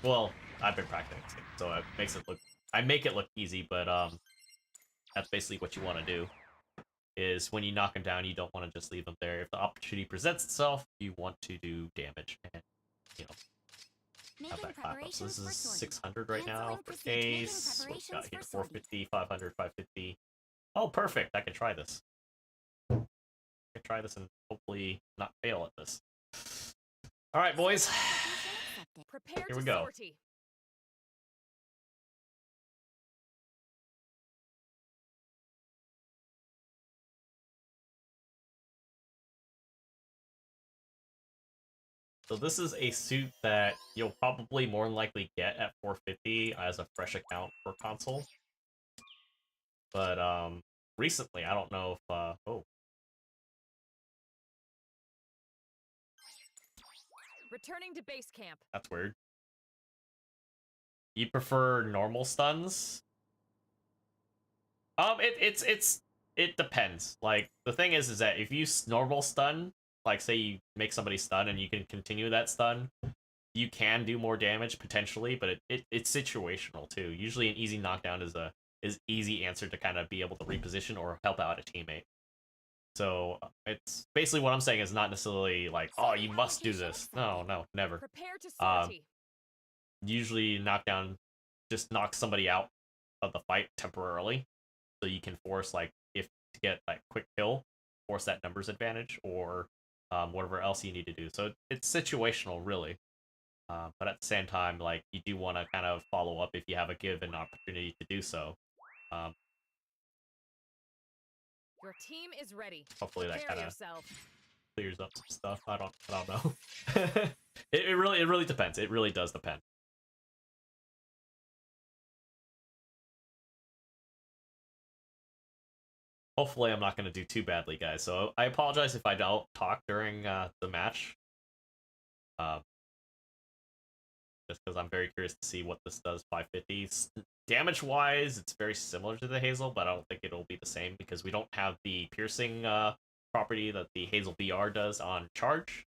Well, I've been practicing, so it makes it look... I make it look easy, but that's basically what you want to do. Is when you knock them down, you don't want to just leave them there. If the opportunity presents itself, you want to do damage and, you know, have that clap up. So this is 600 right now for Ace. What we got here? 450, 500, 550. Oh, perfect! I can try this. I can try this and hopefully not fail at this. All right, boys. Here we go. So this is a suit that you'll probably more than likely get at 450 as a fresh account for console. But recently, I don't know if oh. Returning to base camp. That's weird. You prefer normal stuns? It depends. Like, the thing is that if you normal stun, like say you make somebody stun and you can continue that stun, you can do more damage potentially, but it's situational too. Usually an easy knockdown is easy answer to kind of be able to reposition or help out a teammate. So it's basically what I'm saying is not necessarily like, oh, you must do this. No, never. Prepare to sortie. Usually knockdown just knocks somebody out of the fight temporarily, so you can force, like, if to get like quick kill, force that numbers advantage or whatever else you need to do. So it's situational, really. But at the same time, like, you do want to kind of follow up if you have a given opportunity to do so. Your team is ready. Hopefully that Prepare kind of yourself. clears up some stuff. I don't know. it really depends. It really does depend. Hopefully I'm not going to do too badly, guys. So I apologize if I don't talk during the match. Just because I'm very curious to see what this does. 550 damage-wise, it's very similar to the Hazel, but I don't think it'll be the same because we don't have the piercing property that the Hazel VR does on charge.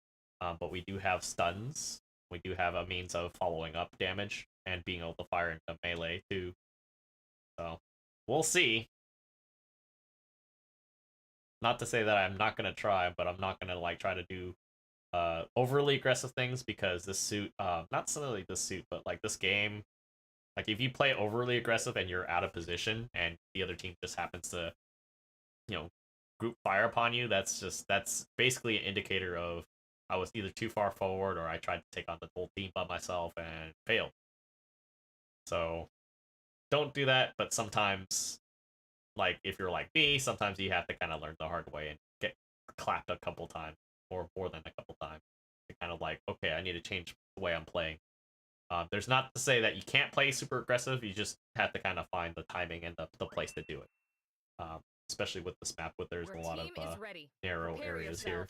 But we do have stuns. We do have a means of following up damage and being able to fire into melee too. So we'll see. Not to say that I'm not gonna try, but I'm not gonna like try to do overly aggressive things because this suit, not necessarily this suit, but like this game, like if you play overly aggressive and you're out of position and the other team just happens to, group fire upon you, that's basically an indicator of I was either too far forward or I tried to take on the whole team by myself and failed. So don't do that, but sometimes, like if you're like me, sometimes you have to kind of learn the hard way and get clapped a couple times or more than a couple times. To kind of like, okay, I need to change the way I'm playing. There's not to say that you can't play super aggressive. You just have to kind of find the timing and the place to do it. Especially with this map, where there's a lot of narrow areas here.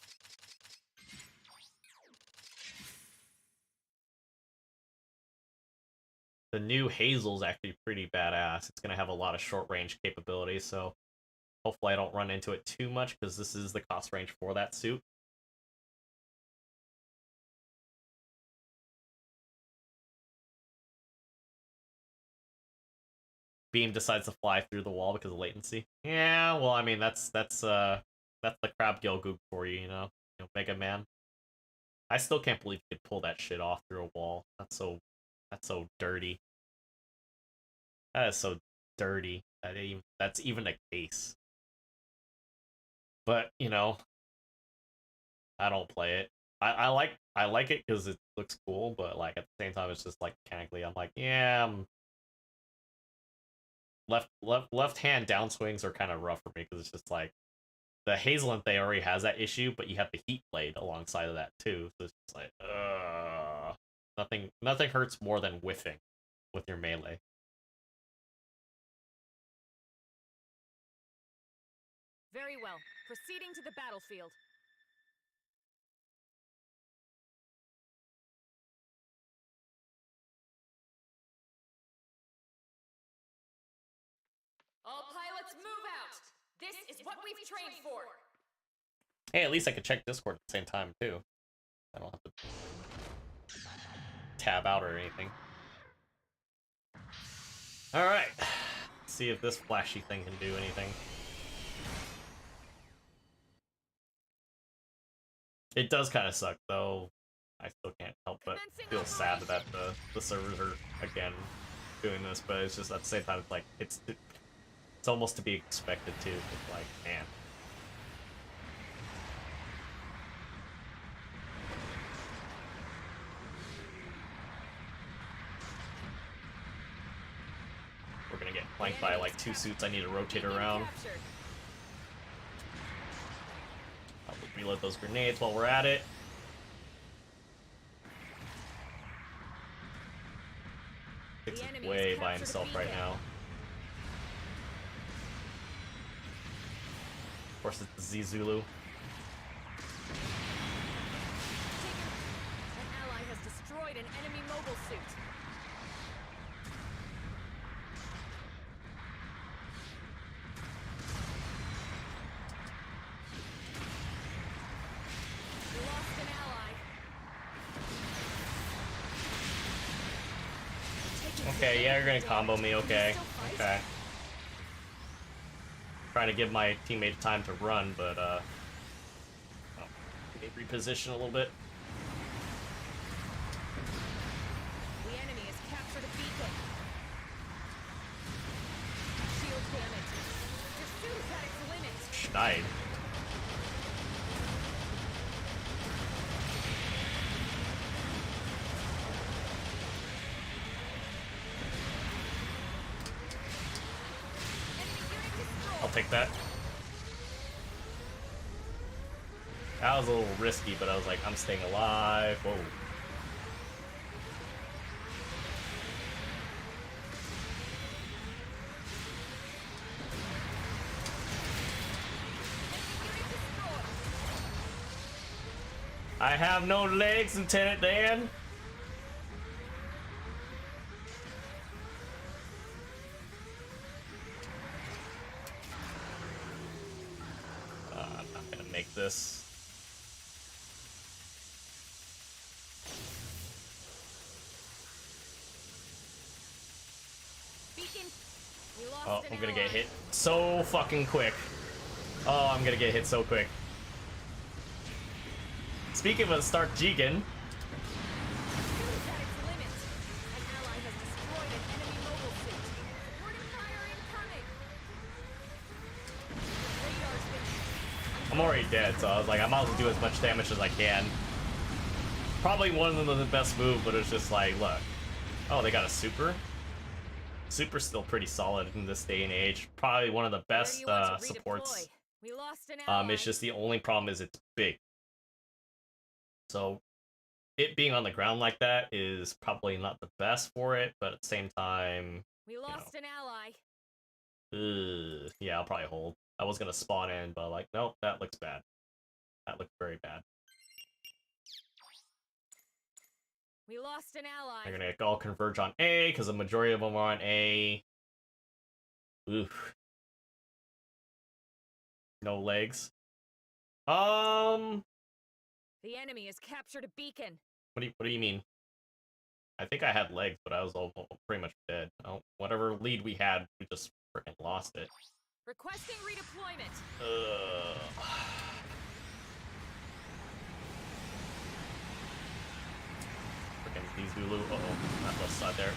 The new Hazel's actually pretty badass. It's going to have a lot of short range capabilities, so hopefully I don't run into it too much because this is the cost range for that suit. Beam decides to fly through the wall because of latency. Yeah, well, I mean that's the Crab Gill Goop for you, Mega Man. I still can't believe you could pull that shit off through a wall. That's so dirty. That is so dirty. That's even a case. But I don't play it. I like it because it looks cool, but like at the same time, it's just like mechanically, I'm like, yeah, left hand downswings are kind of rough for me because it's just like the Hazelin they already has that issue, but you have the heat blade alongside of that too. So it's just like, nothing hurts more than whiffing with your melee. Very well. Proceeding to the battlefield. All pilots move out! This is what we've trained for! Hey, at least I could check Discord at the same time, too. I don't have to tab out or anything. Alright. See if this flashy thing can do anything. It does kind of suck, though. I still can't help but feel sad that the servers are, again, doing this, but it's just at the same time, it's like, it's almost to be expected, too. It's like, man. We're gonna get flanked by like 2 suits I need to rotate around. I'll reload those grenades while we're at it. Six is way by himself right now. Of course, it's the Z Zulu. An ally has destroyed an enemy mobile suit. We lost an ally. Okay, yeah, you're gonna combo me, okay. Okay. Trying to give my teammate time to run, but reposition a little bit. The enemy has captured a beacon. Shield damage. Your suit is at its limit. Schneid. I'll take that. That was a little risky, but I was like, I'm staying alive. Whoa. I have no legs, Lieutenant Dan. I'm not gonna make this. Oh, I'm gonna get hit so fucking quick. Oh, I'm gonna get hit so quick. Speaking of Stark Jigen. I'm already dead, so I was like, I might as well do as much damage as I can. Probably one of the best moves, but it's just like, look. Oh, they got a super? Super's still pretty solid in this day and age. Probably one of the best supports. We lost an ally. It's just the only problem is it's big. So it being on the ground like that is probably not the best for it, but at the same time, we lost an ally. Yeah, I'll probably hold. I was gonna spawn in, but like, nope, that looks bad. That looked very bad. We lost an ally. They're gonna all converge on A because the majority of them are on A. Oof. No legs. The enemy has captured a beacon. What do you mean? I think I had legs, but I was all pretty much dead. Oh, whatever lead we had, we just freaking lost it. Requesting redeployment. Freaking Zulu. Uh-oh, not left side there.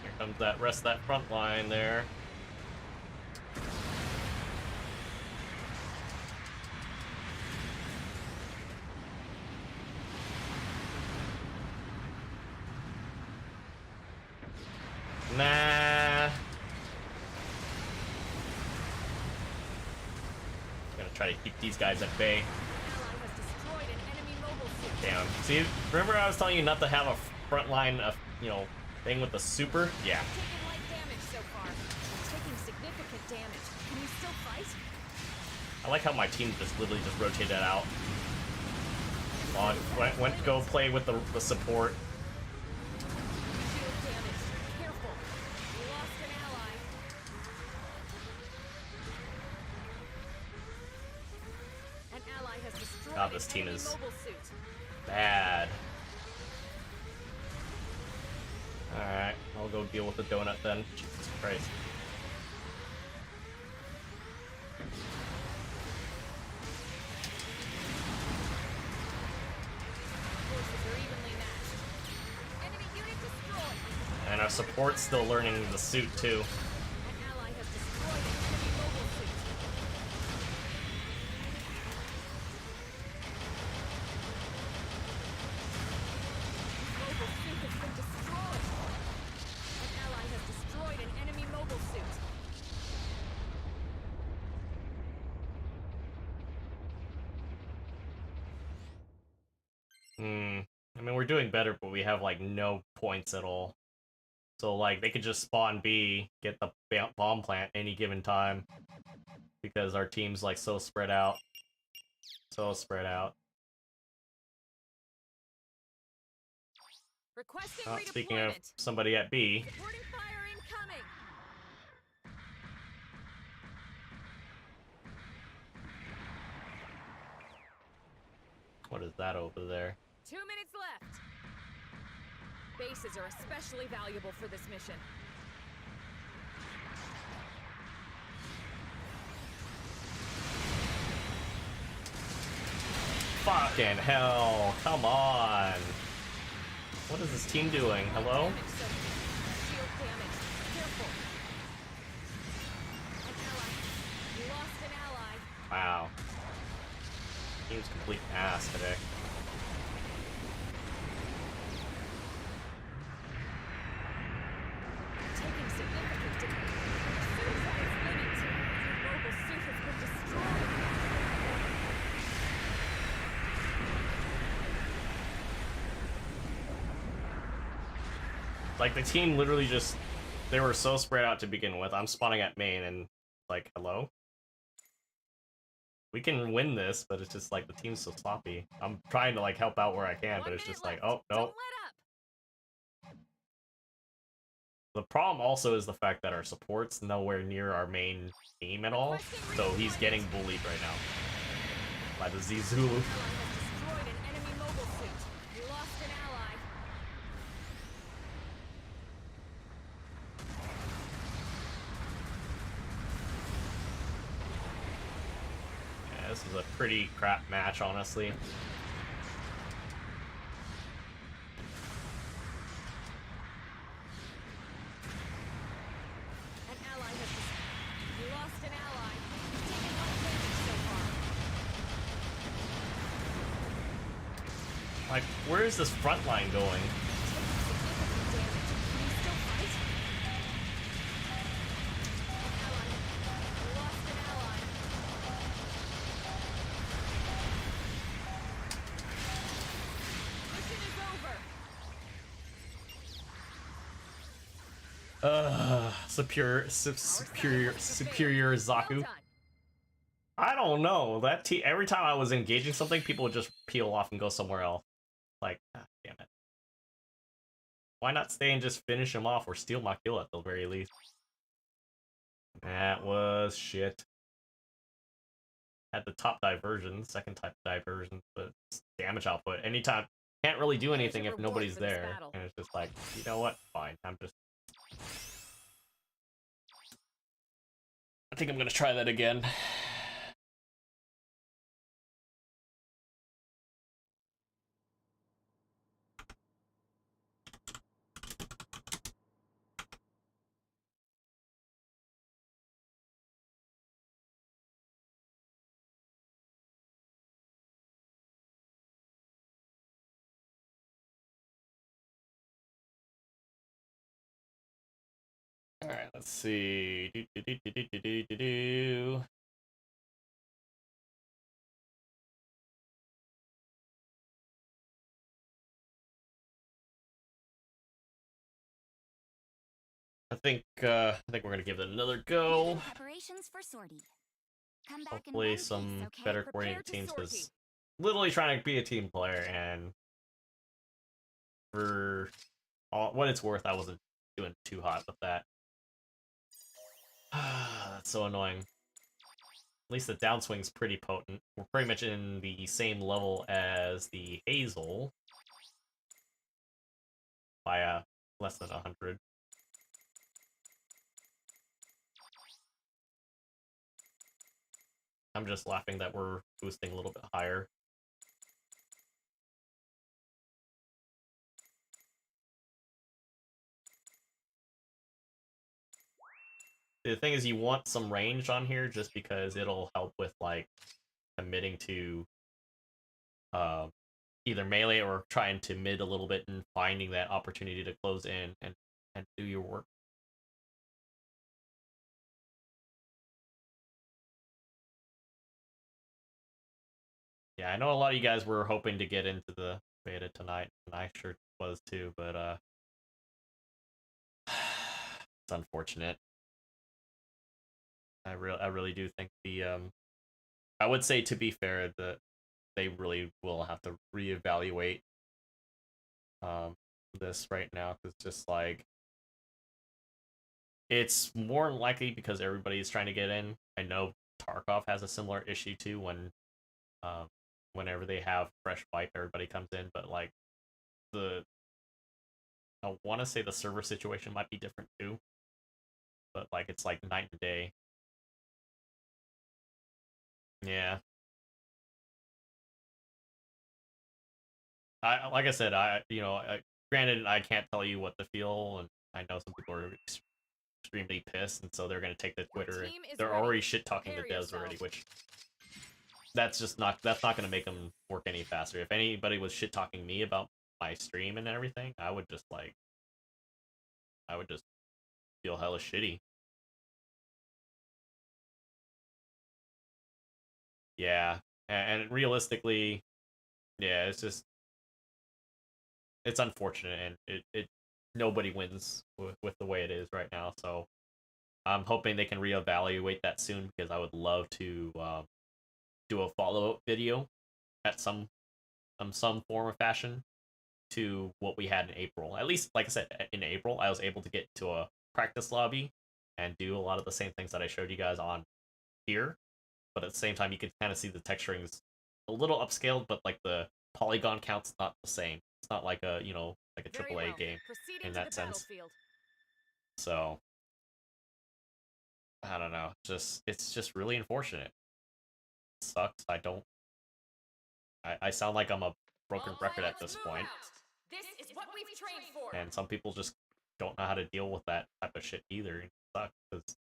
Here comes that rest of that front line there. Nah. Gonna try to keep these guys at bay. Damn. See, remember I was telling you not to have a front line of, thing with the super? Yeah. Taking light damage so far. Taking significant damage. Can you still fight? I like how my team just literally just rotated out. On went to go play with the support. God, this team is bad. Alright, I'll go deal with the donut then. Jesus Christ. And our support's still learning the suit too. I mean, we're doing better, but we have, like, no points at all. So, like, they could just spawn B, get the bomb plant any given time. Because our team's, like, so spread out. So spread out. Speaking of somebody at B. What is that over there? 2 minutes left. Bases are especially valuable for this mission. Fucking hell! Come on! What is this team doing? Hello? Wow. Team's complete ass today. Taking significant damage. Suicide's limits. Your mobile suit has been destroyed. Like, the team literally just... They were so spread out to begin with. I'm spawning at main and, like, hello? We can win this, but it's just like the team's so sloppy. I'm trying to like help out where I can, but it's just like, oh no. The problem also is the fact that our support's nowhere near our main team at all, so he's getting bullied right now by the Zulu. It was a pretty crap match, honestly. An ally has you lost an ally. You've taken one damage so far. Like, where is this front line going? Taking significant damage. Can you still fight? An ally. You lost an ally. Mission is over. Superior Zaku. Well done. I don't know. That every time I was engaging something, people would just peel off and go somewhere else. Like, damn it. Why not stay and just finish him off or steal my kill at the very least? That was shit. Had the top diversion, second type diversion, but damage output. Anytime, can't really do anything if nobody's there. And it's just like, you know what? Fine, I think I'm gonna try that again. Alright, let's see. I think we're gonna give it another go. Preparations for sortie. Come back in Hopefully one some piece, okay? better Prepare coordinated to teams, sortie. because literally trying to be a team player, and for what it's worth, I wasn't doing too hot with that. That's so annoying. At least the downswing's pretty potent. We're pretty much in the same level as the Hazel by less than 100. I'm just laughing that we're boosting a little bit higher. The thing is, you want some range on here just because it'll help with, like, committing to either melee or trying to mid a little bit and finding that opportunity to close in and do your work. Yeah, I know a lot of you guys were hoping to get into the beta tonight, and I sure was too, but it's unfortunate. I really do think the I would say, to be fair, that they really will have to reevaluate this right now, because just like it's more likely because everybody's trying to get in. I know Tarkov has a similar issue too when whenever they have fresh wipe, everybody comes in, but like I want to say the server situation might be different too, but like it's like night and day. Yeah. Like I said, granted, I can't tell you what to feel, and I know some people are extremely pissed, and so they're gonna take to Twitter, and they're already shit talking the devs already, which that's not gonna make them work any faster. If anybody was shit talking me about my stream and everything, I would just feel hella shitty. Yeah, and realistically, yeah, it's unfortunate, and it nobody wins with the way it is right now. So I'm hoping they can reevaluate that soon, because I would love to do a follow-up video at some form of fashion to what we had in April. At least, like I said, in April, I was able to get to a practice lobby and do a lot of the same things that I showed you guys on here. But at the same time, you could kind of see the texturing's a little upscaled, but like the polygon count's not the same. It's not like a like a AAA game in that sense. So I don't know. It's just really unfortunate. sucks. I sound like I'm a broken record at this point. This is what we've trained for. And some people just don't know how to deal with that type of shit either. It sucks. 'Cause...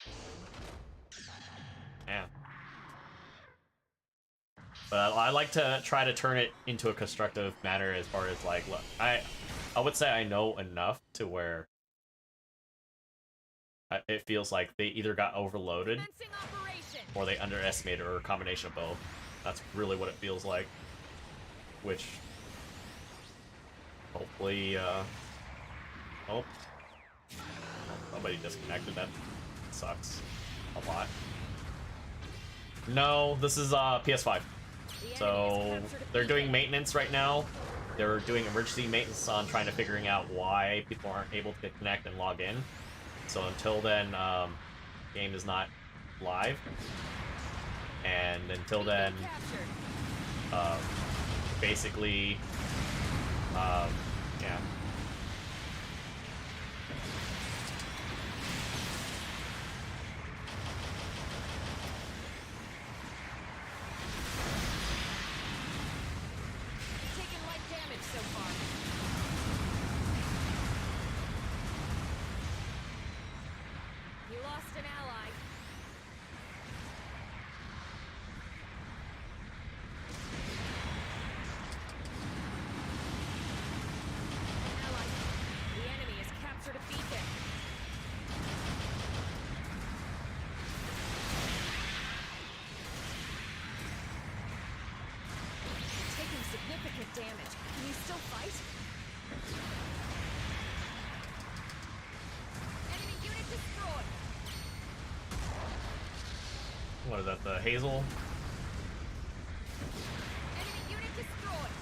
Yeah. But I like to try to turn it into a constructive manner as far as like, look, I would say I know enough to where it feels like they either got overloaded or they underestimated, or a combination of both. That's really what it feels like. Which hopefully, oh, somebody disconnected. That sucks a lot. No, this is PS5. So they're doing maintenance right now. They're doing emergency maintenance on trying to figuring out why people aren't able to connect and log in. So until then, game is not live. And until then, basically, yeah. So far. You lost an ally. An ally. The enemy has captured a beacon. Taking significant damage. Can you still fight? Enemy unit destroyed. What is that, the Hazel? Enemy unit destroyed.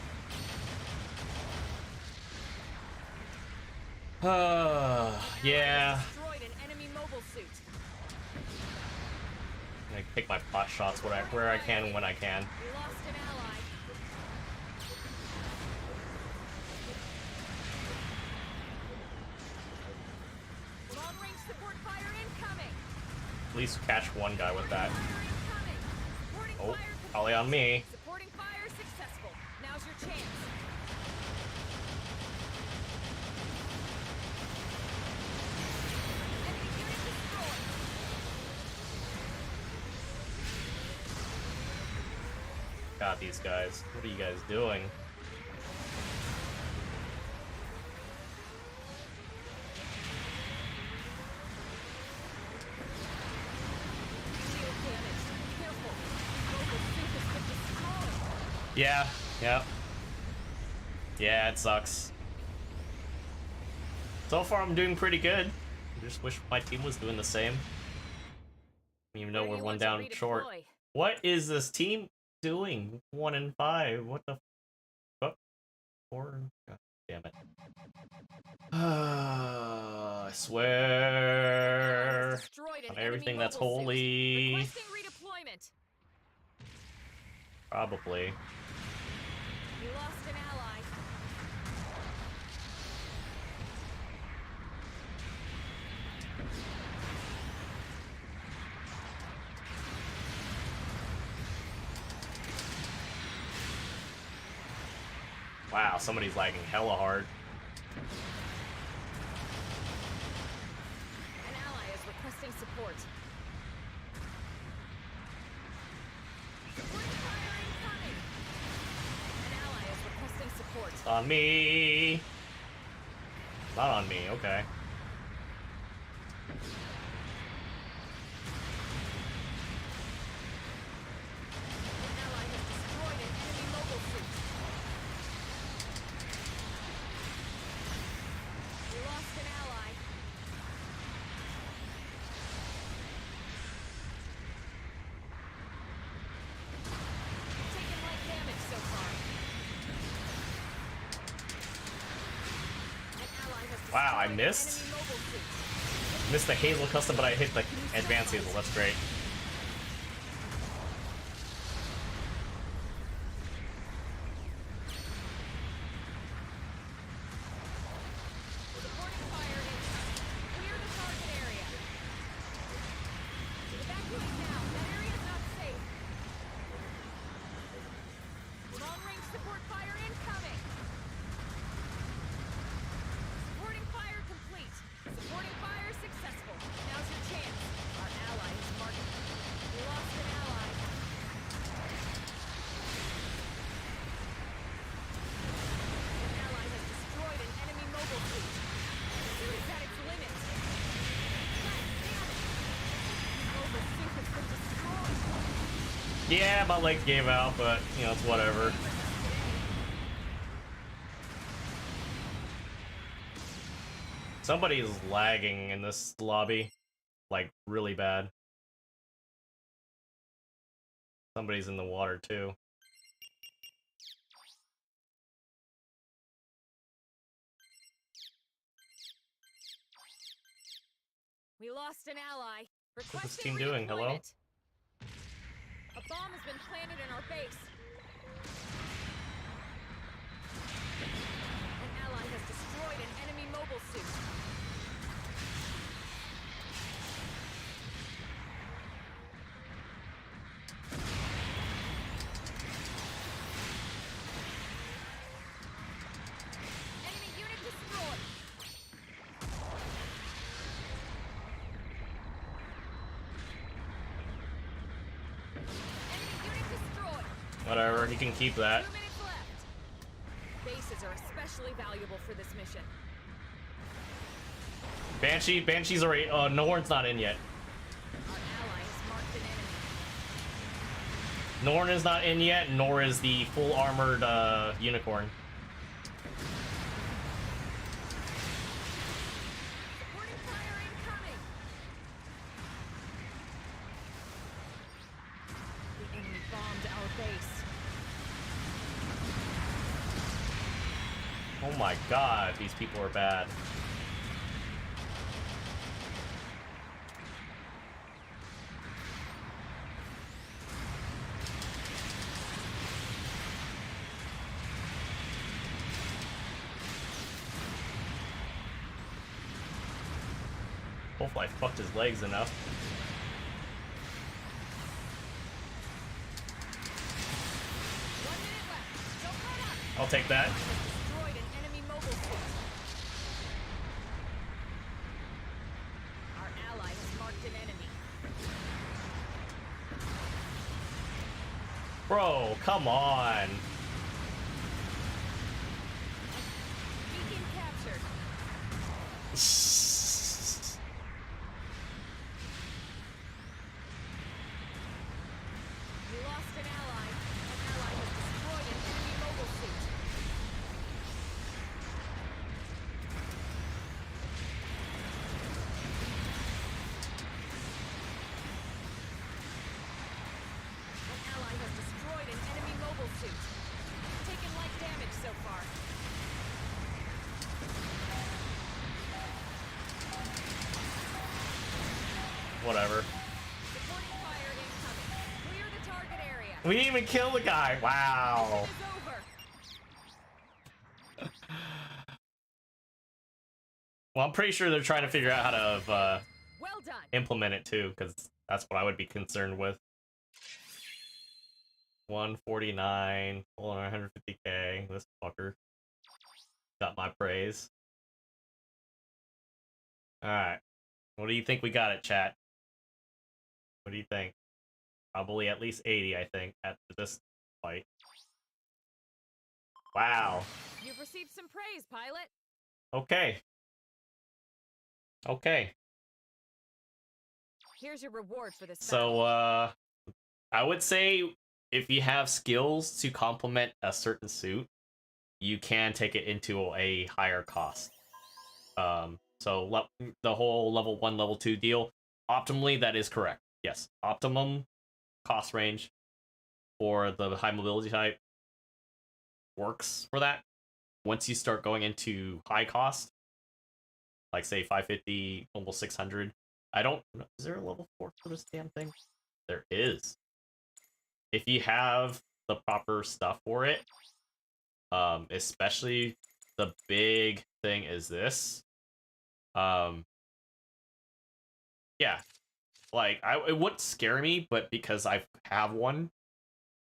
Yeah. Destroyed an enemy mobile suit. I pick my pot shots where I can when I can. We lost an ally. Long-range support fire incoming. At least catch one guy with that. Fire incoming. Supporting Oh, fire probably on me. Supporting fire successful. Now's your chance. Enemy unit destroyed. God, these guys. What are you guys doing? Shield damage. Careful. Mobile suit has been destroyed. Yeah, yeah. Yeah, it sucks. So far, I'm doing pretty good. I just wish my team was doing the same. Even though Where do we're you one want to down short. redeploy? What is this team doing? 1 and 5. What the fuck? 4? God damn it. I swear. Destroyed an On enemy everything that's mobile suit. holy. Requesting redeployment. Probably. You lost an ally. Wow, somebody's lagging hella hard. An ally is requesting support. Supporting fire incoming. An ally is requesting support. It's on me. Not on me, okay. An ally has destroyed an enemy mobile suit. We lost an ally. Taken light damage so far. An ally has Wow, I destroyed an missed? enemy mobile suit. Missed the Hazel custom, but I hit the advanced Hazel. That's great. Supporting fire incoming. Clear the target area. Evacuate now. That area is not safe. Yeah, my legs gave out, but, you know, it's whatever. Somebody is lagging in this lobby. Like, really bad. Somebody's in the water, too. We lost an ally. What's this team doing? Hello? A bomb has been planted in our base. An ally has destroyed an enemy mobile suit. Enemy unit destroyed. Enemy unit destroyed. Whatever, he can keep that. 2 minutes left. Bases are especially valuable for this mission. Banshee's already. Oh, Norn's not in yet. Our ally has marked an enemy. Norn is not in yet, nor is the full armored unicorn. Supporting fire incoming. The enemy bombed our base. Oh my god, these people are bad. Hopefully I fucked his legs enough. 1 minute left. Don't let up. I'll take that. Destroyed an enemy mobile suit. Our ally has marked an enemy. Bro, come on. Beacon captured. We lost an ally. An ally has destroyed an enemy mobile suit. An ally has destroyed an enemy mobile suit. Taken light damage so far. Whatever. Supporting fire incoming. Clear the target area. We didn't even kill the guy. Wow. Mission is over. Well, I'm pretty sure they're trying to figure out how to Well done. implement it too, because that's what I would be concerned with. 149, 150k. This fucker got my praise. All right, what do you think we got it, chat? What do you think? Probably at least 80, I think, at this fight. Wow. You've received some praise, pilot. Okay. Okay. Here's your reward for this So, battle. I would say if you have skills to complement a certain suit, you can take it into a higher cost. So the whole level 1, level 2 deal, optimally, that is correct. Yes, optimum cost range for the high mobility type works for that. Once you start going into high cost, like say 550, almost 600, I don't know, is there a level 4 for this damn thing? There is. If you have the proper stuff for it, especially the big thing is this. Yeah, like it wouldn't scare me, but because I have one,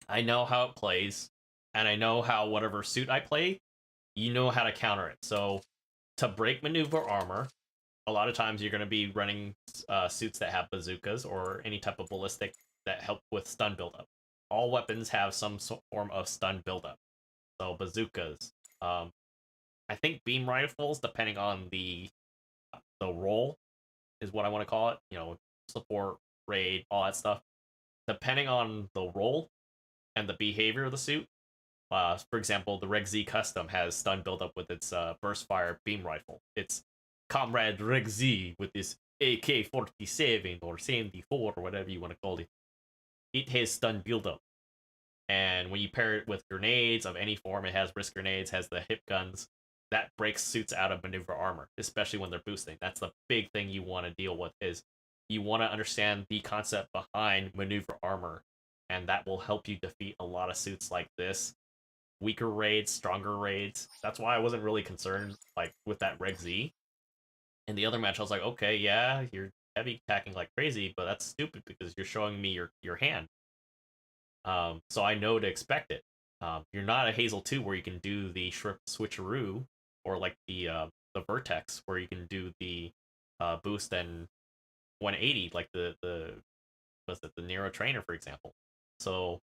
I know how it plays, and I know how whatever suit I play, you know how to counter it. So to break maneuver armor, a lot of times you're going to be running suits that have bazookas or any type of ballistic that help with stun buildup. All weapons have some form of stun buildup. So bazookas, I think beam rifles, depending on the role, is what I want to call it. You know, support, raid, all that stuff. depending on the role and the behavior of the suit. For example, the Reg Z custom has stun buildup with its burst fire beam rifle. It's Comrade Reg Z with this AK-47 or 74 or whatever you want to call it. It has stun buildup. And when you pair it with grenades of any form, it has wrist grenades, has the hip guns, that breaks suits out of maneuver armor, especially when they're boosting. That's the big thing you want to deal with, is you want to understand the concept behind maneuver armor, and that will help you defeat a lot of suits like this. Weaker raids, stronger raids. That's why I wasn't really concerned like with that Reg Z. In the other match, I was like, okay, yeah, you're heavy attacking like crazy, but that's stupid because you're showing me your hand. So I know to expect it. You're not a Hazel 2 where you can do the shrimp switcheroo, or like the Vertex where you can do the boost and 180 like the Nero Trainer, for example. So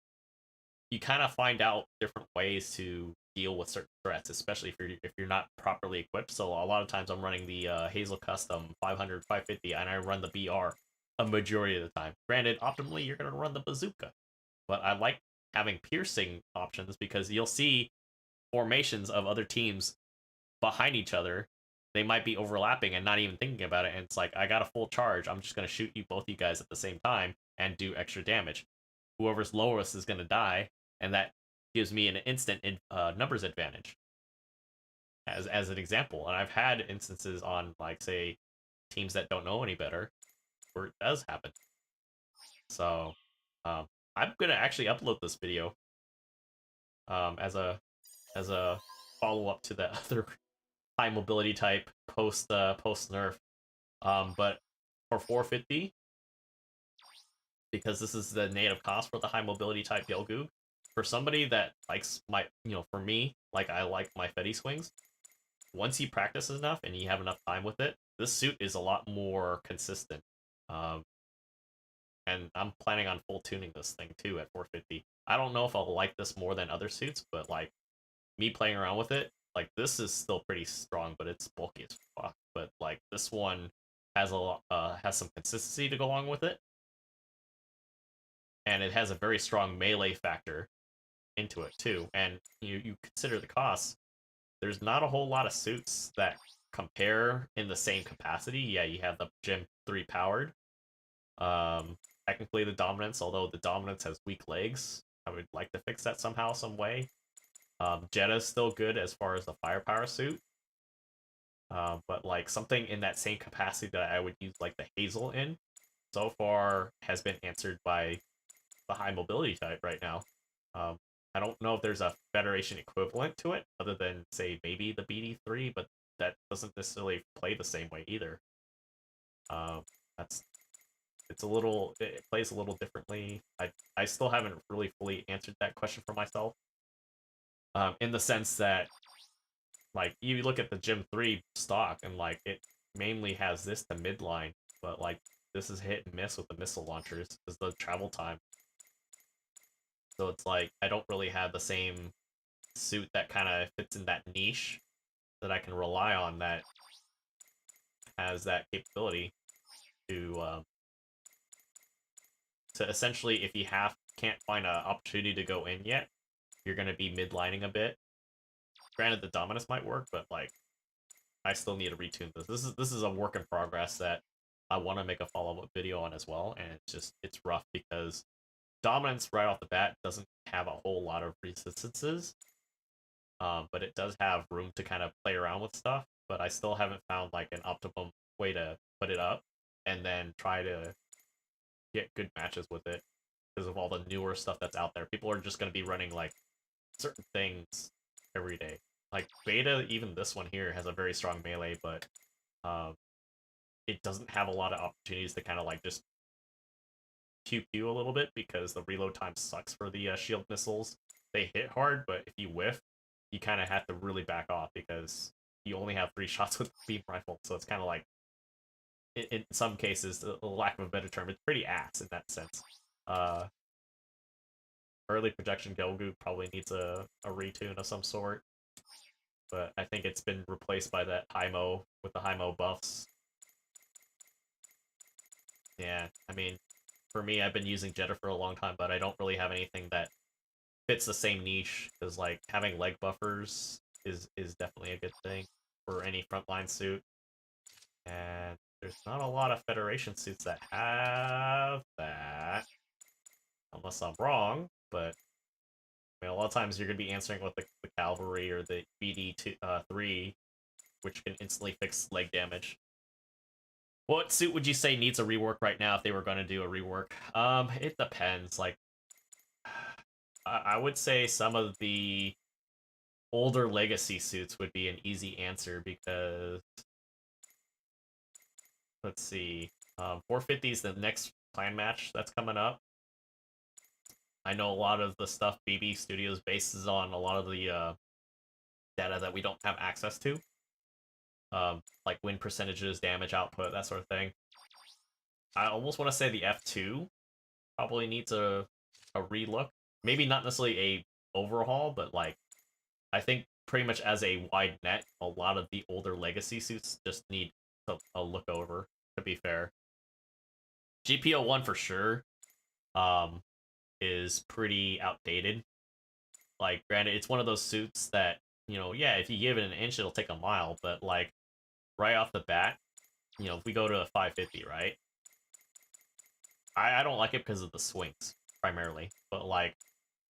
you kind of find out different ways to deal with certain threats, especially if you're not properly equipped. So a lot of times I'm running the Hazel Custom 500, 550, and I run the BR a majority of the time. Granted, optimally you're gonna run the Bazooka, but I like having piercing options because you'll see formations of other teams behind each other. They might be overlapping and not even thinking about it, and it's like, I got a full charge, I'm just gonna shoot you, both you guys at the same time, and do extra damage. Whoever's lowest is gonna die, and that gives me an instant numbers advantage. As an example, and I've had instances on, like, say, teams that don't know any better, where it does happen. So, I'm gonna actually upload this video as a follow up to that other high mobility type post nerf. But for 450, because this is the native cost for the high mobility type Gelgoog, for somebody that likes my, for me, like, I like my Fetty swings, once you practice enough and you have enough time with it, this suit is a lot more consistent. And I'm planning on full tuning this thing too at 450. I don't know if I'll like this more than other suits, but like, me playing around with it, like, this is still pretty strong, but it's bulky as fuck. But like, this one has has some consistency to go along with it, and it has a very strong melee factor into it too. And you consider the costs. There's not a whole lot of suits that compare in the same capacity. Yeah, you have the Gem 3 powered. Technically the Dominance, although the Dominance has weak legs. I would like to fix that somehow, some way. Jetta's still good as far as the firepower suit. But like, something in that same capacity that I would use like the Hazel in, so far has been answered by the high mobility type right now. I don't know if there's a Federation equivalent to it, other than, say, maybe the BD3, but that doesn't necessarily play the same way either. It plays a little differently. I still haven't really fully answered that question for myself. In the sense that, like, you look at the Gem 3 stock, and like, it mainly has this to midline, but like, this is hit and miss with the missile launchers, is the travel time. So it's like, I don't really have the same suit that kind of fits in that niche that I can rely on that has that capability to essentially, if you can't find an opportunity to go in yet, you're going to be midlining a bit. Granted, the Dominus might work, but like, I still need to retune this. This is a work in progress that I want to make a follow-up video on as well, and it's rough because Dominance right off the bat doesn't have a whole lot of resistances, but it does have room to kind of play around with stuff, but I still haven't found like an optimum way to put it up and then try to get good matches with it because of all the newer stuff that's out there. People are just going to be running like certain things every day. Like beta, even this one here has a very strong melee, but it doesn't have a lot of opportunities to kind of like just pew a little bit because the reload time sucks for the shield missiles. They hit hard, but if you whiff, you kind of have to really back off because you only have 3 shots with the beam rifle. So it's kind of like, in some cases, a lack of a better term, it's pretty ass in that sense. Early projection Gelgoog probably needs a retune of some sort, but I think it's been replaced by that Himo with the Himo buffs. Yeah, I mean, for me, I've been using Jetta for a long time, but I don't really have anything that fits the same niche, because like having leg buffers is definitely a good thing for any frontline suit. And there's not a lot of Federation suits that have that, unless I'm wrong. But I mean, a lot of times you're gonna be answering with the cavalry or the BD3, which can instantly fix leg damage. What suit would you say needs a rework right now if they were going to do a rework? It depends. Like, I would say some of the older legacy suits would be an easy answer because, let's see, 450 is the next plan match that's coming up. I know a lot of the stuff BB Studios bases on a lot of the data that we don't have access to. Like win percentages, damage output, that sort of thing. I almost want to say the F2 probably needs a relook. Maybe not necessarily a overhaul, but like I think pretty much as a wide net, a lot of the older legacy suits just need a look over, to be fair. GBO1 for sure is pretty outdated. Like, granted, it's one of those suits that, you know, yeah, if you give it an inch, it'll take a mile, but like right off the bat, you know, if we go to a 550, right? I don't like it because of the swings, primarily. But, like,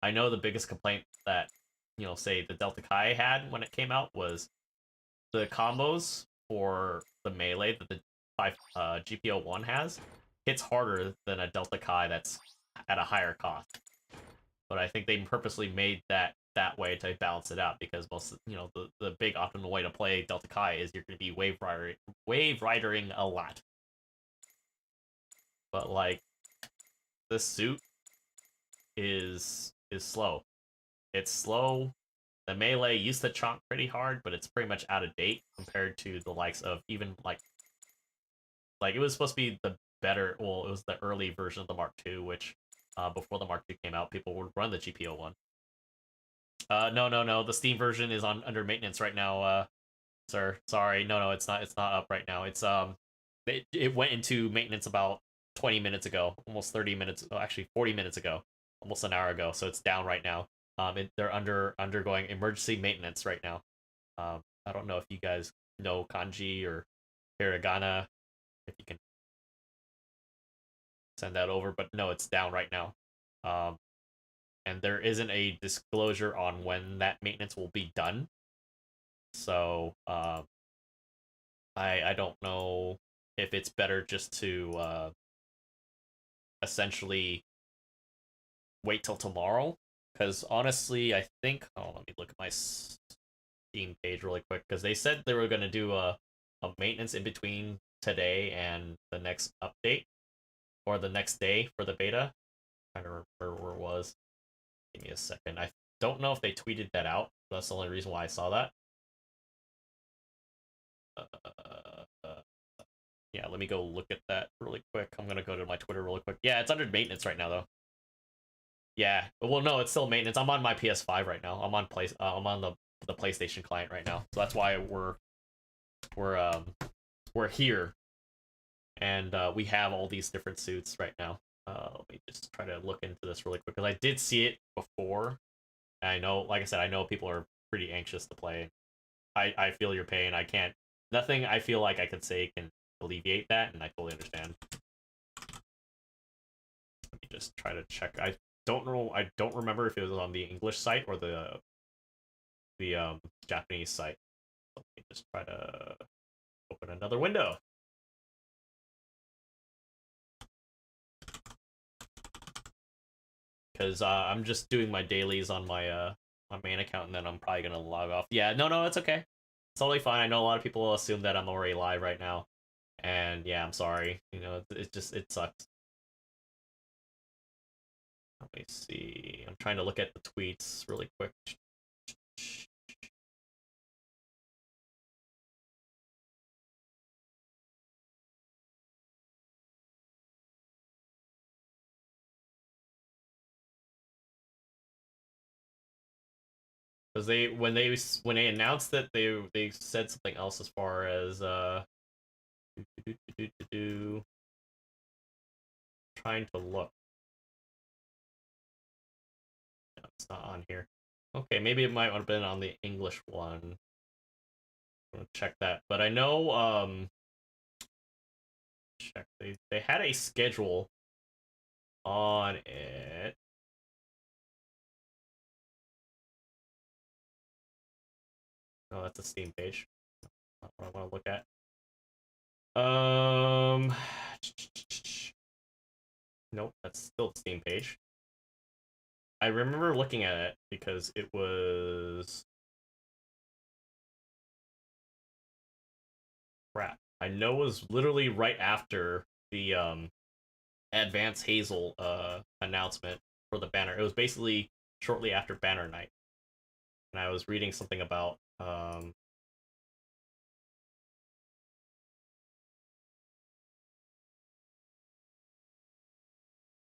I know the biggest complaint that, you know, say the Delta Kai had when it came out was the combos for the melee that the GPO1 has hits harder than a Delta Kai that's at a higher cost. But I think they purposely made that way to balance it out, because most, you know, the big optimal way to play Delta Kai is you're going to be wave ridering a lot. But like this suit is slow. It's slow. The melee used to chomp pretty hard, but it's pretty much out of date compared to the likes of even like it was supposed to be the better. Well, it was the early version of the Mark II, which before the Mark II came out, people would run the GPO1. No. The Steam version is under maintenance right now, sir. Sorry, no, it's not. It's not up right now. It's it went into maintenance about 20 minutes ago, almost 30 minutes. Oh, actually, 40 minutes ago, almost an hour ago. So it's down right now. They're undergoing emergency maintenance right now. I don't know if you guys know kanji or hiragana, if you can send that over, but no, it's down right now. And there isn't a disclosure on when that maintenance will be done. So, I don't know if it's better just to essentially wait till tomorrow. Because honestly, I think... Oh, let me look at my Steam page really quick. Because they said they were going to do a maintenance in between today and the next update. Or the next day for the beta. I don't remember where it was. Give me a second. I don't know if they tweeted that out. That's the only reason why I saw that. Yeah, let me go look at that really quick. I'm gonna go to my Twitter really quick. Yeah, it's under maintenance right now, though. Yeah, well, no, it's still maintenance. I'm on my PS5 right now. I'm on the PlayStation client right now, so that's why we're here, and we have all these different suits right now. Let me just try to look into this really quick, because I did see it before. And I know, like I said, I know people are pretty anxious to play. I feel your pain. I can't. Nothing I feel like I could say can alleviate that, and I totally understand. Let me just try to check. I don't know. I don't remember if it was on the English site or the Japanese site. Let me just try to open another window. Because I'm just doing my dailies on my my main account, and then I'm probably gonna log off. Yeah, no, it's okay. It's totally fine. I know a lot of people will assume that I'm already live right now, and yeah, I'm sorry. You know, it sucks. Let me see. I'm trying to look at the tweets really quick. Because when they announced that they said something else as far as trying trying to look. No, it's not on here. Okay, maybe it might have been on the English one. I'm gonna check that. But I know, check. They had a schedule on it. No, that's a Steam page. Not what I want to look at. Nope, that's still the Steam page. I remember looking at it because it was crap. I know it was literally right after the Advance Hazel announcement for the banner. It was basically shortly after Banner Night. And I was reading something about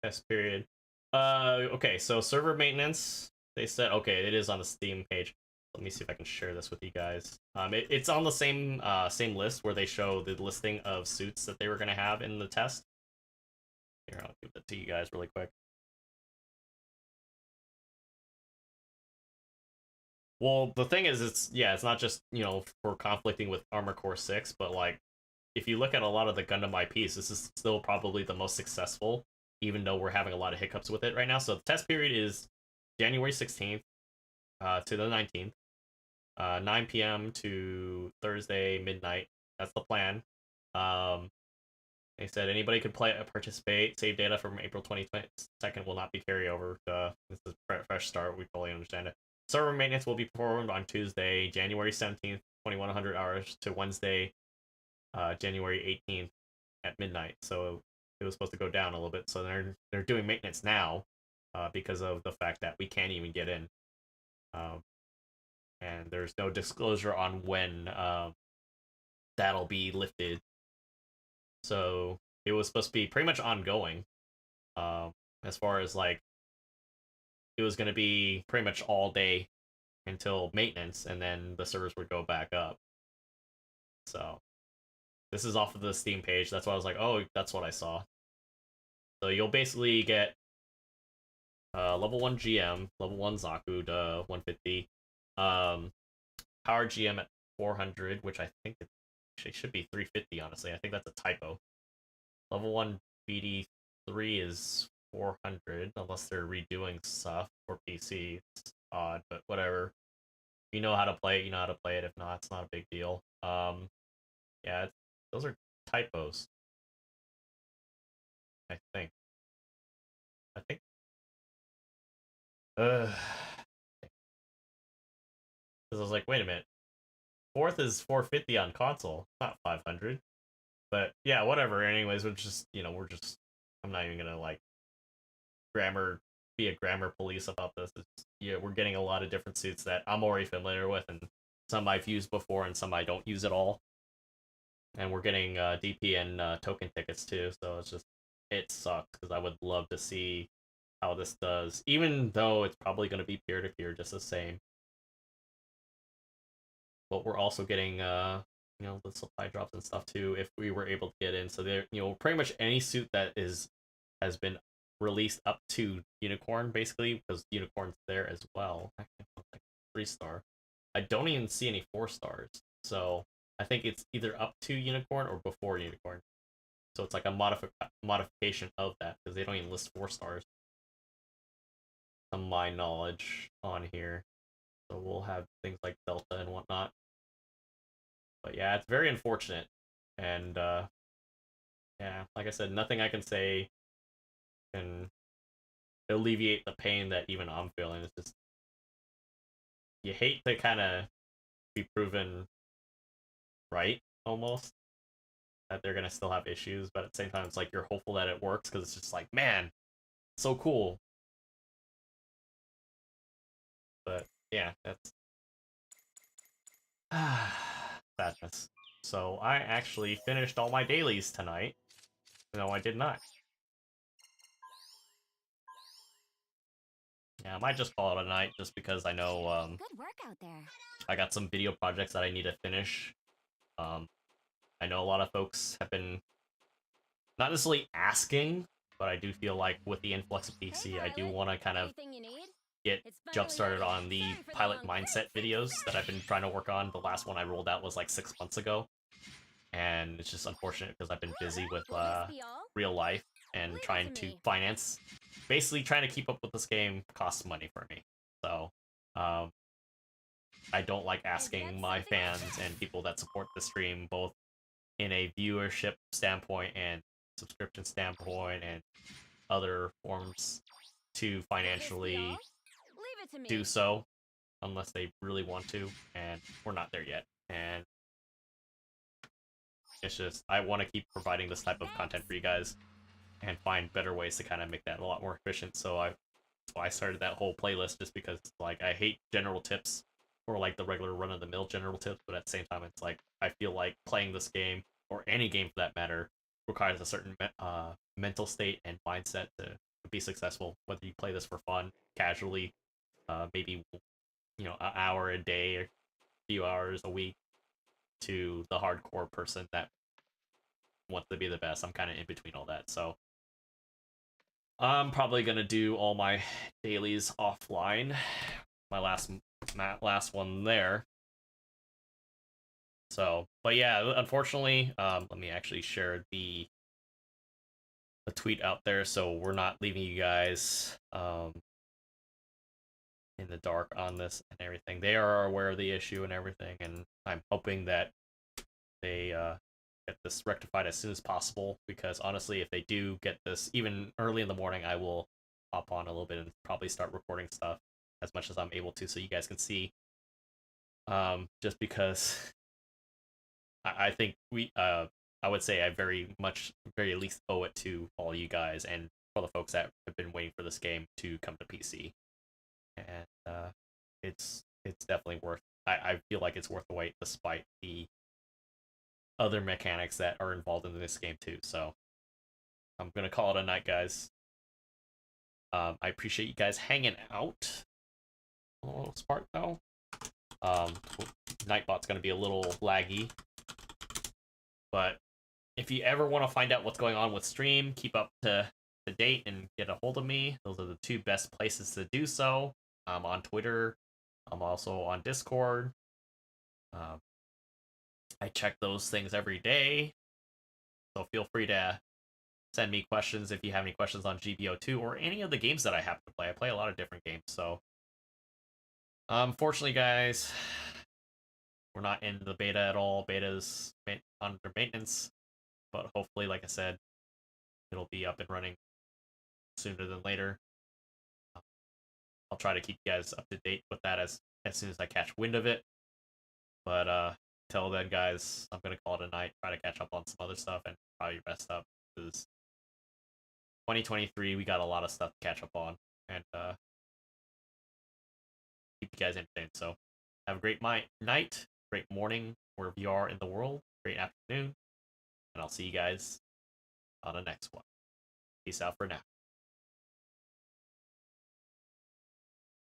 test period. Okay, so server maintenance. They said okay, it is on the Steam page. Let me see if I can share this with you guys. It's on the same list where they show the listing of suits that they were gonna have in the test. Here, I'll give it to you guys really quick. Well, the thing is, it's not just for conflicting with Armor Core 6, but like if you look at a lot of the Gundam IPs, this is still probably the most successful, even though we're having a lot of hiccups with it right now. So the test period is January 16th to the 19th, 9 p.m. to Thursday midnight. That's the plan. They said anybody could participate. Save data from April 22nd will not be carryover. This is a fresh start. We fully understand it. Server maintenance will be performed on Tuesday, January 17th, 2100 hours to Wednesday, January 18th at midnight. So it was supposed to go down a little bit. So they're doing maintenance now because of the fact that we can't even get in. And there's no disclosure on when that'll be lifted. So it was supposed to be pretty much ongoing. As far as like it was going to be pretty much all day until maintenance, and then the servers would go back up. So this is off of the Steam page. That's why I was like, oh, that's what I saw. So you'll basically get level 1 GM, level 1 Zaku to 150, power GM at 400, which I think it actually should be 350, honestly. I think that's a typo. Level 1 BD3 is 400, unless they're redoing stuff for PC. It's odd, but whatever. If you know how to play it, you know how to play it. If not, it's not a big deal. Yeah, those are typos. I think. Because I was like, wait a minute. Fourth is 450 on console, not 500. But yeah, whatever. Anyways, I'm not even gonna like be a grammar police about this. We're getting a lot of different suits that I'm already familiar with, and some I've used before, and some I don't use at all. And we're getting DP and token tickets too, so it sucks because I would love to see how this does, even though it's probably going to be peer-to-peer just the same. But we're also getting the supply drops and stuff too if we were able to get in. So there, pretty much any suit that has been released up to Unicorn, basically, because Unicorn's there as well. Actually, like 3-star. I don't even see any 4-stars, so I think it's either up to Unicorn or before Unicorn. So it's like a modification of that, because they don't even list 4-stars, to my knowledge, on here. So we'll have things like Delta and whatnot. But yeah, it's very unfortunate. And yeah, like I said, nothing I can say can alleviate the pain that even I'm feeling. It's just, you hate to kind of be proven right, almost, that they're gonna still have issues, but at the same time, it's like you're hopeful that it works, because it's just like, man, so cool. But yeah, that's sadness. So I actually finished all my dailies tonight. No, I did not. Yeah, I might just call it a night, just because I know Good work out there. I got some video projects that I need to finish. I know a lot of folks have been not necessarily asking but I do feel like with the influx of PC, I do pilot. want to kind of Anything you need? get It's finally jump started ready. on the Sorry for the pilot long mindset videos that I've been trying to work on. The last one I rolled out was like 6 months ago, and it's just unfortunate because I've been busy with Will this be all? real life and Leave it trying to to me. finance. Basically, trying to keep up with this game costs money for me. So, I don't like asking my something I fans and people that support the stream, both in a viewership standpoint and subscription standpoint and other forms, to Will this be financially all? Leave it to me. do so unless they really want to, and we're not there yet. And it's just, I want to keep providing this type of content for you guys and find better ways to kind of make that a lot more efficient. So that's why I started that whole playlist, just because like I hate general tips or like the regular run-of-the-mill general tips, but at the same time it's like I feel like playing this game, or any game for that matter, requires a certain mental state and mindset to be successful, whether you play this for fun, casually, maybe an hour a day or a few hours a week, to the hardcore person that wants to be the best. I'm kind of in between all that, so I'm probably gonna do all my dailies offline. My last one there. So, but yeah, unfortunately, let me actually share the tweet out there, so we're not leaving you guys in the dark on this and everything. They are aware of the issue and everything, and I'm hoping that they get this rectified as soon as possible, because honestly, if they do get this even early in the morning, I will hop on a little bit and probably start recording stuff as much as I'm able to, so you guys can see. Just because I think I would say I very least owe it to all you guys and all the folks that have been waiting for this game to come to PC. And it's definitely worth. I feel like it's worth the wait, despite the other mechanics that are involved in this game too. So I'm gonna call it a night, guys. I appreciate you guys hanging out. A little spark though. Nightbot's gonna be a little laggy, but if you ever want to find out what's going on with stream, keep up to date and get a hold of me. Those are the two best places to do so. I'm on Twitter. I'm also on Discord. I check those things every day, so feel free to send me questions if you have any questions on GBO2 or any of the games that I happen to play. I play a lot of different games, so unfortunately, guys, we're not in the beta at all. Beta's under maintenance, but hopefully, like I said, it'll be up and running sooner than later. I'll try to keep you guys up to date with that as soon as I catch wind of it. But till then, guys, I'm gonna call it a night. Try to catch up on some other stuff and probably rest up, because 2023 we got a lot of stuff to catch up on, and keep you guys entertained. So have a great night, great morning wherever you are in the world, great afternoon, and I'll see you guys on the next one. Peace out for now.